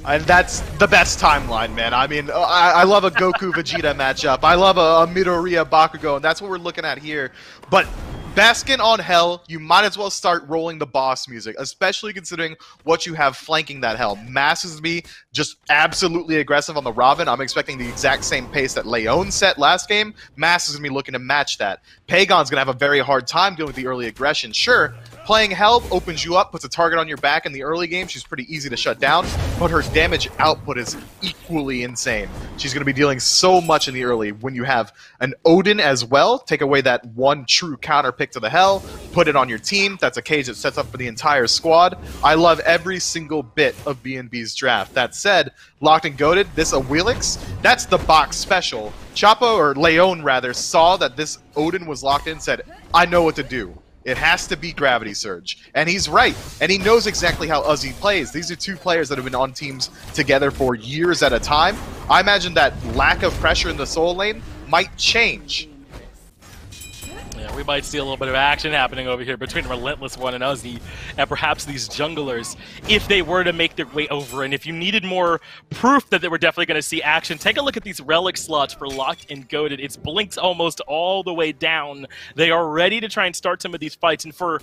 And that's the best timeline, man. I mean, I love a Goku-Vegeta matchup. I love a Midoriya-Bakugo, and that's what we're looking at here. But Baskin on Hell, you might as well start rolling the boss music, especially considering what you have flanking that Hell. Mass is to be just absolutely aggressive on the Robin. I'm expecting the exact same pace that Leon set last game. Mass is going to be looking to match that. Pagon's going to have a very hard time dealing with the early aggression. Sure, playing Hell opens you up, puts a target on your back in the early game. She's pretty easy to shut down, but her damage output is equally insane. She's going to be dealing so much in the early. When you have an Odin as well, take away that one true counter pick to the Hell, put it on your team. That's a cage that sets up for the entire squad. I love every single bit of BNB's draft. That said, Locked and Goated, this Awilix, that's the box special. Chapo, or Leon rather, saw that this Odin was locked in, said, I know what to do. It has to be Gravity Surge. And he's right. And he knows exactly how Uzi plays. These are two players that have been on teams together for years at a time. I imagine that lack of pressure in the Soul Lane might change. Yeah, we might see a little bit of action happening over here between Relentless One and Uzi, and perhaps these junglers, if they were to make their way over. And if you needed more proof that they were definitely going to see action, take a look at these relic slots for Locked and Goated. It's blinks almost all the way down. They are ready to try and start some of these fights, and for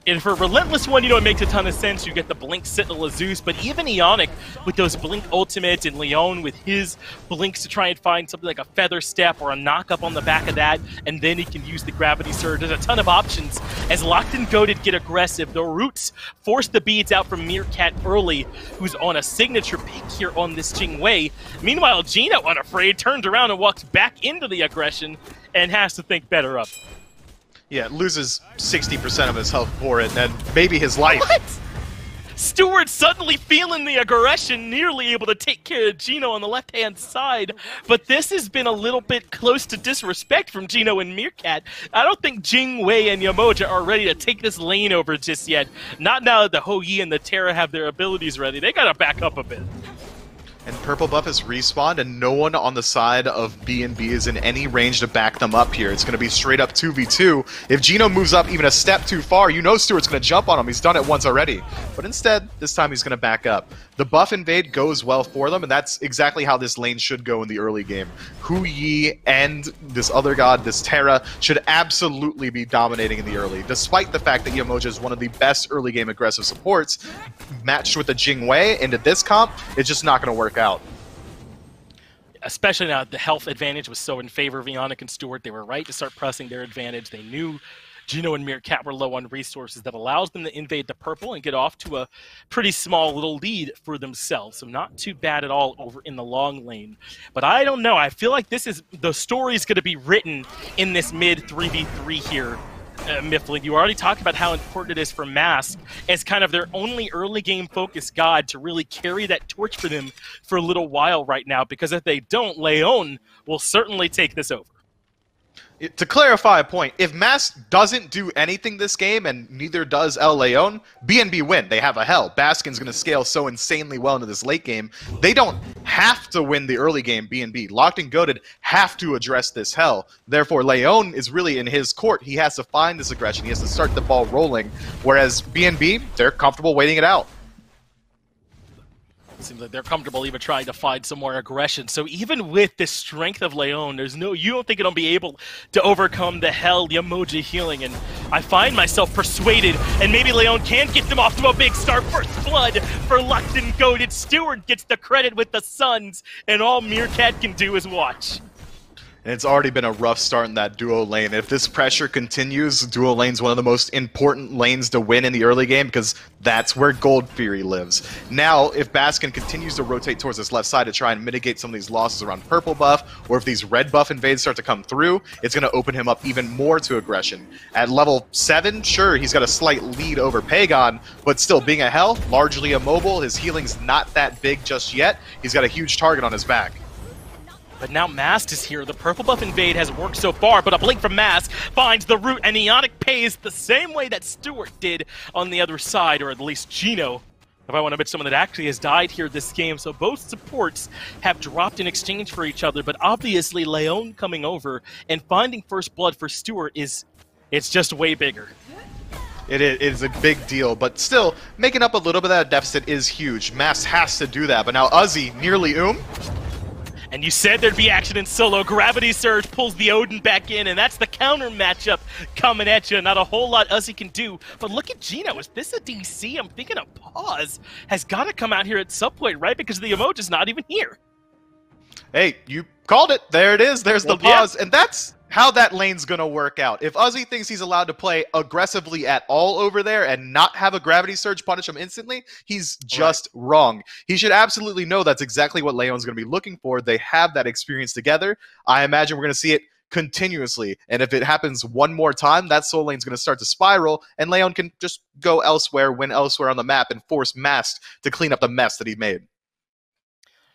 Relentless One, you know, it makes a ton of sense. You get the Blink Sentinel of Zeus, but even Ionic with those Blink ultimates and Leon with his Blinks to try and find something like a Feather Step or a knock-up on the back of that, and then he can use the Gravity Surge. There's a ton of options. As Locked and Goated get aggressive, the Roots force the beads out from Meerkat early, who's on a signature pick here on this Jing Wei. Meanwhile, Gino, unafraid, turns around and walks back into the aggression and has to think better of it. Yeah, loses 60% of his health for it, and maybe his life. What? Stewart suddenly feeling the aggression, nearly able to take care of Gino on the left-hand side, but this has been a little bit close to disrespect from Gino and Meerkat. I don't think Jing Wei and Yamoja are ready to take this lane over just yet. Not now that the Hou Yi and the Terra have their abilities ready. They gotta back up a bit. And Purple Buff has respawned, and no one on the side of BNB is in any range to back them up here. It's going to be straight up 2v2. If Gino moves up even a step too far, you know Stewart's going to jump on him. He's done it once already. But instead, this time he's going to back up. The buff invade goes well for them, and that's exactly how this lane should go in the early game. Hou Yi and this other god, this Terra, should absolutely be dominating in the early, despite the fact that Yamoja is one of the best early game aggressive supports. Matched with the Jing Wei into this comp, it's just not going to work out. Especially now the health advantage was so in favor of Ionic and Stewart. They were right to start pressing their advantage. They knew Gino and Meerkat were low on resources. That allows them to invade the purple and get off to a pretty small little lead for themselves. So not too bad at all over in the long lane. But I don't know. I feel like the story's going to be written in this mid 3v3 here. Mifflin, you already talked about how important it is for Mask as kind of their only early game focused god to really carry that torch for them for a little while right now, because if they don't, Leon will certainly take this over. To clarify a point, if Mask doesn't do anything this game, and neither does El Leon, BNB win. They have a Hell. Baskin's going to scale so insanely well into this late game. They don't have to win the early game, BNB. Locked and Goated have to address this Hell. Therefore, Leon is really in his court. He has to find this aggression. He has to start the ball rolling, whereas BNB, they're comfortable waiting it out. Seems like they're comfortable even trying to find some more aggression. So even with the strength of Leon, you don't think it'll be able to overcome the Hell Yamoja healing. And I find myself persuaded, and maybe Leon can get them off to a big start. First blood for Locked and Goated. Stewart gets the credit with the Suns, and all Meerkat can do is watch. And it's already been a rough start in that duo lane. If this pressure continues, duo lane's one of the most important lanes to win in the early game, because that's where Gold Fury lives. Now, if Baskin continues to rotate towards this left side to try and mitigate some of these losses around purple buff, or if these red buff invades start to come through, it's going to open him up even more to aggression. At level 7, sure, he's got a slight lead over Pagon, but still, being a Hell, largely immobile, his healing's not that big just yet. He's got a huge target on his back. But now Mask is here. The purple buff invade has worked so far, but a blink from Mask finds the root, and Ionic pays the same way that Stewart did on the other side, or at least Gino, if I want to bet someone that actually has died here this game. So both supports have dropped in exchange for each other, but obviously Leon coming over and finding first blood for Stewart it's just way bigger. It is a big deal, but still, making up a little bit of that deficit is huge. Mass has to do that, but now Uzi nearly And you said there'd be action in solo. Gravity Surge pulls the Odin back in, and that's the counter matchup coming at you. Not a whole lot Uzi can do, but look at Gino. Is this a DC? I'm thinking a pause has got to come out here at some point, right? Because the emote is not even here. Hey, you called it. There it is. There's the pause. And that's how that lane's going to work out. If Uzi thinks he's allowed to play aggressively at all over there and not have a Gravity Surge punish him instantly, he's just wrong. He should absolutely know that's exactly what Leon's going to be looking for. They have that experience together. I imagine we're going to see it continuously. And if it happens one more time, that soul lane's going to start to spiral, and Leon can just go elsewhere, win elsewhere on the map, and force Mask to clean up the mess that he made.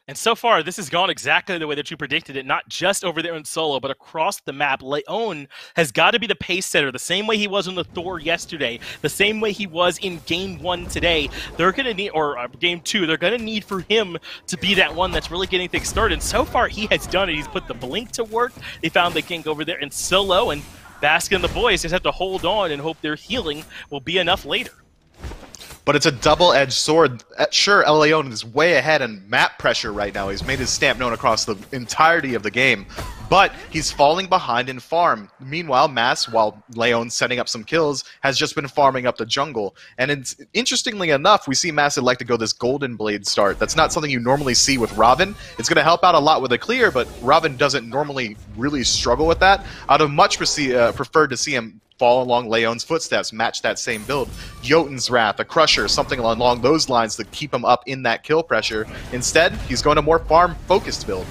And so far, this has gone exactly the way that you predicted it, not just over there in solo, but across the map. Leon has got to be the pace setter, the same way he was in the Thor yesterday, the same way he was in Game 1 today. They're going to need, or Game 2, they're going to need for him to be that one that's really getting things started. And so far, he has done it. He's put the blink to work. They found the king over there in solo, and Baskin and the boys just have to hold on and hope their healing will be enough later. But it's a double-edged sword. Sure, Leon is way ahead in map pressure right now. He's made his stamp known across the entirety of the game. But he's falling behind in farm. Meanwhile, Mass, while Leon's setting up some kills, has just been farming up the jungle. And interestingly enough, we see Mass like to go this Golden Blade start. That's not something you normally see with Robin. It's going to help out a lot with a clear, but Robin doesn't normally really struggle with that. I'd have much preferred to see him fall along Leon's footsteps, match that same build. Jotun's Wrath, a Crusher, something along those lines to keep him up in that kill pressure. Instead, he's going a more farm-focused build.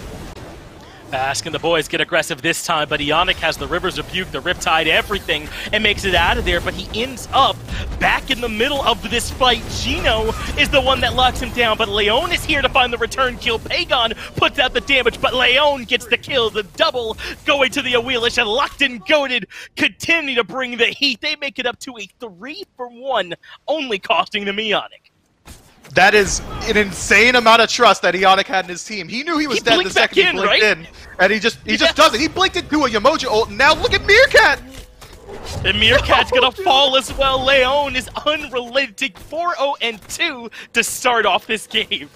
Baskin and the boys get aggressive this time, but Ionic has the River's Rebuke, the Riptide, everything, and makes it out of there, but he ends up back in the middle of this fight. Gino is the one that locks him down, but Leon is here to find the return kill. Pagon puts out the damage, but Leon gets the kill, the double going to the Awelish, and Locked and Goated continue to bring the heat. They make it up to a 3-for-1, only costing them Ionic. That is an insane amount of trust that Ionic had in his team. He knew he was dead the second he blinked in, and he just does it. He blinked into a Yamoja ult, and now look at Meerkat! And Meerkat's gonna fall as well. Leon is unrelated to 4-0-2 to start off this game.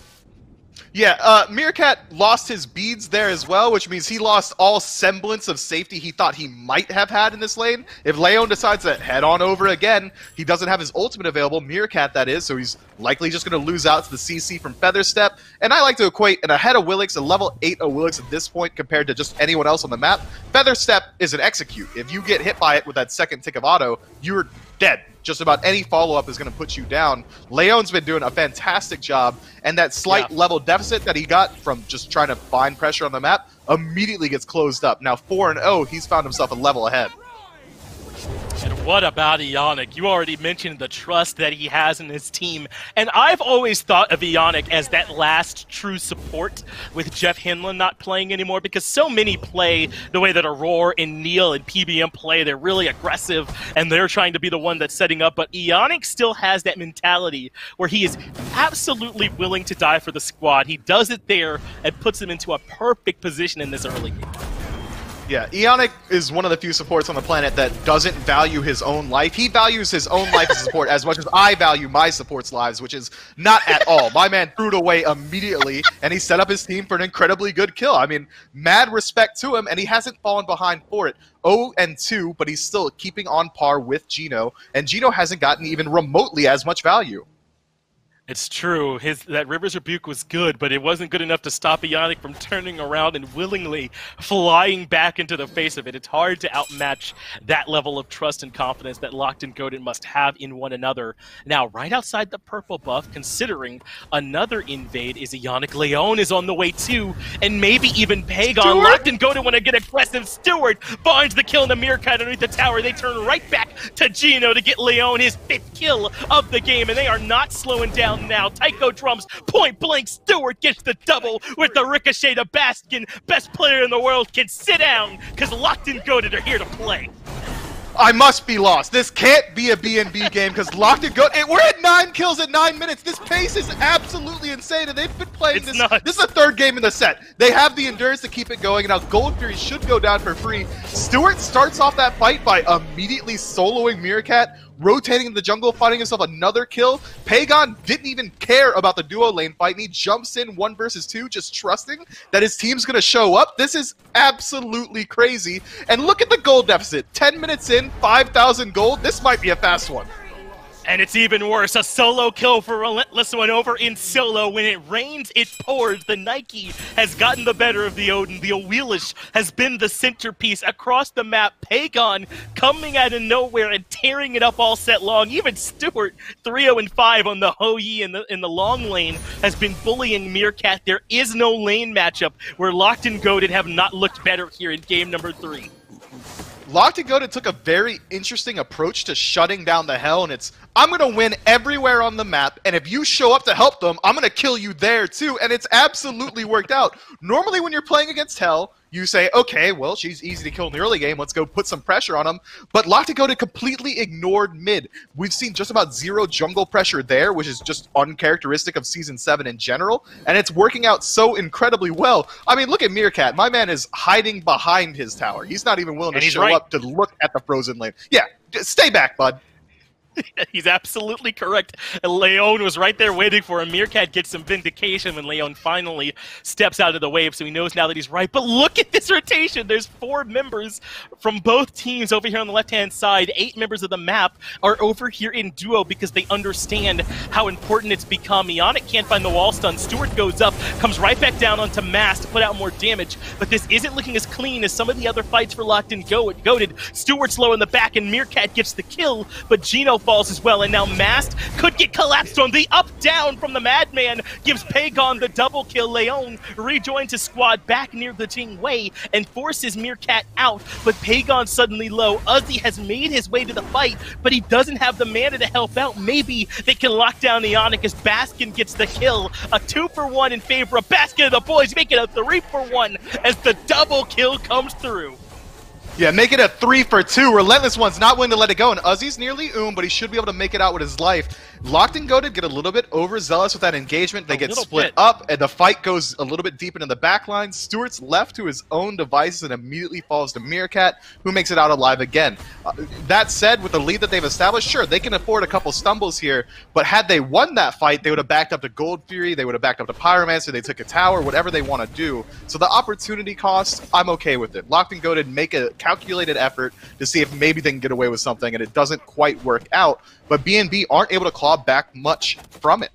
Yeah, Meerkat lost his beads there as well, which means he lost all semblance of safety he thought he might have had in this lane. If Leon decides to head on over again, he doesn't have his ultimate available, Meerkat that is, so he's likely just going to lose out to the CC from Featherstep. And I like to equate an ahead of Willix, a level 8 of Willix at this point compared to just anyone else on the map. Featherstep is an execute. If you get hit by it with that second tick of auto, you're dead. Just about any follow-up is going to put you down. Leon's been doing a fantastic job, and that slight level deficit that he got from just trying to find pressure on the map immediately gets closed up. Now 4-0, he's found himself a level ahead. And what about Ionic? You already mentioned the trust that he has in his team. And I've always thought of Ionic as that last true support with Jeff Hinlin not playing anymore, because so many play the way that Aurora and Neil and PBM play. They're really aggressive, and they're trying to be the one that's setting up. But Ionic still has that mentality where he is absolutely willing to die for the squad. He does it there and puts him into a perfect position in this early game. Yeah, Ionic is one of the few supports on the planet that doesn't value his own life. He values his own life as a support as much as I value my support's lives, which is not at all. My man threw it away immediately, and he set up his team for an incredibly good kill. I mean, mad respect to him, and he hasn't fallen behind for it. 0-2, but he's still keeping on par with Gino, and Gino hasn't gotten even remotely as much value. It's true. That River's Rebuke was good, but it wasn't good enough to stop Ionic from turning around and willingly flying back into the face of it. It's hard to outmatch that level of trust and confidence that Locked and Goated must have in one another. Now, right outside the purple buff, considering another invade is Ionic. Leon is on the way too, and maybe even Pagon. Stewart? Locked and Goated want to get aggressive. Stewart finds the kill in the Meerkat underneath the tower. They turn right back to Gino to get Leon his 5th kill of the game, and they are not slowing down now. Tycho drums, point blank, Stewart gets the double with the ricochet to Baskin. Best player in the world can sit down, because Locked and Goated are here to play. I must be lost. This can't be a B&B game, because Locked and Goated, we're at 9 kills at 9 minutes. This pace is absolutely insane, and they've been playing this. This is the 3rd game in the set. They have the endurance to keep it going, and now Gold Fury should go down for free. Stewart starts off that fight by immediately soloing Meerkat rotating in the jungle, finding himself another kill. Pagon didn't even care about the duo lane fight, and he jumps in 1 versus 2, just trusting that his team's going to show up. This is absolutely crazy. And look at the gold deficit. 10 minutes in, 5,000 gold. This might be a fast one. And it's even worse, a solo kill for Relentless One over in solo. When it rains, it pours. The Nike has gotten the better of the Odin. The Awelish has been the centerpiece across the map. Pagon coming out of nowhere and tearing it up all set long. Even Stewart, 3-0-5 on the Ho Yi in the long lane, has been bullying Meerkat. There is no lane matchup where Locked and Goated have not looked better here in game number 3. Locked and Goated took a very interesting approach to shutting down the Hell, and it's, I'm going to win everywhere on the map, and if you show up to help them, I'm going to kill you there too, and it's absolutely worked out. Normally when you're playing against Hell, you say, okay, well, she's easy to kill in the early game, let's go put some pressure on them, but Locked and Goated completely ignored mid. We've seen just about 0 jungle pressure there, which is just uncharacteristic of Season 7 in general, and it's working out so incredibly well. I mean, look at Meerkat. My man is hiding behind his tower. He's not even willing to show up to look at the frozen lane. Yeah, stay back, bud. He's absolutely correct. Leon was right there waiting for him. Meerkat gets some vindication when Leon finally steps out of the wave, so he knows now that he's right. But look at this rotation. There's 4 members from both teams over here on the left-hand side. 8 members of the map are over here in duo because they understand how important it's become. Ionic can't find the wall stun. Stewart goes up, comes right back down onto Mass to put out more damage. But this isn't looking as clean as some of the other fights for Locked and Goated. Stewart's low in the back, and Meerkat gets the kill, but Gino falls as well, and now Mast could get collapsed on. The up-down from the Madman gives Pagon the double kill. Leon rejoins his squad back near the Ting Wei and forces Meerkat out, but Pagon's suddenly low. Uzi has made his way to the fight, but he doesn't have the mana to help out. Maybe they can lock down Ionic as Baskin gets the kill. A 2-for-1 in favor of Baskin and the boys, make it a 3-for-1 as the double kill comes through. Yeah, make it a 3-for-2. Relentless One's not willing to let it go, and Uzi's nearly but he should be able to make it out with his life. Locked and Goated get a little bit overzealous with that engagement. They get split up, and the fight goes a little bit deep into the back line. Stewart's left to his own devices and immediately falls to Meerkat, who makes it out alive again. That said, with the lead that they've established, sure, they can afford a couple stumbles here, but had they won that fight, they would have backed up to Gold Fury, they would have backed up to Pyromancer, they took a tower, whatever they want to do. So the opportunity cost, I'm okay with it. Locked and Goated make a calculated effort to see if maybe they can get away with something, and it doesn't quite work out, but BNB aren't able to claw back much from it.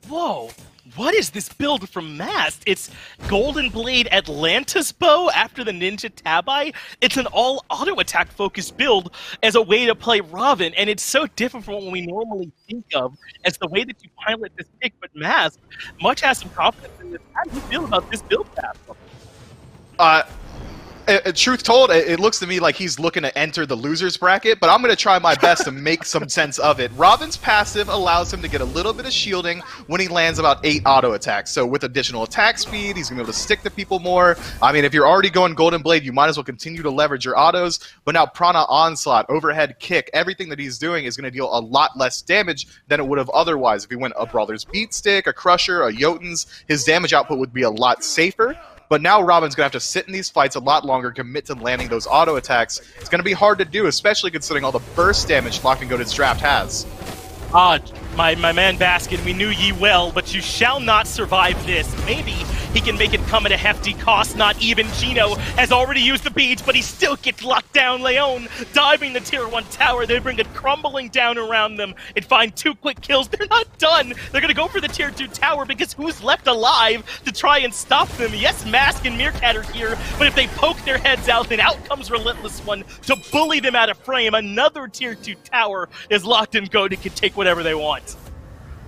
Whoa, what is this build from Mast? It's Golden Blade Atlantis Bow after the Ninja Tabai. It's an all auto attack focused build as a way to play Robin, and it's so different from what we normally think of as the way that you pilot this pick. But Mast, much has some confidence in this. How do you feel about this build path? Truth told, it looks to me like he's looking to enter the loser's bracket, but I'm going to try my best to make some sense of it. Robin's passive allows him to get a little bit of shielding when he lands about 8 auto attacks. So with additional attack speed, he's going to be able to stick to people more. I mean, if you're already going Golden Blade, you might as well continue to leverage your autos. But now Prana Onslaught, Overhead Kick, everything that he's doing is going to deal a lot less damage than it would have otherwise. If he went a Brother's Beat Stick, a Crusher, a Jotuns, his damage output would be a lot safer. But now Robin's going to have to sit in these fights a lot longer, commit to landing those auto attacks. It's going to be hard to do, especially considering all the burst damage Locked and Goated's draft has. My man Baskin, we knew ye well, but you shall not survive this. Maybe he can make it come at a hefty cost. Not even Gino has already used the beads, but he still gets locked down. Leon diving the tier 1 tower. They bring it crumbling down around them and find 2 quick kills. They're not done. They're going to go for the tier 2 tower because who's left alive to try and stop them? Yes, Mask and Meerkat are here, but if they poke their heads out, then out comes Relentless One to bully them out of frame. Another tier 2 tower is Locked and Goated can take whatever they want.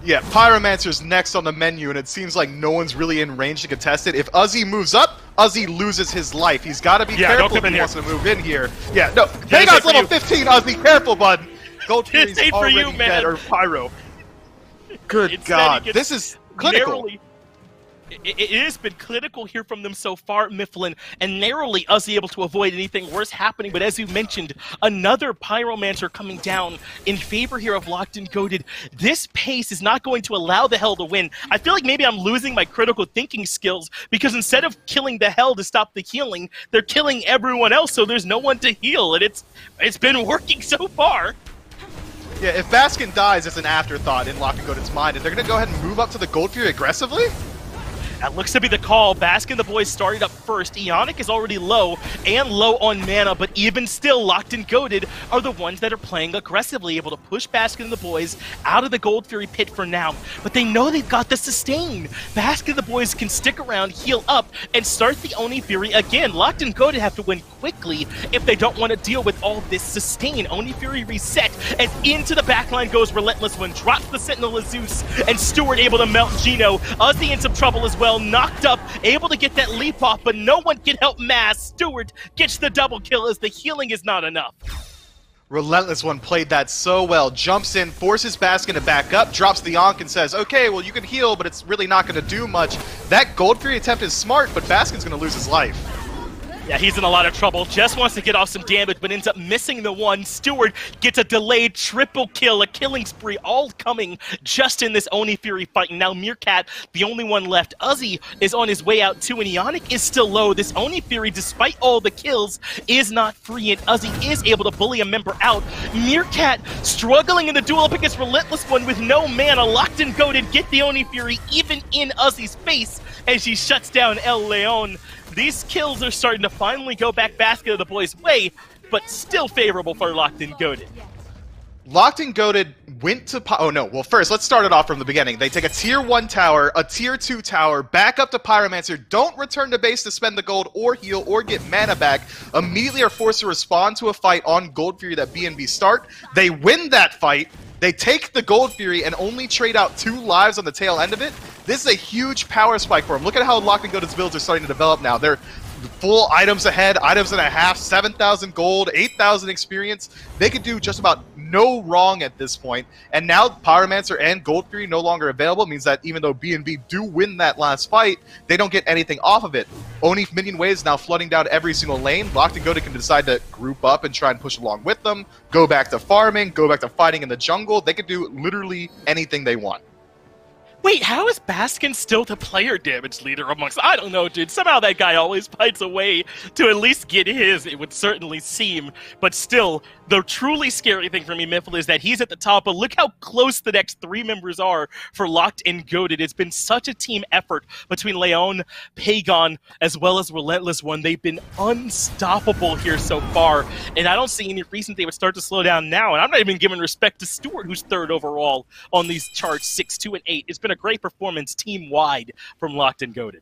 Yeah, Pyromancer's next on the menu, and it seems like no one's really in range to contest it. If Uzi moves up, Uzi loses his life. He's got to be careful if he wants to move in here. Yeah, no, Pagon's level 15, Uzi, careful, bud. Gold Fury's already dead, or Pyro. Good God, this is clinical. It has been clinical here from them so far, Mifflin, and narrowly Uzi able to avoid anything worse happening. But as you mentioned, another Pyromancer coming down in favor here of Locked and Goated. This pace is not going to allow the Hell to win. I feel like maybe I'm losing my critical thinking skills because instead of killing the Hell to stop the healing, they're killing everyone else, so there's no one to heal, and it's been working so far. Yeah, if Baskin dies, it's an afterthought in Locked and Goated's mind, and they're going to go ahead and move up to the Gold Fury aggressively? That looks to be the call. Baskin, the boys started up first. Ionic is already low and low on mana, but even still, Locked and Goated are the ones that are playing aggressively, able to push Baskin and the boys out of the Gold Fury pit for now. But they know they've got the sustain. Baskin and the boys can stick around, heal up, and start the Oni Fury again. Locked and Goated have to win quickly if they don't want to deal with all this sustain. Oni Fury reset as into the backline goes Relentless One, drops the Sentinel of Zeus, and Stewart able to melt Gino. Ozzy in some trouble as well. Knocked up, able to get that leap off, but no one can help Mass. Stewart gets the double kill as the healing is not enough. Relentless One played that so well. Jumps in, forces Baskin to back up, drops the Ankh and says, okay, well you can heal, but it's really not going to do much. That Gold Fury attempt is smart, but Baskin's going to lose his life. Yeah, he's in a lot of trouble. Just wants to get off some damage, but ends up missing the one. Stewart gets a delayed triple kill, a killing spree, all coming just in this Oni Fury fight. And now Meerkat, the only one left. Uzi is on his way out too, and Ionic is still low. This Oni Fury, despite all the kills, is not free, and Uzi is able to bully a member out. Meerkat struggling in the duel up against Relentless One with no mana. Locked and Goated get the Oni Fury even in Uzi's face as she shuts down El Leon. These kills are starting to finally go back Baskin of the boys' way, but still favorable for Locked and Goated. Locked and Goated went to... Oh, no. Well, first, let's start it off from the beginning. They take a Tier 1 tower, a Tier 2 tower, back up to Pyromancer, don't return to base to spend the gold or heal or get mana back, immediately are forced to respond to a fight on Gold Fury that BNB start. They win that fight. They take the Gold Fury and only trade out 2 lives on the tail end of it. This is a huge power spike for them. Look at how Locked and Goated's builds are starting to develop now. They're full items ahead, items and a half, 7,000 gold, 8,000 experience. They could do just about no wrong at this point. And now Pyromancer and Gold Fury no longer available. It means that even though BNB do win that last fight, they don't get anything off of it. Oni minion waves now flooding down every single lane. Locked and Goated can decide to group up and try and push along with them, go back to farming, go back to fighting in the jungle. They could do literally anything they want. Wait, how is Baskin still the player damage leader amongst... I don't know, dude. Somehow that guy always finds a way to at least get his, it would certainly seem. But still, the truly scary thing for me, Miffle, is that he's at the top, but look how close the next 3 members are for Locked and Goated. It's been such a team effort between Leon, Pagon, as well as Relentless One. They've been unstoppable here so far, and I don't see any reason they would start to slow down now. And I'm not even giving respect to Stewart, who's 3rd overall on these charts, 6, 2, and 8. It's been a great performance team-wide from Locked and Goated.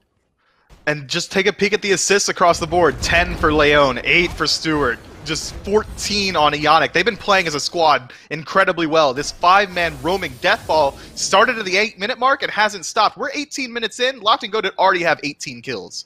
And just take a peek at the assists across the board. 10 for Leon, 8 for Stewart, just 14 on Ionic. They've been playing as a squad incredibly well. This 5-man roaming deathball started at the 8-minute mark and hasn't stopped. We're 18 minutes in. Locked and Goated already have 18 kills.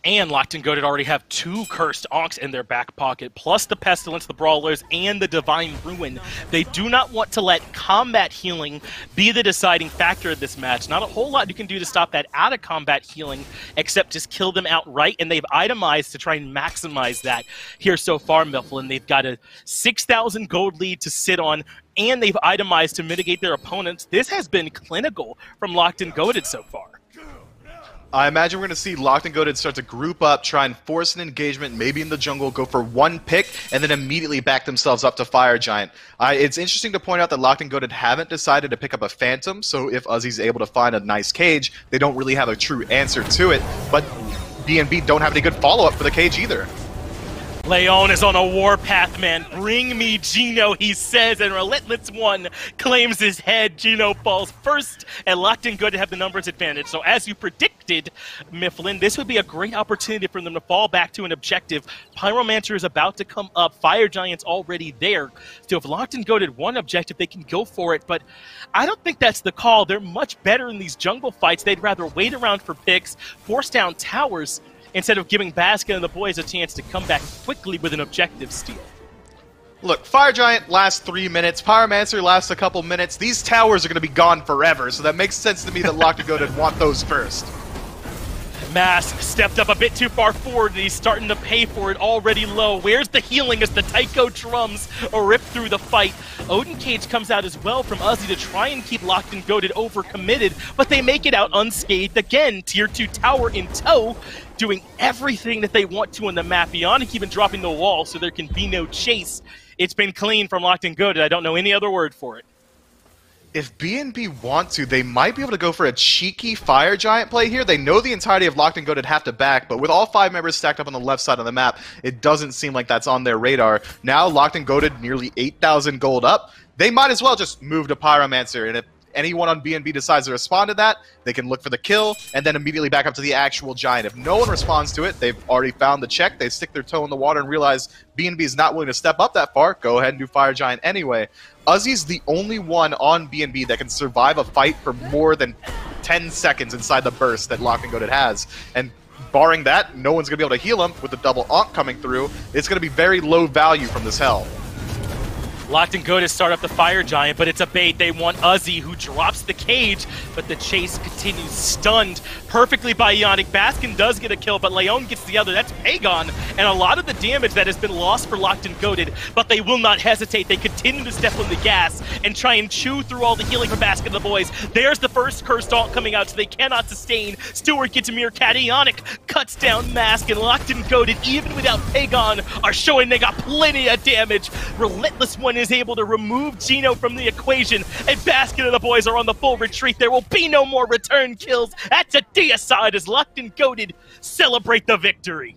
And Locked and Goated already have 2 Cursed Onks in their back pocket, plus the Pestilence, the Brawlers, and the Divine Ruin. They do not want to let combat healing be the deciding factor of this match. Not a whole lot you can do to stop that out of combat healing, except just kill them outright, and they've itemized to try and maximize that here so far, Mifflin. They've got a 6,000 gold lead to sit on, and they've itemized to mitigate their opponents. This has been clinical from Locked and Goated so far. I imagine we're going to see Locked and Goated start to group up, try and force an engagement, maybe in the jungle, go for 1 pick, and then immediately back themselves up to Fire Giant. It's interesting to point out that Locked and Goated haven't decided to pick up a Phantom, so if Uzi's able to find a nice cage, they don't really have a true answer to it, but BNB don't have any good follow-up for the cage either. Leon is on a warpath, man. Bring me Gino, he says, and Relentless One claims his head. Gino falls first, and Locked and Goated have the numbers advantage. So as you predicted, Mifflin, this would be a great opportunity for them to fall back to an objective. Pyromancer is about to come up. Fire Giant's already there. So if Locked and Goated one objective, they can go for it. But I don't think that's the call. They're much better in these jungle fights. They'd rather wait around for picks, force down towers, instead of giving Baskin and the boys a chance to come back quickly with an objective steal. Look, Fire Giant lasts 3 minutes, Pyromancer lasts a couple minutes. These towers are going to be gone forever, so that makes sense to me that Locked and Goated want those first. Mask stepped up a bit too far forward, and he's starting to pay for it already low. Where's the healing as the Taiko drums rip through the fight? Odin Cage comes out as well from Uzi to try and keep Locked and Goated overcommitted, but they make it out unscathed again. Tier 2 tower in tow, doing everything that they want to on the map. Bionic even dropping the wall so there can be no chase. It's been clean from Locked and Goated. I don't know any other word for it. If BNB want to, they might be able to go for a cheeky Fire Giant play here. They know the entirety of Locked and Goated have to back, but with all 5 members stacked up on the left side of the map, it doesn't seem like that's on their radar. Now Locked and Goated nearly 8,000 gold up. They might as well just move to Pyromancer, and if anyone on BNB decides to respond to that, they can look for the kill and then immediately back up to the actual Giant. If no one responds to it, they've already found the check, they stick their toe in the water and realize BNB is not willing to step up that far, go ahead and do Fire Giant anyway. Uzi's the only one on BNB that can survive a fight for more than 10 seconds inside the burst that Locked and Goated has. And barring that, no one's going to be able to heal him with the double Ankh coming through. It's going to be very low value from this hell. Locked and Goated start up the Fire Giant, but it's a bait. They want Uzi, who drops the cage, but the chase continues. Stunned perfectly by Ionic. Baskin does get a kill, but Leon gets the other. That's Pagon, and a lot of the damage that has been lost for Locked and Goated, but they will not hesitate. They continue to step on the gas and try and chew through all the healing for Baskin and the boys. There's the first cursed ult coming out, so they cannot sustain. Stewart gets a Meerkat. Ionic cuts down Mask, and Locked and Goated, even without Pagon, are showing they got plenty of damage. Relentless One is able to remove Gino from the equation, and Baskin and the boys are on the full retreat. There will be no more return kills. That's a deicide as Locked and Goated celebrate the victory.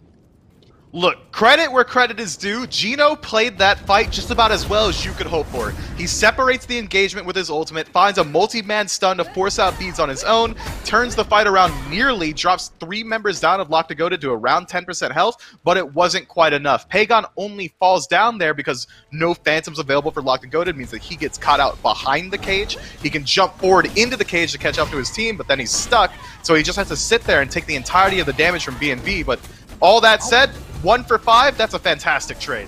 Look, credit where credit is due. Gino played that fight just about as well as you could hope for. He separates the engagement with his ultimate, finds a multi-man stun to force out beads on his own, turns the fight around nearly, drops 3 members down of Locked and Goated to around 10% health, but it wasn't quite enough. Pagon only falls down there because no phantoms available for Locked and Goated means that he gets caught out behind the cage. He can jump forward into the cage to catch up to his team, but then he's stuck, so he just has to sit there and take the entirety of the damage from BNB, but all that said, 1 for 5, that's a fantastic trade.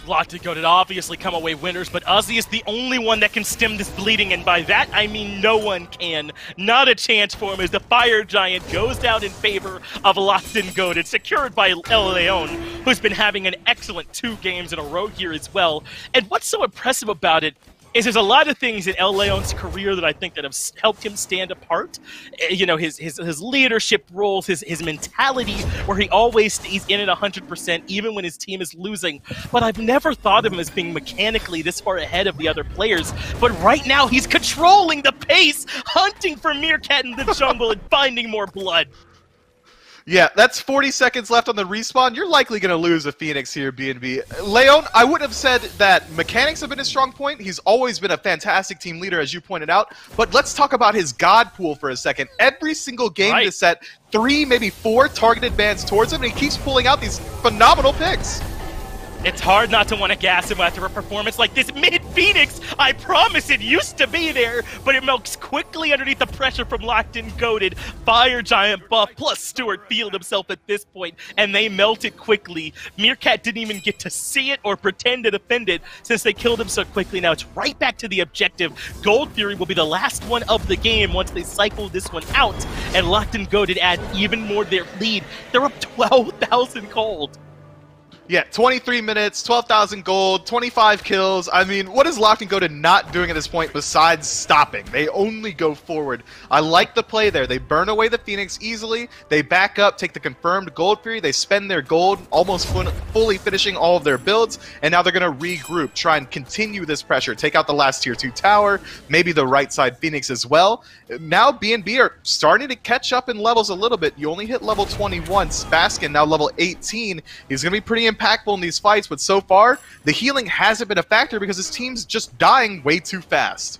Locked and Goated obviously come away winners, but Uzi is the only one that can stem this bleeding, and by that I mean no one can. Not a chance for him as the Fire Giant goes down in favor of Locked and Goated, secured by El Leon, who's been having an excellent 2 games in a row here as well. And what's so impressive about it is there's a lot of things in El Leon's career that I think that have helped him stand apart. You know, his leadership roles, his mentality, where he always stays in at 100%, even when his team is losing. But I've never thought of him as being mechanically this far ahead of the other players. But right now, he's controlling the pace, hunting for Meerkat in the jungle and finding more blood. Yeah, that's 40 seconds left on the respawn. You're likely going to lose a Phoenix here, BNB. Leon, I would have said that mechanics have been a strong point. He's always been a fantastic team leader, as you pointed out. But let's talk about his God pool for a second. Every single game this set, 3, maybe 4 targeted bans towards him, and he keeps pulling out these phenomenal picks. It's hard not to want to gas him after a performance like this. Mid-Phoenix, I promise it used to be there, but it melts quickly underneath the pressure from Locked and Goated. Fire Giant buff, plus Stewart healed himself at this point, and they melted quickly. Meerkat didn't even get to see it or pretend to defend it since they killed him so quickly. Now it's right back to the objective. Gold Fury will be the last one of the game once they cycle this one out, and Locked and Goated add even more to their lead. They're up 12,000 gold. Yeah, 23 minutes, 12,000 gold, 25 kills. I mean, what is Locked and Goated not doing at this point besides stopping? They only go forward. I like the play there. They burn away the Phoenix easily. They back up, take the confirmed Gold Fury. They spend their gold, almost fully finishing all of their builds, and now they're going to regroup, try and continue this pressure, take out the last Tier 2 tower, maybe the right side Phoenix as well. Now BNB are starting to catch up in levels a little bit. You only hit level 20 once. Baskin now level 18. He's going to be pretty impactful in these fights, but so far, the healing hasn't been a factor because his team's just dying way too fast.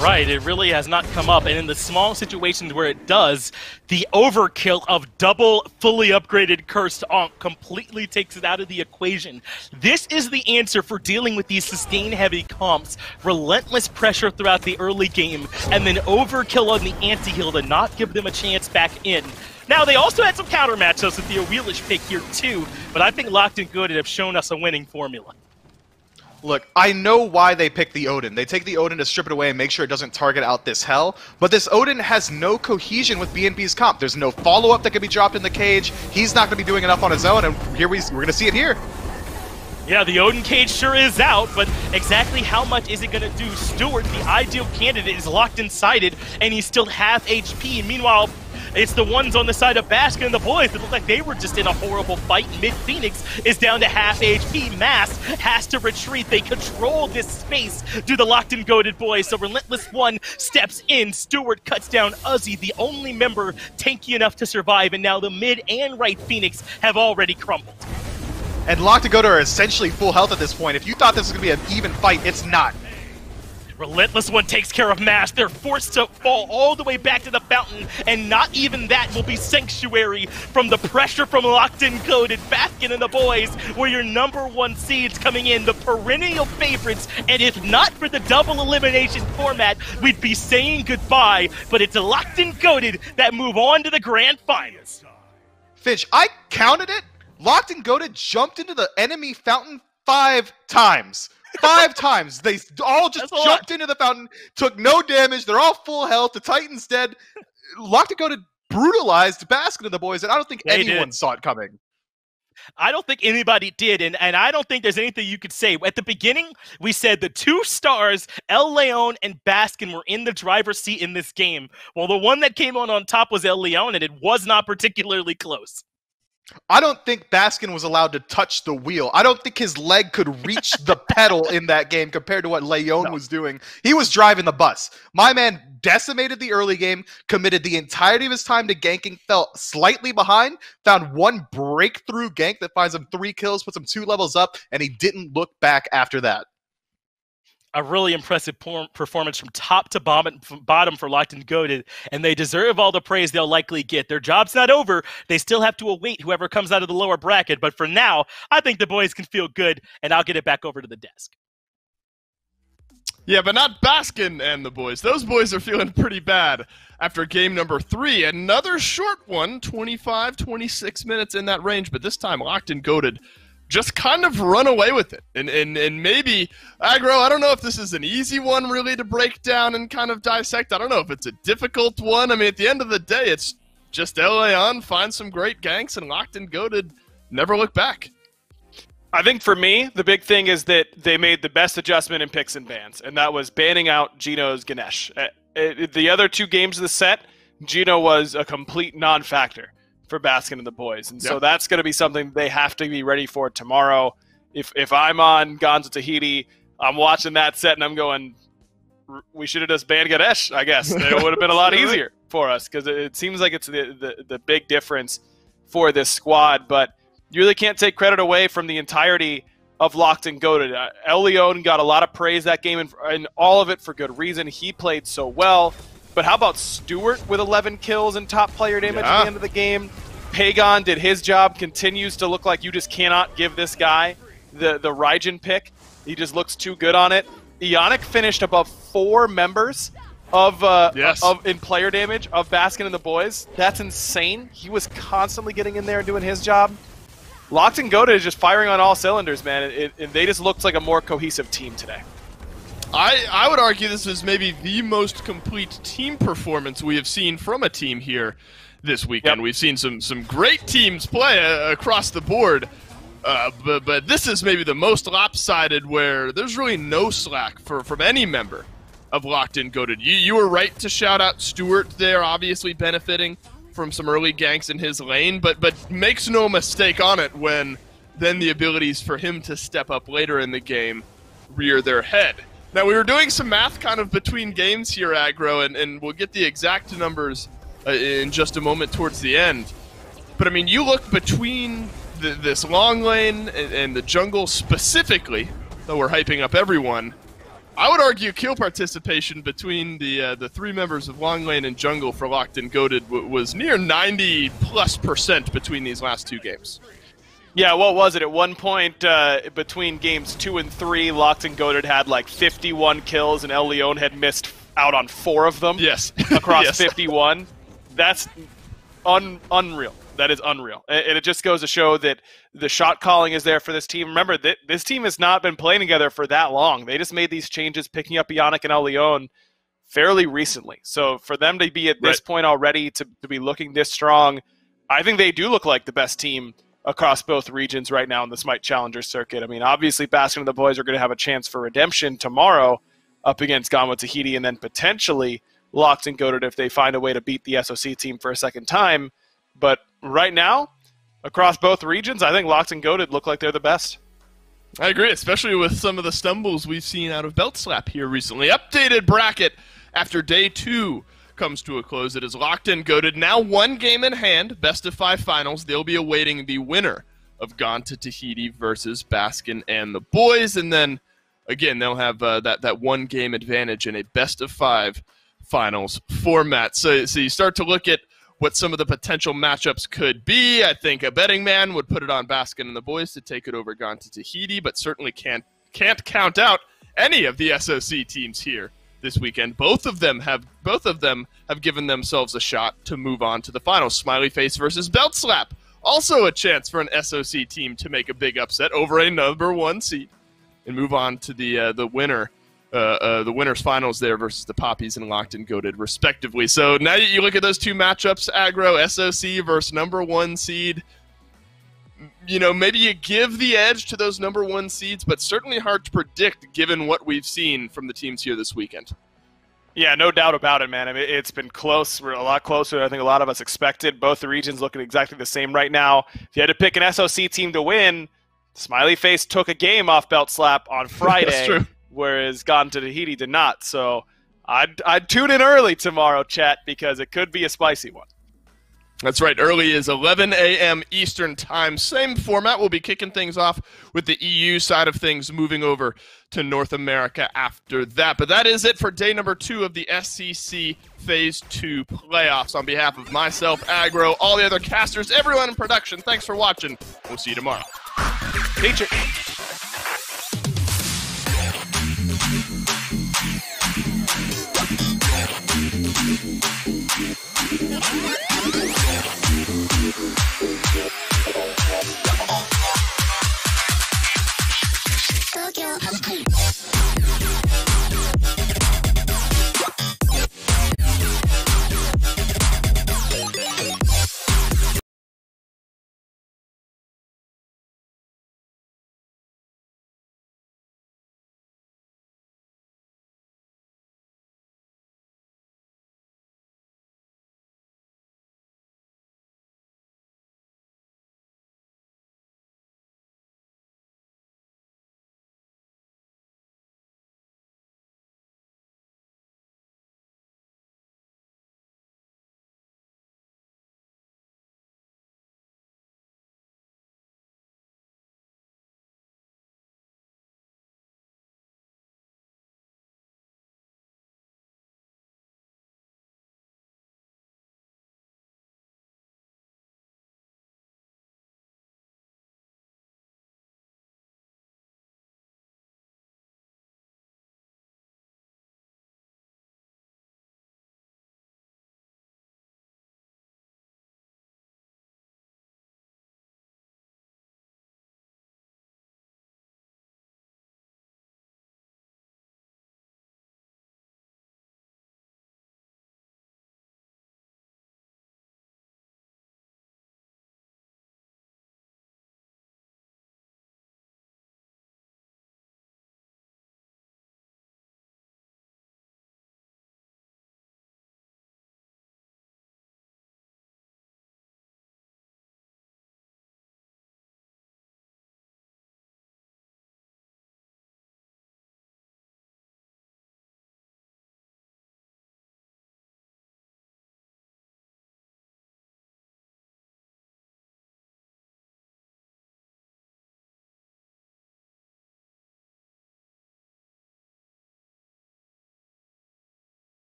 Right, it really has not come up, and in the small situations where it does, the overkill of double fully upgraded Cursed Ankh completely takes it out of the equation. This is the answer for dealing with these sustain-heavy comps. Relentless pressure throughout the early game, and then overkill on the anti-heal to not give them a chance back in. Now, they also had some counter matchups with the Wheelish pick here too, but I think Locked and Goated have shown us a winning formula. Look, I know why they pick the Odin. They take the Odin to strip it away and make sure it doesn't target out this hell, but this Odin has no cohesion with BNB's comp. There's no follow-up that can be dropped in the cage. He's not going to be doing enough on his own, and here we're going to see it here. Yeah, the Odin cage sure is out, but exactly how much is it going to do? Stewart, the ideal candidate, is locked inside it, and he's still half HP. Meanwhile, it's the ones on the side of Baskin and the boys that look like they were just in a horrible fight. Mid-Phoenix is down to half HP. Mass has to retreat. They control this space. Do the locked and goaded boys. So Relentless One steps in. Stewart cuts down Uzi, the only member tanky enough to survive, and now the mid and right Phoenix have already crumbled. And Locked and Goated are essentially full health at this point. If you thought this was going to be an even fight, it's not. Relentless One takes care of Mass. They're forced to fall all the way back to the fountain, and not even that will be sanctuary from the pressure from Locked and Goated. Baskin and the boys were your #1 seeds coming in, the perennial favorites, and if not for the double elimination format, we'd be saying goodbye, but it's Locked and Goated that move on to the grand finals. Finch, I counted it. Locked and Goated jumped into the enemy fountain 5 times. 5 times. They all just jumped into the fountain, took no damage. They're all full health. The Titans dead. Locked and Goated brutalized Baskin and the boys, and I don't think anyone saw it coming. I don't think anybody did, and I don't think there's anything you could say. At the beginning, we said the 2 stars, El Leon and Baskin, were in the driver's seat in this game. Well, the one that came on top was El Leon, and it was not particularly close. I don't think Baskin was allowed to touch the wheel. I don't think his leg could reach the pedal in that game compared to what Leon was doing. He was driving the bus. My man decimated the early game, committed the entirety of his time to ganking, fell slightly behind, found one breakthrough gank that finds him 3 kills, puts him 2 levels up, and he didn't look back after that. A really impressive performance from top to bottom for Locked and Goated, and they deserve all the praise they'll likely get. Their job's not over. They still have to await whoever comes out of the lower bracket, but for now, I think the boys can feel good, and I'll get it back over to the desk. Yeah, but not Baskin and the boys. Those boys are feeling pretty bad after game number 3. Another short one, 25, 26 minutes in that range, but this time Locked and Goated just kind of run away with it. And maybe, Aggro, I don't know if this is an easy one really to break down and kind of dissect. I don't know if it's a difficult one. I mean, at the end of the day, it's just El Leon find some great ganks, and Locked and Goated never look back. I think for me, the big thing is that they made the best adjustment in picks and bans, and that was banning out Gino's Ganesh. The other 2 games of the set, Gino was a complete non-factor for Baskin and the boys. And so that's going to be something they have to be ready for tomorrow. If I'm on Gonzo Tahiti, I'm watching that set and I'm going, we should have just banned Ganesh, I guess. It would have been a lot easier for us, because it seems like it's the big difference for this squad. But you really can't take credit away from the entirety of Locked and Goated. El Leon got a lot of praise that game, and all of it for good reason. He played so well. But how about Stewart with 11 kills and top player damage at the end of the game? Pagon did his job, continues to look like you just cannot give this guy the Raijin pick. He just looks too good on it. Ionic finished above 4 members of in player damage of Baskin and the boys. That's insane. He was constantly getting in there and doing his job. Locked and Goated is just firing on all cylinders, man. And they just looked like a more cohesive team today. I would argue this is maybe the most complete team performance we have seen from a team here this weekend. We've seen some great teams play across the board, but this is maybe the most lopsided, where there's really no slack from any member of Locked and Goated. You were right to shout out Stewart there, obviously benefiting from some early ganks in his lane, but makes no mistake on it when then the abilities for him to step up later in the game rear their head. Now, we were doing some math kind of between games here, Aggro, and we'll get the exact numbers in just a moment towards the end. But, I mean, you look between this long lane and the jungle specifically, though we're hyping up everyone, I would argue kill participation between the 3 members of long lane and jungle for Locked and Goated was near 90+% between these last 2 games. Yeah, what was it? At one point between games 2 and 3, Locked and Goated had like 51 kills, and El Leon had missed out on 4 of them. Yes. Across 51. That's unreal. That is unreal. And it just goes to show that the shot calling is there for this team. Remember, this team has not been playing together for that long. They just made these changes, picking up Yannick and Leon fairly recently. So for them to be at this point already, to be looking this strong, I think they do look like the best team across both regions right now in the SMITE Challenger circuit. I mean, obviously, Baskin and the boys are going to have a chance for redemption tomorrow up against Ganwa Tahiti, and then potentially Locked and Goated if they find a way to beat the SOC team for a second time. But right now, across both regions, I think Locked and Goated look like they're the best. I agree, especially with some of the stumbles we've seen out of Belt Slap here recently. Updated bracket after day 2 comes to a close. It is Locked and Goated. Now 1 game in hand, best of 5 finals. They'll be awaiting the winner of Ganwa Tahiti versus Baskin and the boys. And then, again, they'll have that 1 game advantage in a best of 5 finals format. So you start to look at what some of the potential matchups could be. I think a betting man would put it on Baskin and the boys to take it over Ganwa Tahiti, but certainly can't count out any of the SOC teams here this weekend. Both of them have given themselves a shot to move on to the finals. Smiley Face versus Belt Slap, also a chance for an SOC team to make a big upset over a number 1 seed and move on to the winners finals there versus the Poppies and Locked and Goated respectively. So now you look at those 2 matchups, aggro, SOC versus number 1 seed. You know, maybe you give the edge to those number 1 seeds, but certainly hard to predict given what we've seen from the teams here this weekend. Yeah, no doubt about it, man. I mean, it's been close. We're a lot closer than I think a lot of us expected. Both the regions looking exactly the same right now. If you had to pick an SOC team to win, Smiley Face took a game off Belt Slap on Friday. That's true. Whereas Ganwa Tahiti did not. So I'd tune in early tomorrow, chat, because it could be a spicy one. That's right. Early is 11 a.m. Eastern Time. Same format. We'll be kicking things off with the EU side of things, moving over to North America after that. But that is it for day number 2 of the SCC Phase 2 playoffs. On behalf of myself, Aggro, all the other casters, everyone in production, thanks for watching. We'll see you tomorrow. Feature.